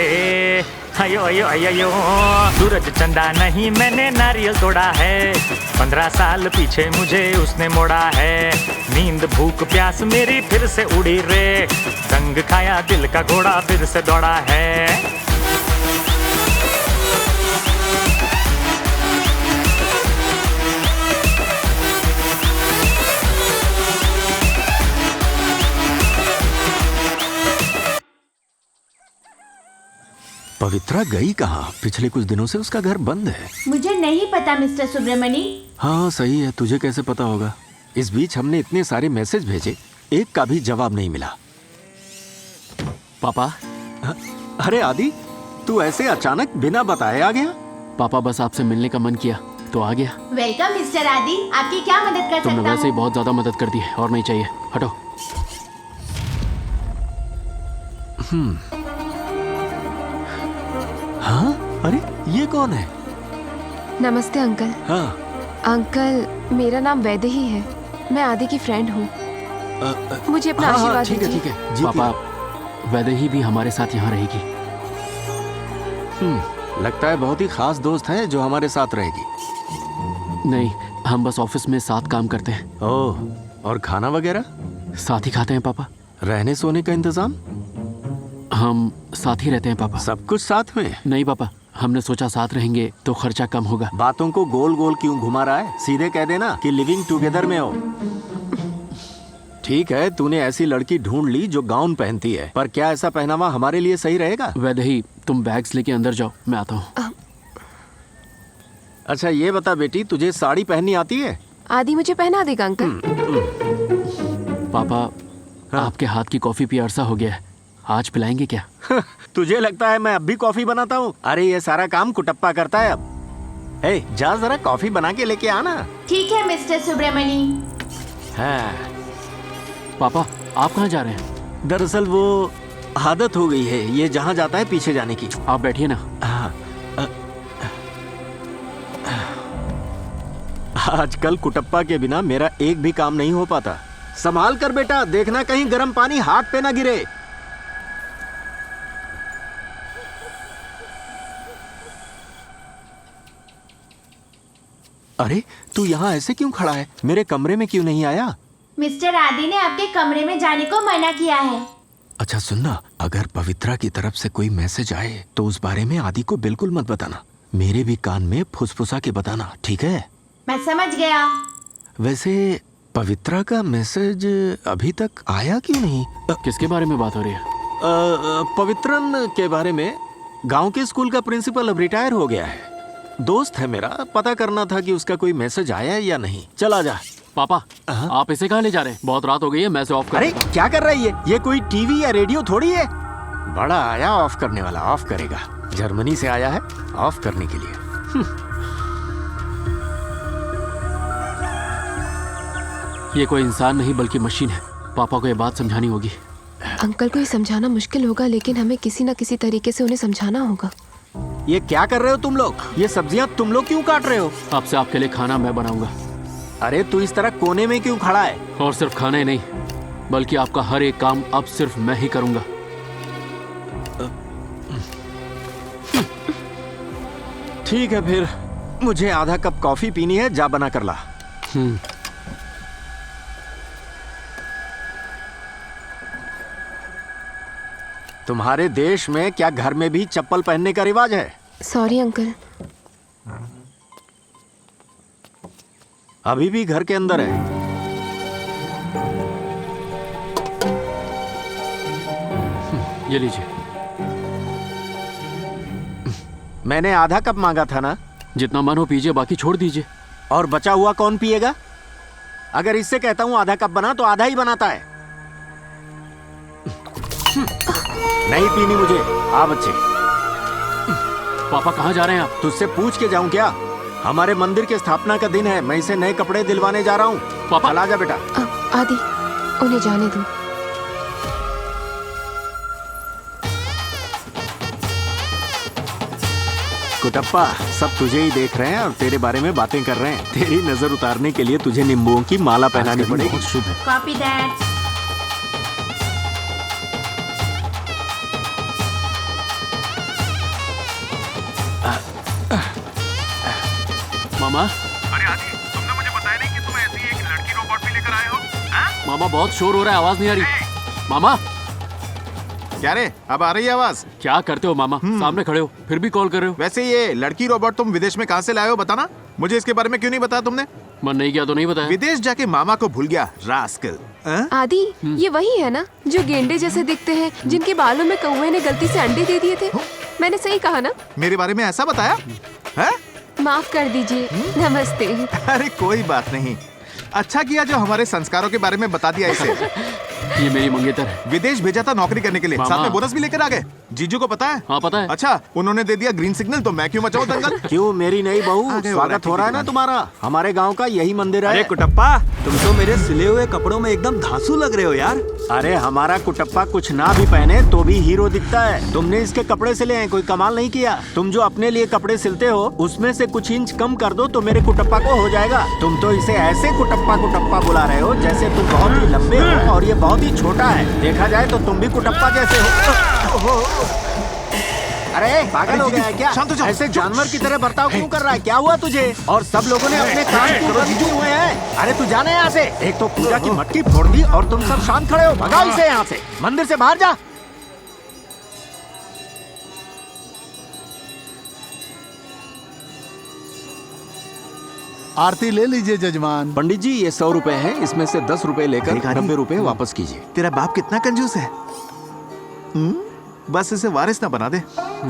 अयो अयो अयो अयो, सूरज चंदा नहीं मैंने नारियल तोड़ा है, 15 साल पीछे मुझे उसने मोड़ा है। नींद भूख प्यास मेरी फिर से उड़ी रे, संग खाया दिल का घोड़ा फिर से दौड़ा है। पवित्रा गई कहाँ? पिछले कुछ दिनों से उसका घर बंद है। मुझे नहीं पता मिस्टर सुब्रमणी। हाँ सही है, तुझे कैसे पता होगा? इस बीच हमने इतने सारे मैसेज भेजे, एक का भी जवाब नहीं मिला। पापा। अरे आदि, तू ऐसे अचानक बिना बताए आ गया? पापा बस आपसे मिलने का मन किया तो आ गया। वेलकम मिस्टर आदि, आपकी क्या मदद कर तुमने सकता वैसे ही हूँ? बहुत ज्यादा मदद कर दी है और नहीं चाहिए, हटो। हाँ, अरे ये कौन है? नमस्ते अंकल। हाँ। अंकल, मेरा नाम वैदेही है, मैं आदि की फ्रेंड हूँ। मुझे अपना आशीर्वाद ठीक है दीजिए। ठीक है जी। पापा, वैदेही भी हमारे साथ यहाँ रहेगी। लगता है बहुत ही खास दोस्त है जो हमारे साथ रहेगी। नहीं, हम बस ऑफिस में साथ काम करते हैं। ओह, और खाना वगैरह साथ ही खाते हैं पापा। रहने सोने का इंतजाम? हम साथ ही रहते हैं पापा। सब कुछ साथ में? नहीं पापा, हमने सोचा साथ रहेंगे तो खर्चा कम होगा। बातों को गोल गोल क्यों घुमा रहा है? सीधे कह देना कि लिविंग टुगेदर में हो। ठीक है, तूने ऐसी लड़की ढूंढ ली जो गाउन पहनती है, पर क्या ऐसा पहनावा हमारे लिए सही रहेगा? वैदेही, तुम बैग्स लेके अंदर जाओ, मैं आता हूँ। अच्छा ये बता बेटी, तुझे साड़ी पहननी आती है? आदि मुझे पहना देगा अंकल। पापा, आपके हाथ की कॉफी पिया अरसा हो गया है, आज पिलाएंगे क्या? तुझे लगता है मैं अब भी कॉफी बनाता हूँ? अरे ये सारा काम कुटप्पा करता है अब। ए, जा जरा कॉफी बना के लेके आना। ठीक है मिस्टर सुब्रमणी। हाँ। पापा, आप कहाँ जा रहे हैं? दरअसल वो आदत हो गई है, ये जहाँ जाता है पीछे जाने की। आप बैठिए ना। हाँ। आजकल कुटप्पा के बिना मेरा एक भी काम नहीं हो पाता। संभाल कर बेटा, देखना कहीं गर्म पानी हाथ पे ना गिरे। अरे तू यहाँ ऐसे क्यों खड़ा है? मेरे कमरे में क्यों नहीं आया? मिस्टर आदि ने आपके कमरे में जाने को मना किया है। अच्छा सुनना, अगर पवित्रा की तरफ से कोई मैसेज आए तो उस बारे में आदि को बिल्कुल मत बताना। मेरे भी कान में फुसफुसा के बताना, ठीक है? मैं समझ गया। वैसे पवित्रा का मैसेज अभी तक आया क्यों नहीं? किसके बारे में बात हो रही है? पवित्रन के बारे में। गांव के स्कूल का प्रिंसिपल अब रिटायर हो गया है, दोस्त है मेरा, पता करना था कि उसका कोई मैसेज आया या नहीं। चला जा। पापा, आप इसे कहाँ ले जा रहे हैं? बहुत रात हो गई है, मैं इसे ऑफ कर। अरे क्या कर रही है? ये कोई टीवी या रेडियो थोड़ी है। बड़ा आया ऑफ करने वाला, ऑफ करेगा। जर्मनी से आया है ऑफ करने के लिए। ये कोई इंसान नहीं बल्कि मशीन है। पापा को ये बात समझानी होगी। अंकल को ये समझाना मुश्किल होगा, लेकिन हमें किसी न किसी तरीके से उन्हें समझाना होगा। ये क्या कर रहे हो तुम लोग? ये सब्जियां तुम लोग क्यों काट रहे हो? अब से आपके लिए खाना मैं बनाऊंगा। अरे तू इस तरह कोने में क्यों खड़ा है? और सिर्फ खाना ही नहीं, बल्कि आपका हर एक काम अब सिर्फ मैं ही करूंगा। ठीक है फिर, मुझे आधा कप कॉफी पीनी है, जा बना कर ला। तुम्हारे देश में क्या घर में भी चप्पल पहनने का रिवाज है? Sorry uncle. अभी भी घर के अंदर है। ये लीजिए। मैंने आधा कप मांगा था ना? जितना मन हो पीजिए, बाकी छोड़ दीजिए। और बचा हुआ कौन पिएगा? अगर इससे कहता हूं आधा कप बना तो आधा ही बनाता है। नहीं पीनी मुझे। आ बच्चे। पापा कहाँ जा रहे हैं आप? तुझसे पूछ के जाऊं क्या? हमारे मंदिर के स्थापना का दिन है, मैं इसे नए कपड़े दिलवाने जा रहा हूँ। पापा चला जा बेटा। आदि, उन्हें जाने दो। कुटप्पा, सब तुझे ही देख रहे हैं और तेरे बारे में बातें कर रहे हैं। तेरी नजर उतारने के लिए तुझे नींबुओं की माला पहनानी पड़ेगी। शुभ है। Copy that. मामा अरे आदि, तुमने मुझे बताया नहीं कि तुम ऐसी एक लड़की रोबोट भी लेकर आए हो? हाँ? मामा बहुत शोर हो रहा है, आवाज नहीं आ रही। मामा क्या रे, अब आ रही है आवाज? क्या करते हो मामा? सामने खड़े हो फिर भी कॉल कर रहे हो। वैसे ये लड़की रोबोट तुम विदेश में कहाँ से लाए हो, बताना मुझे। इसके बारे में क्यों नहीं बताया तुमने? मन नहीं किया तो नहीं बताया। विदेश जाके मामा को भूल गया रास्कल। आदि, ये वही है ना जो गेंडे जैसे दिखते हैं, जिनके बालों में कौवे ने गलती से अंडे दे दिए थे? मैंने सही कहा ना? मेरे बारे में ऐसा बताया है? माफ कर दीजिए। नमस्ते। अरे कोई बात नहीं, अच्छा किया जो हमारे संस्कारों के बारे में बता दिया इसे। ये मेरी मंगेतर है। विदेश भेजा था नौकरी करने के लिए, साथ में बोनस भी लेकर आ गए। जीजू को पता है? हाँ पता है। अच्छा, उन्होंने दे दिया ग्रीन सिग्नल, तो मैं क्यों मचाऊं दंगल? क्यों मेरी नई बहू, स्वागत हो रहा है ना तुम्हारा। हमारे गांव का यही मंदिर है। अरे कुटप्पा, तुम तो मेरे सिले हुए कपड़ों में एकदम धांसू लग रहे हो यार। अरे हमारा कुटप्पा कुछ ना भी पहने तो भी हीरो दिखता है। तुमने इसके कपड़े सिले हैं, कोई कमाल नहीं किया। तुम जो अपने लिए कपड़े सिलते हो उसमें से कुछ इंच कम कर दो तो मेरे कुटप्पा को हो जाएगा। तुम तो इसे ऐसे कुटप्पा कुटप्पा बुला रहे हो जैसे तुम बहुत ही लंबे हो और ये बहुत ही छोटा है। देखा जाए तो तुम भी कुटप्पा जैसे हो। अरे पागल हो गया है क्या? ऐसे जानवर की तरह बर्ताव क्यों कर रहा है? क्या हुआ तुझे? और सब लोगों ने अपने कान क्यों बंद किए हुए हैं? अरे तू जाने यहाँ से। एक तो पूजा की मटकी फोड़ दी और तुम सब शांत खड़े हो। भगाओ इसे यहाँ से, मंदिर से बाहर जा। आरती ले लीजिए जजमान। पंडित जी ये 100 रुपए है, इसमें से 10 रुपए लेकर 90 रुपए वापस कीजिए। तेरा बाप कितना कंजूस है। बस इसे वारिस ना बना दे।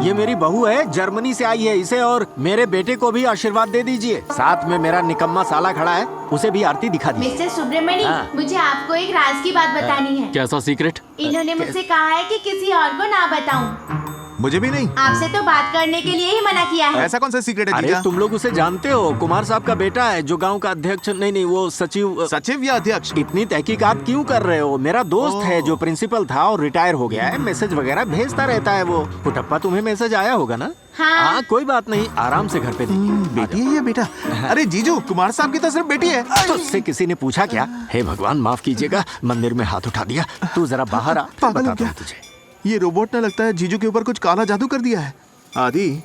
ये मेरी बहू है, जर्मनी से आई है। इसे और मेरे बेटे को भी आशीर्वाद दे दीजिए। साथ में मेरा निकम्मा साला खड़ा है, उसे भी आरती दिखा दीजिए। मिस्टर सुब्रमण्यम, मुझे आपको एक राज की बात बतानी है। कैसा सीक्रेट? इन्होंने मुझसे कहा है कि किसी और को ना बताऊं। मुझे भी नहीं। आपसे तो बात करने के लिए ही मना किया है। ऐसा कौन सा सीक्रेट है? अरे तुम लोग उसे जानते हो, कुमार साहब का बेटा है जो गांव का अध्यक्ष। नहीं वो सचिव। सचिव या अध्यक्ष? इतनी तहकीकात क्यों कर रहे हो? मेरा दोस्त है जो प्रिंसिपल था और रिटायर हो गया है। मैसेज वगैरह भेजता रहता है वो। कुटप्पा तुम्हें मैसेज आया होगा ना? हाँ। कोई बात नहीं, आराम से घर पे देखिए। बेटी है ये बेटा? अरे जीजू, कुमार साहब की तो सिर्फ बेटी है। तुझसे किसी ने पूछा क्या? हे भगवान माफ कीजिएगा, मंदिर में हाथ उठा दिया। तू जरा बाहर आ, बताता हूँ तुझे। ये रोबोट ने लगता है जीजू के ऊपर कुछ काला जादू कर दिया है। आदि,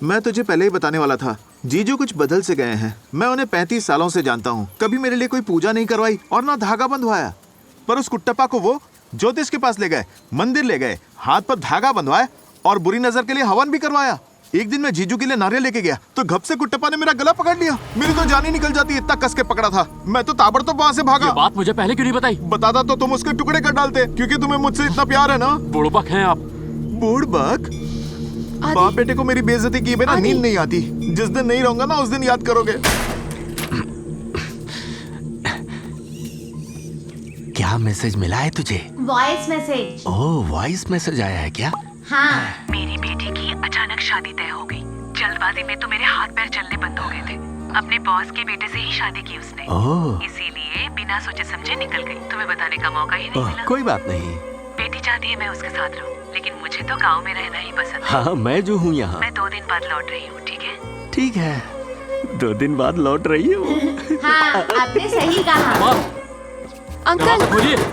मैं तुझे पहले ही बताने वाला था, जीजू कुछ बदल से गए हैं। मैं उन्हें 35 सालों से जानता हूँ। कभी मेरे लिए कोई पूजा नहीं करवाई और ना धागा बंधवाया। पर उस कुट्टप्पा को वो ज्योतिष के पास ले गए, मंदिर ले गए, हाथ पर धागा बंधवाया और बुरी नजर के लिए हवन भी करवाया। एक दिन मैं जीजू के लिए नारियल लेके गया तो घप से कुट्टप्पा ने मेरा गला पकड़ लिया। मेरी तो जान ही निकल जाती, इतना कस के पकड़ा था। मैं तो ताबड़तोड़ वहां से भागा। ये बात मुझे पहले क्यों नहीं बताई? बताता तो तुम उसके टुकड़े कर डालते, क्योंकि तुम्हें मुझसे इतना प्यार है ना। बुड़बक हैं आप। बुड़बक? बाप बेटे को मेरी बेइज्जती किए बिना नींद नहीं आती। जिस दिन नहीं रहूंगा ना उस दिन याद करोगे। क्या मैसेज मिला है तुझे? Voice message. Oh, voice message आया है क्या? हाँ। मेरी बेटी की अचानक शादी तय हो गई। जल्दबाजी में तो मेरे हाथ पैर चलने बंद हो गए थे। अपने बॉस के बेटे से ही शादी की उसने। इसीलिए बिना सोचे समझे निकल गई। तुम्हें बताने का मौका ही नहीं मिला। कोई बात नहीं। बेटी चाहती है मैं उसके साथ रहूं, लेकिन मुझे तो गांव में रहना ही पसंद है। हाँ, मैं जो हूँ यहाँ। मैं 2 दिन बाद लौट रही हूँ, ठीक है? ठीक है, 2 दिन बाद लौट रही हूँ। हाँ, आपने सही कहा। अंकल,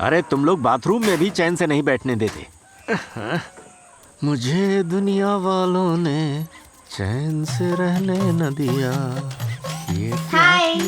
अरे तुम लोग बाथरूम में भी चैन से नहीं बैठने देते। मुझे दुनिया वालों ने चैन से रहने न दिया। ये हाय।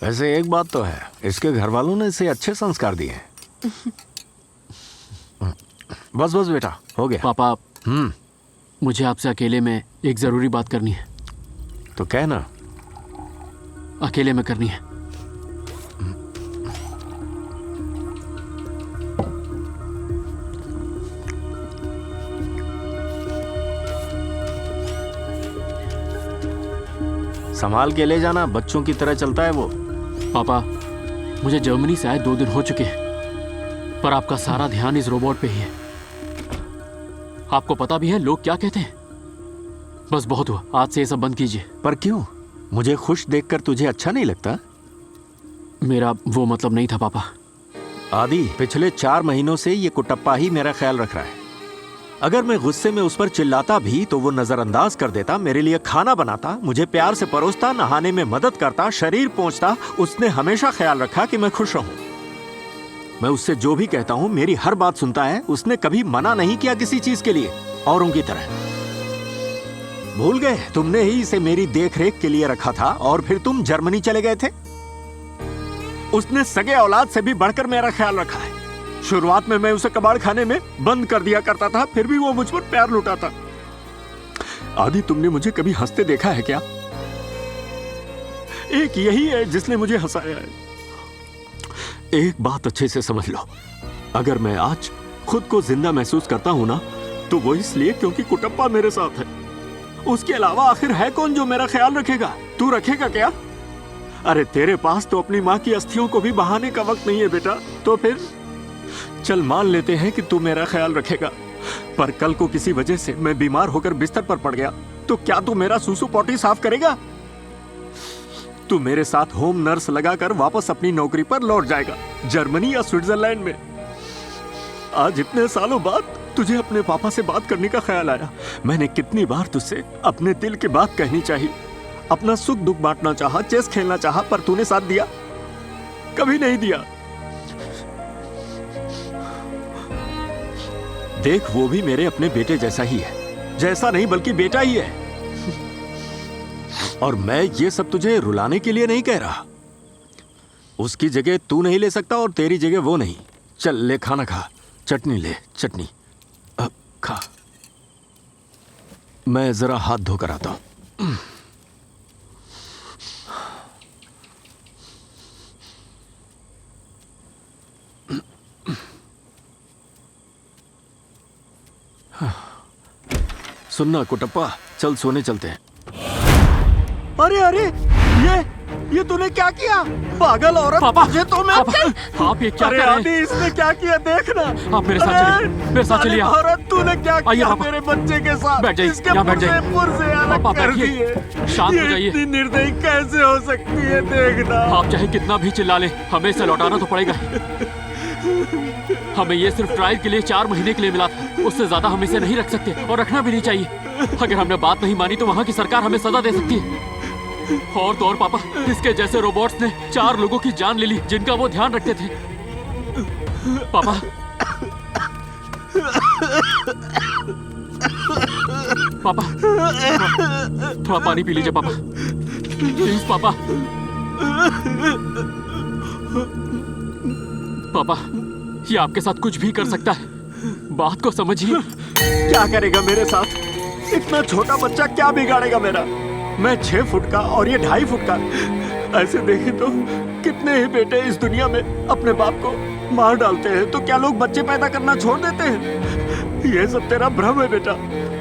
वैसे एक बात तो है, इसके घर वालों ने इसे अच्छे संस्कार दिए हैं। बस बस बेटा, हो गया। पापा, मुझे आपसे अकेले में एक जरूरी बात करनी है। तो कहना। अकेले में करनी है। संभाल के ले जाना, बच्चों की तरह चलता है वो। पापा, मुझे जर्मनी से आए 2 दिन हो चुके हैं, पर आपका सारा ध्यान इस रोबोट पे ही है। आपको पता भी है लोग क्या कहते हैं। बस बहुत हुआ, आज से ये सब बंद कीजिए। पर क्यों? मुझे खुश देखकर तुझे अच्छा नहीं लगता? मेरा वो मतलब नहीं था पापा। आदि, पिछले 4 महीनों से ये कुटप्पा ही मेरा ख्याल रख रहा है। अगर मैं गुस्से में उस पर चिल्लाता भी तो वो नजरअंदाज कर देता, मेरे लिए खाना बनाता, मुझे प्यार से परोसता, नहाने में मदद करता, शरीर पोंछता। उसने हमेशा ख्याल रखा कि मैं खुश रहूं। मैं उससे जो भी कहता हूं मेरी हर बात सुनता है। उसने कभी मना नहीं किया किसी चीज के लिए, औरों की तरह। भूल गए तुमने ही इसे मेरी देखरेख के लिए रखा था और फिर तुम जर्मनी चले गए थे। उसने सगे औलाद से भी बढ़कर मेरा ख्याल रखा है। शुरुआत में मैं उसे कबाड़ खाने में बंद कर दिया करता था, फिर भी वो मुझ पर प्यार लुटाता। आदि, तुमने मुझे कभी हंसते देखा है क्या? एक यही है जिसने मुझे हंसाया है। एक बात अच्छे से समझ लो, अगर मैं आज खुद को जिंदा महसूस करता हूं ना, तो वो इसलिए क्योंकि कुटप्पा मेरे साथ है। उसके अलावा आखिर है कौन जो मेरा ख्याल रखेगा? तू रखेगा क्या? अरे तेरे पास तो अपनी माँ की अस्थियों को भी बहाने का वक्त नहीं है बेटा। तो फिर चल मान लेते हैं कि तू मेरा ख्याल रखेगा, पर कल को किसी वजह से मैं बीमार होकर बिस्तर पर पड़ गया तो क्या तू मेरा सूसू पॉटी साफ करेगा? तू मेरे साथ होम नर्स लगाकर वापस अपनी नौकरी पर लौट जाएगा, जर्मनी या स्विट्जरलैंड में। आज इतने सालों बाद तुझे अपने पापा से बात करने का ख्याल आया। मैंने कितनी बार तुझसे अपने दिल की बात कहनी चाहिए, अपना सुख दुख बांटना चाहा, चेस खेलना चाहा, पर तूने साथ दिया? कभी नहीं दिया। देख, वो भी मेरे अपने बेटे जैसा ही है। जैसा नहीं बल्कि बेटा ही है। और मैं ये सब तुझे रुलाने के लिए नहीं कह रहा। उसकी जगह तू नहीं ले सकता और तेरी जगह वो नहीं। चल ले, खाना खा। चटनी ले, चटनी। अब खा। मैं जरा हाथ धोकर आता हूं। सुनना कुटप्पा, चल सोने चलते हैं। अरे अरे, ये तूने क्या किया? पागल औरत! पापा, तुझे तो मैं आप ये क्या कर रहे हैं? इसने क्या किया देखना। आप मेरे साथ चलिए, मेरे साथ चलिए। औरत, तूने क्या आइए किया पापा। मेरे बच्चे के साथ? बैठ जाइए, इसके यहाँ बैठ जाइए। पुर्जे अलग पापा, कर बैठिए। दिए। शांत हो ये जाइए। इतनी निर्दयी कैसे हो सकती है देखना। आप चाहे कितना भी चिल्ला ले, हमें इसे लौटाना तो पड़ेगा। हमें ये सिर्फ ट्रायल के लिए 4 महीने के लिए मिला था, उससे ज्यादा हम इसे नहीं रख सकते और रखना भी नहीं चाहिए। अगर हमने बात नहीं मानी तो वहाँ की सरकार हमें सजा दे सकती है। और तो और पापा, इसके जैसे रोबोट्स ने 4 लोगों की जान ले ली जिनका वो ध्यान रखते थे। पापा, पापा, थोड़ा पानी पी लीजिए पापा, प्लीज पापा। पापा, ये आपके साथ कुछ भी कर सकता है, बात को समझिए। क्या करेगा मेरे साथ? इतना छोटा बच्चा क्या बिगाड़ेगा मेरा? मैं 6 फुट का और ये 2.5 फुट का। ऐसे देखें तो कितने ही बेटे इस दुनिया में अपने बाप को मार डालते हैं, तो क्या लोग बच्चे पैदा करना छोड़ देते हैं? ये सब तेरा भ्रम है बेटा,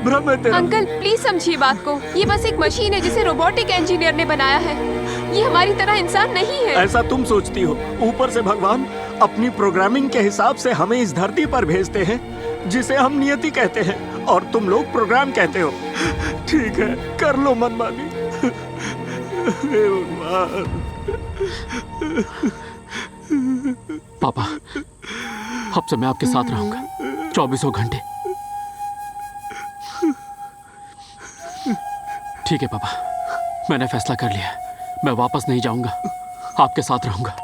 भ्रम है तेरा। अंकल प्लीज समझिए बात को। ये बस एक मशीन है जिसे रोबोटिक इंजीनियर ने बनाया है। ये हमारी तरह इंसान नहीं है। ऐसा तुम सोचती हो। ऊपर से भगवान अपनी प्रोग्रामिंग के हिसाब से हमें इस धरती पर भेजते हैं, जिसे हम नियति कहते हैं, और तुम लोग प्रोग्राम कहते हो। ठीक है, कर लो मनमानी। हे भगवान। पापा, अब से मैं आपके साथ रहूंगा 24 घंटे। ठीक है पापा, मैंने फैसला कर लिया, मैं वापस नहीं जाऊंगा, आपके साथ रहूंगा।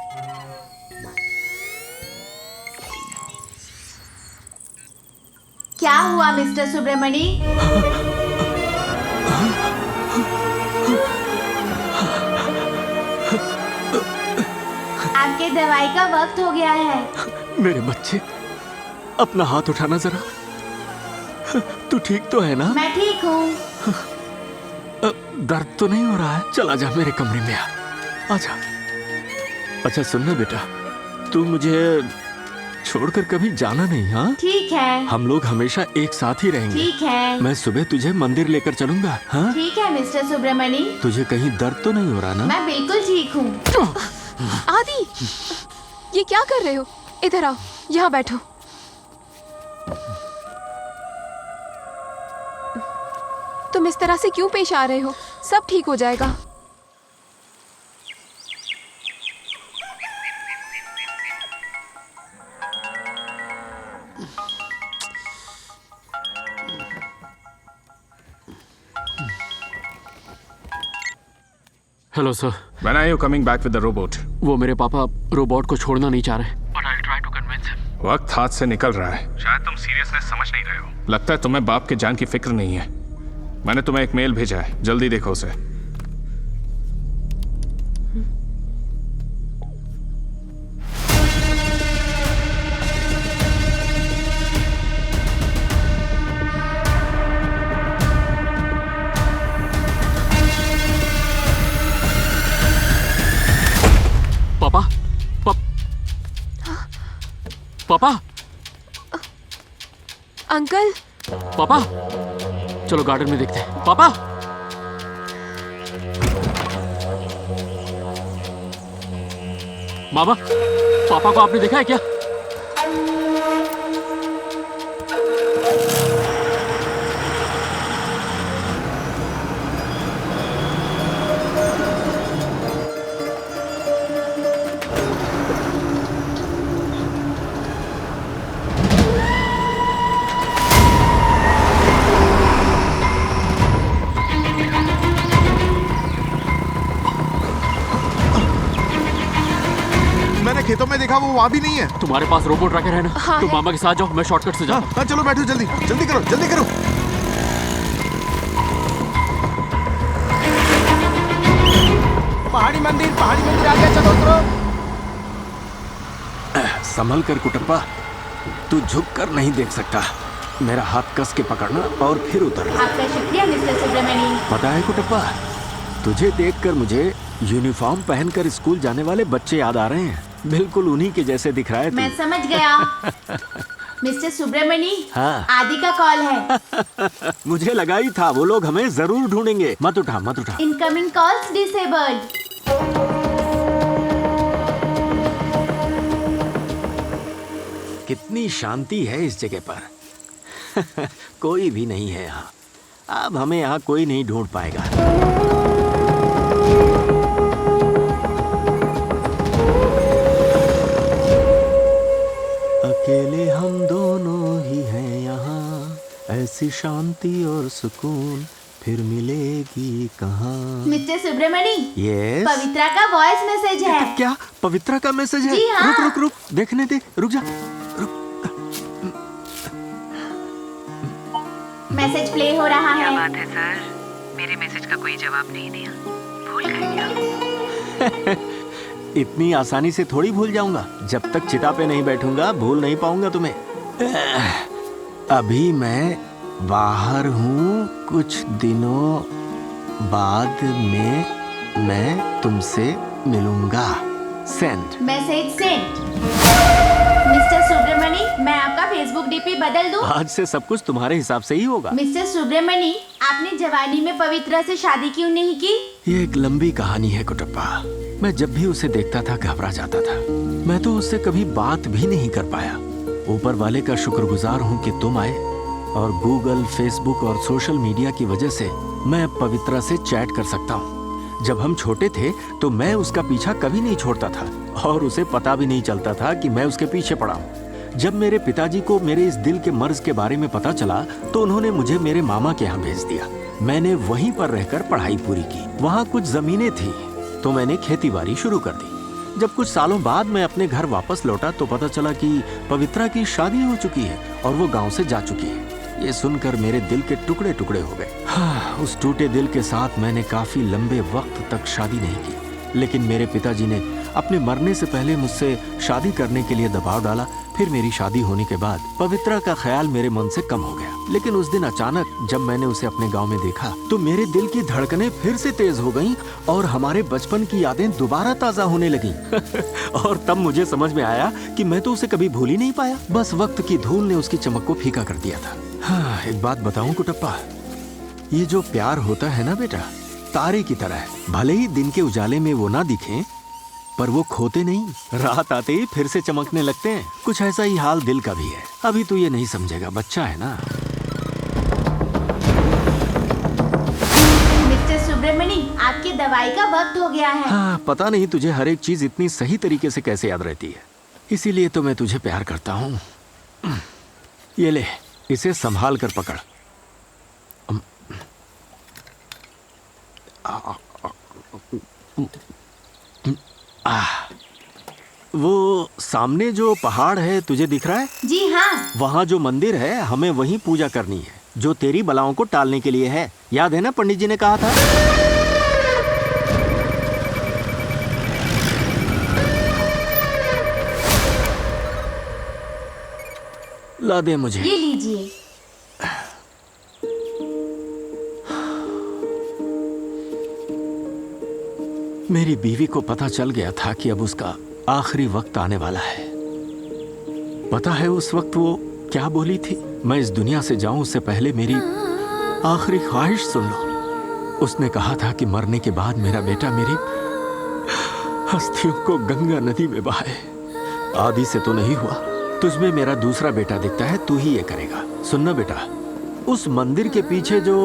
क्या हुआ मिस्टर सुब्रमणी? आपके दवाई का वक्त हो गया है। मेरे बच्चे, अपना हाथ उठाना जरा। तू ठीक तो है ना? मैं ठीक हूँ। दर्द तो नहीं हो रहा है? चला जा मेरे कमरे में, आजा। अच्छा सुनना बेटा, तू मुझे छोड़कर कभी जाना नहीं। हाँ ठीक है। हम लोग हमेशा एक साथ ही रहेंगे। ठीक है। मैं सुबह तुझे मंदिर लेकर चलूंगा। हाँ ठीक है मिस्टर सुब्रमणी। तुझे कहीं दर्द तो नहीं हो रहा ना? मैं बिल्कुल ठीक हूँ। आदि, ये क्या कर रहे हो? इधर आओ, यहाँ बैठो। तुम इस तरह से क्यों पेश आ रहे हो? सब ठीक हो जाएगा। Hello sir. When are you coming back with the robot? वो मेरे पापा रोबोट को छोड़ना नहीं चाह रहे। वक्त हाथ से निकल रहा है। शायद तुम सीरियसनेस समझ नहीं रहे हो। लगता है तुम्हें बाप के जान की फिक्र नहीं है। मैंने तुम्हें एक मेल भेजा है, जल्दी देखो उसे। पापा पापा अंकल पापा चलो गार्डन में देखते हैं। पापा मामा पापा को आपने देखा है क्या? खेतों में देखा, वो वहाँ भी नहीं है। तुम्हारे पास रोबोट रखे है ना? हाँ तुम मामा के साथ जाओ, मैं शॉर्टकट से जाता हूँ। चलो बैठो, जल्दी जल्दी करो, जल्दी करो। पहाड़ी मंदिर आ गया, चलो उतरो। संभल कर कुटप्पा, तू झुक कर नहीं देख सकता। मेरा हाथ कस के पकड़ना और फिर उतर। आपका शुक्रिया मिस्टर सुब्रमणी। पता है कुटप्पा, तुझे देखकर मुझे यूनिफॉर्म पहनकर स्कूल जाने वाले बच्चे याद आ रहे हैं। बिल्कुल उन्हीं के जैसे दिख रहा है तू। मैं समझ गया। मिस्टर सुब्रमणी, हाँ। आदि का कॉल है। मुझे लगा ही था वो लोग हमें जरूर ढूंढेंगे। मत उठा मत उठा। Incoming calls disabled. कितनी शांति है इस जगह पर। कोई भी नहीं है यहाँ। अब हमें यहाँ कोई नहीं ढूंढ पाएगा। अकेले हम दोनों ही हैं यहाँ, ऐसी शांति और सुकून फिर मिलेगी कहाँ। Mister Subramani, yes. पवित्रा का वॉइस मैसेज है। क्या पवित्रा का मैसेज है? जी हाँ। रुक रुक रुक, देखने दे, रुक जा। मैसेज प्ले हो रहा है। क्या बात है सर, मेरे मैसेज का कोई जवाब नहीं दिया, भूल गए क्या? इतनी आसानी से थोड़ी भूल जाऊंगा। जब तक चिता पे नहीं बैठूंगा भूल नहीं पाऊंगा तुम्हें। अभी मैं बाहर हूँ, कुछ दिनों बाद में मैं तुमसे मिलूंगा। Send message send. Mister Subramani, मैं आपका फेसबुक डीपी बदल दूं? आज से सब कुछ तुम्हारे हिसाब से ही होगा। मिस्टर सुब्रमणी, आपने जवानी में पवित्रा से शादी क्यों नहीं की? ये एक लंबी कहानी है कुटप्पा। मैं जब भी उसे देखता था घबरा जाता था। मैं तो उससे कभी बात भी नहीं कर पाया। ऊपर वाले का शुक्रगुजार हूँ कि तुम आए और गूगल, फेसबुक और सोशल मीडिया की वजह से मैं अब पवित्रा से चैट कर सकता हूँ। जब हम छोटे थे तो मैं उसका पीछा कभी नहीं छोड़ता था और उसे पता भी नहीं चलता था कि मैं उसके पीछे पड़ा हूँ। जब मेरे पिताजी को मेरे इस दिल के मर्ज के बारे में पता चला तो उन्होंने मुझे मेरे मामा के यहाँ भेज दिया। मैंने वहीं पर रहकर पढ़ाई पूरी की। वहाँ कुछ जमीनें थी तो मैंने खेतीबाड़ी शुरू कर दी। जब कुछ सालों बाद मैं अपने घर वापस लौटा तो पता चला कि पवित्रा की शादी हो चुकी है और वो गांव से जा चुकी है। ये सुनकर मेरे दिल के टुकड़े टुकड़े हो गए। हाँ, उस टूटे दिल के साथ मैंने काफी लंबे वक्त तक शादी नहीं की, लेकिन मेरे पिताजी ने अपने मरने से पहले मुझसे शादी करने के लिए दबाव डाला। फिर मेरी शादी होने के बाद पवित्रा का ख्याल मेरे मन से कम हो गया। लेकिन उस दिन अचानक जब मैंने उसे अपने गांव में देखा तो मेरे दिल की धड़कनें फिर से तेज हो गईं और हमारे बचपन की यादें दोबारा ताजा होने लगीं। और तब मुझे समझ में आया कि मैं तो उसे कभी भूल ही नहीं पाया। बस वक्त की धूल ने उसकी चमक को फीका कर दिया था। हाँ, एक बात बताऊं कुटप्पा, ये जो प्यार होता है ना बेटा, तारे की तरह है। भले ही दिन के उजाले में वो ना दिखें, पर वो खोते नहीं, रात आते ही फिर से चमकने लगते हैं। कुछ ऐसा ही हाल दिल का भी है। अभी तो ये नहीं समझेगा, बच्चा है ना। मिस्टर सुब्रमणी, आपकी दवाई का वक्त हो गया है। हाँ, पता नहीं तुझे हर एक चीज इतनी सही तरीके से कैसे याद रहती है। इसीलिए तो मैं तुझे प्यार करता हूँ। ये ले, इसे संभाल कर पकड़। वो सामने जो पहाड़ है तुझे दिख रहा है? जी हाँ। वहाँ जो मंदिर है हमें वहीं पूजा करनी है, जो तेरी बलाओं को टालने के लिए है। याद है ना पंडित जी ने कहा था? ला दे मुझे। ये लीजिए। मेरी बीवी को पता चल गया था कि अब उसका आखिरी वक्त आने वाला है। पता है उस वक्त वो क्या बोली थी? मैं इस दुनिया से जाऊं उससे पहले मेरी आखिरी ख्वाहिश सुन लो। उसने कहा था कि मरने के बाद मेरा बेटा मेरी अस्थियों को गंगा नदी में बहाए। आदि से तो नहीं हुआ, तुझमें मेरा दूसरा बेटा दिखता है, तू ही ये करेगा। सुनना बेटा, उस मंदिर के पीछे जो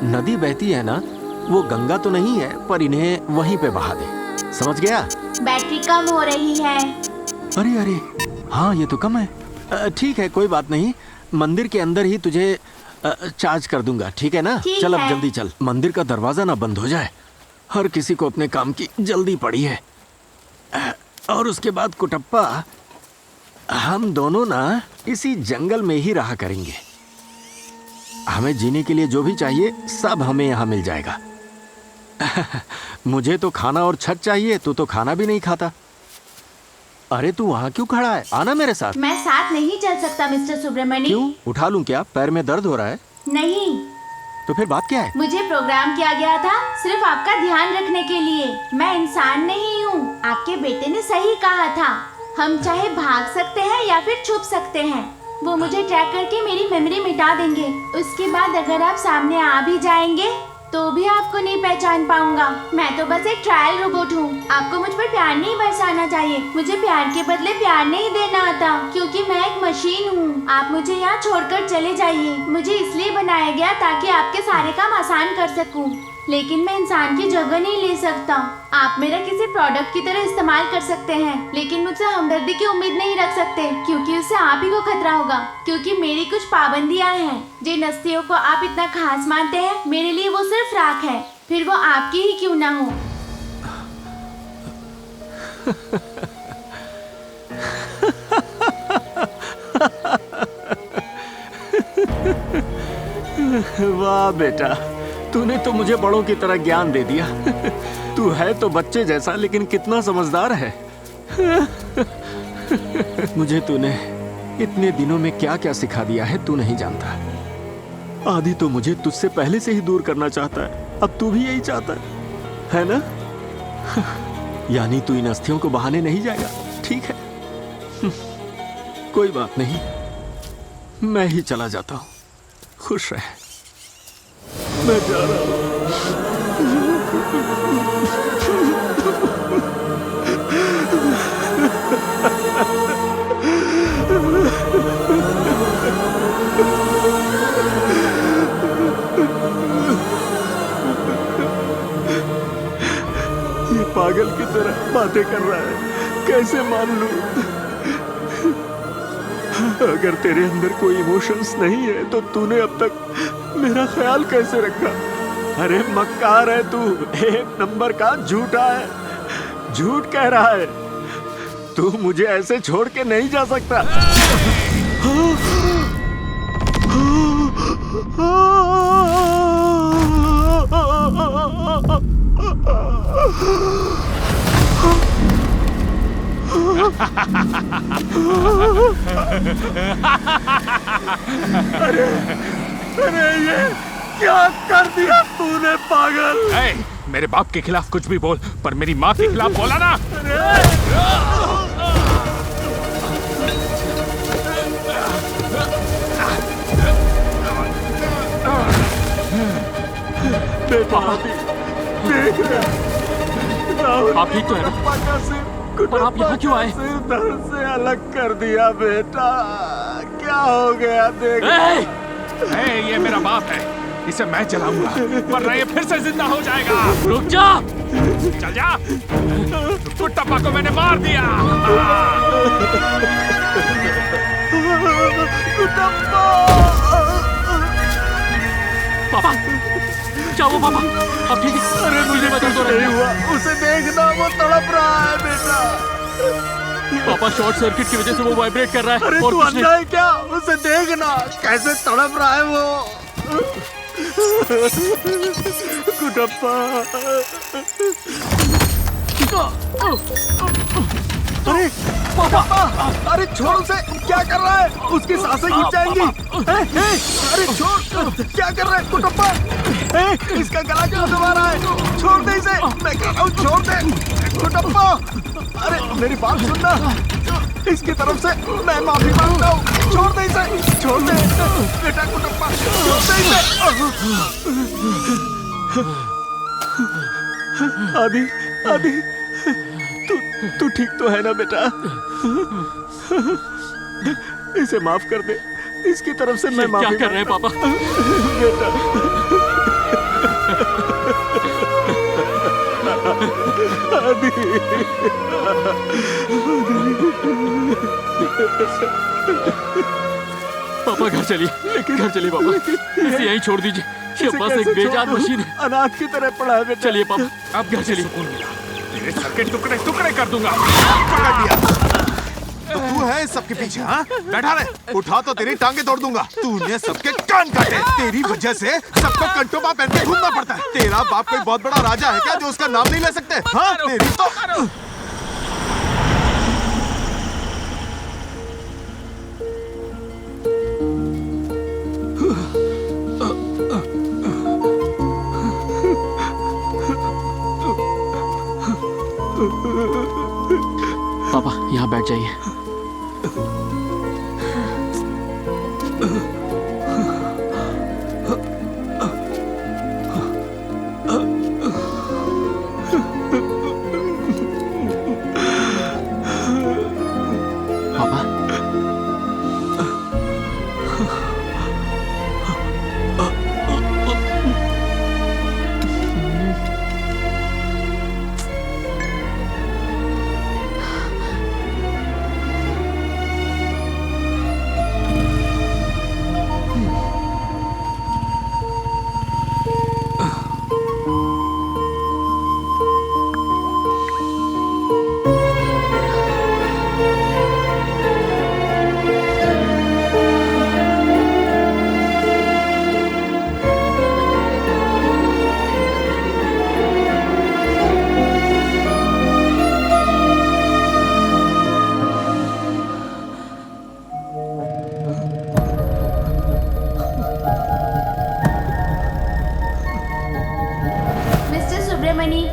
नदी बहती है ना, वो गंगा तो नहीं है, पर इन्हें वहीं पे बहा दे। समझ गया? बैटरी कम हो रही है। अरे अरे, हाँ ये तो कम है। ठीक है, कोई बात नहीं, मंदिर के अंदर ही तुझे चार्ज कर दूंगा, ठीक है ना? चल अब जल्दी चल, मंदिर का दरवाजा ना बंद हो जाए। हर किसी को अपने काम की जल्दी पड़ी है। और उसके बाद कुटप्पा, हम दोनों ना इसी जंगल में ही रहा करेंगे। हमें जीने के लिए जो भी चाहिए सब हमें यहाँ मिल जाएगा। मुझे तो खाना और छत चाहिए, तू तो खाना भी नहीं खाता। अरे तू वहाँ क्यों खड़ा है? आना मेरे साथ। मैं साथ नहीं चल सकता मिस्टर सुब्रमण्यम। क्यों? उठा लूं क्या? पैर में दर्द हो रहा है? नहीं। तो फिर बात क्या है? मुझे प्रोग्राम किया गया था सिर्फ आपका ध्यान रखने के लिए। मैं इंसान नहीं हूँ। आपके बेटे ने सही कहा था, हम चाहे भाग सकते हैं या फिर छुप सकते हैं। वो मुझे ट्रैक करके मेरी मेमोरी मिटा देंगे। उसके बाद अगर आप सामने आ भी जाएंगे तो भी आपको नहीं पहचान पाऊंगा। मैं तो बस एक ट्रायल रोबोट हूँ। आपको मुझ पर प्यार नहीं बरसाना चाहिए। मुझे प्यार के बदले प्यार नहीं देना आता, क्योंकि मैं एक मशीन हूँ। आप मुझे यहाँ छोड़कर चले जाइए। मुझे इसलिए बनाया गया ताकि आपके सारे काम आसान कर सकूँ, लेकिन मैं इंसान की जगह नहीं ले सकता। आप मेरा किसी प्रोडक्ट की तरह इस्तेमाल कर सकते हैं, लेकिन मुझसे हमदर्दी की उम्मीद नहीं रख सकते, क्योंकि उससे आप ही को खतरा होगा। क्योंकि मेरी कुछ पाबंदियां हैं। जिन हस्तियों को आप इतना खास मानते हैं, मेरे लिए वो सिर्फ राख है, फिर वो आपकी ही क्यों ना हो। वाह बेटा, तूने तो मुझे बड़ों की तरह ज्ञान दे दिया। तू है तो बच्चे जैसा, लेकिन कितना समझदार है। मुझे तूने इतने दिनों में क्या क्या सिखा दिया है तू नहीं जानता। आदि तो मुझे तुझसे पहले से ही दूर करना चाहता है, अब तू भी यही चाहता है ना? यानी तू इन अस्थियों को बहाने नहीं जाएगा, ठीक है? कोई बात नहीं, मैं ही चला जाता हूँ। खुश रह, मैं जा रहा हूँ। ये पागल की तरह बातें कर रहा है, कैसे मान लूं? अगर तेरे अंदर कोई इमोशंस नहीं है तो तूने अब तक मेरा ख्याल कैसे रखा? अरे मक्कार है तू, एक नंबर का झूठा है, झूठ कह रहा है। तू मुझे ऐसे छोड़ के नहीं जा सकता। अरे अरे ये क्या कर दिया तूने पागल? मेरे बाप के खिलाफ कुछ भी बोल, पर मेरी माँ के खिलाफ बोला ना। देख आप ठीक तो है ना? पर आप यहाँ क्यों आए? दर्द से अलग कर दिया बेटा, क्या हो गया? देख ये मेरा बाप है, इसे मैं चलाऊंगा, वरना ये फिर से जिंदा हो जाएगा। रुक जा, चल जा। कुट्टप्पा को मैंने मार दिया। पापा, क्या हुआ पापा? अब ठीक है? अरे मुझे बता दो। नहीं हुआ, उसे देखना, वो तड़प रहा है बेटा। पापा शॉर्ट सर्किट की वजह से वो वाइब्रेट कर रहा है। अरे और तू कुछ नहीं। अंधा है क्या? उसे देखना कैसे तड़प रहा है वो। कुटप्पा, अरे पापा, अरे छोड़ उसे, क्या कर रहा है? उसकी सांसें घुट जाएंगी। अरे छोड़, क्या कर रहा है कुटप्पा? इसका गला क्यों दबा रहा है? छोड़ दे इसे, मैं कह रहा हूँ छोड़ दे कुटप्पा। अरे मेरी बात सुनना, इसकी तरफ से मैं माफी मांगता हूँ। छोड़ दे इसे, छोड़ दे बेटा कुटप्पा, छोड़ दे इसे। आदि, आदि, तू ठीक तो है ना बेटा? इसे माफ कर दे, इसकी तरफ से मैं क्या माफी कर रहे हैं पापा? बेटा आदि, पापा घर चलिए, घर चलिए पापा, इसे यहीं छोड़ दीजिए। ये बस एक बेजान मशीन है, अनाथ की तरह पड़ा है बेटा। चलिए पापा, आप घर चलिए। तेरे सर के टुकड़े टुकड़े कर दूंगा। पकड़ लिया। तो तू है इस सबके पीछे? हाँ, बैठा रहे, उठा तो तेरी टांगे तोड़ दूंगा। तूने सबके कान काटे, तेरी वजह से सबको कंटोपा पहन के घूमना पड़ता है। तेरा बाप कोई बहुत बड़ा राजा है क्या जो उसका नाम नहीं ले सकते? हाँ, तेरी तो पापा यहाँ बैठ जाइए। पापा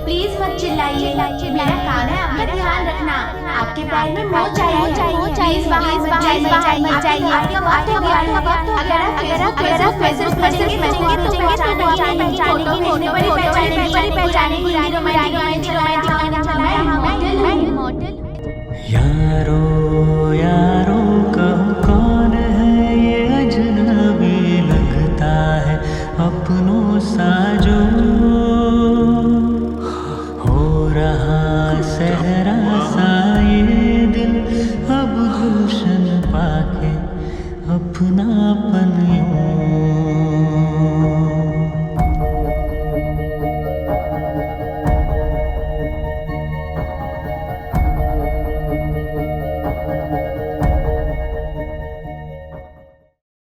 प्लीज मत चिल्लाइए, मेरा काम है आपका ध्यान रखना। आपके पैर में मोच चाहिए, प्लीज बाहर मत जाइए। अगर आप मैसेज पढ़ेंगे तो पहचानेंगे, फोटो पहचानेंगे। यारो यारो कहो कौन है ये अजनबी लगता है अपनों सा जो हो रहा सहरा सा ये दिल अब गुलशन पाके अपना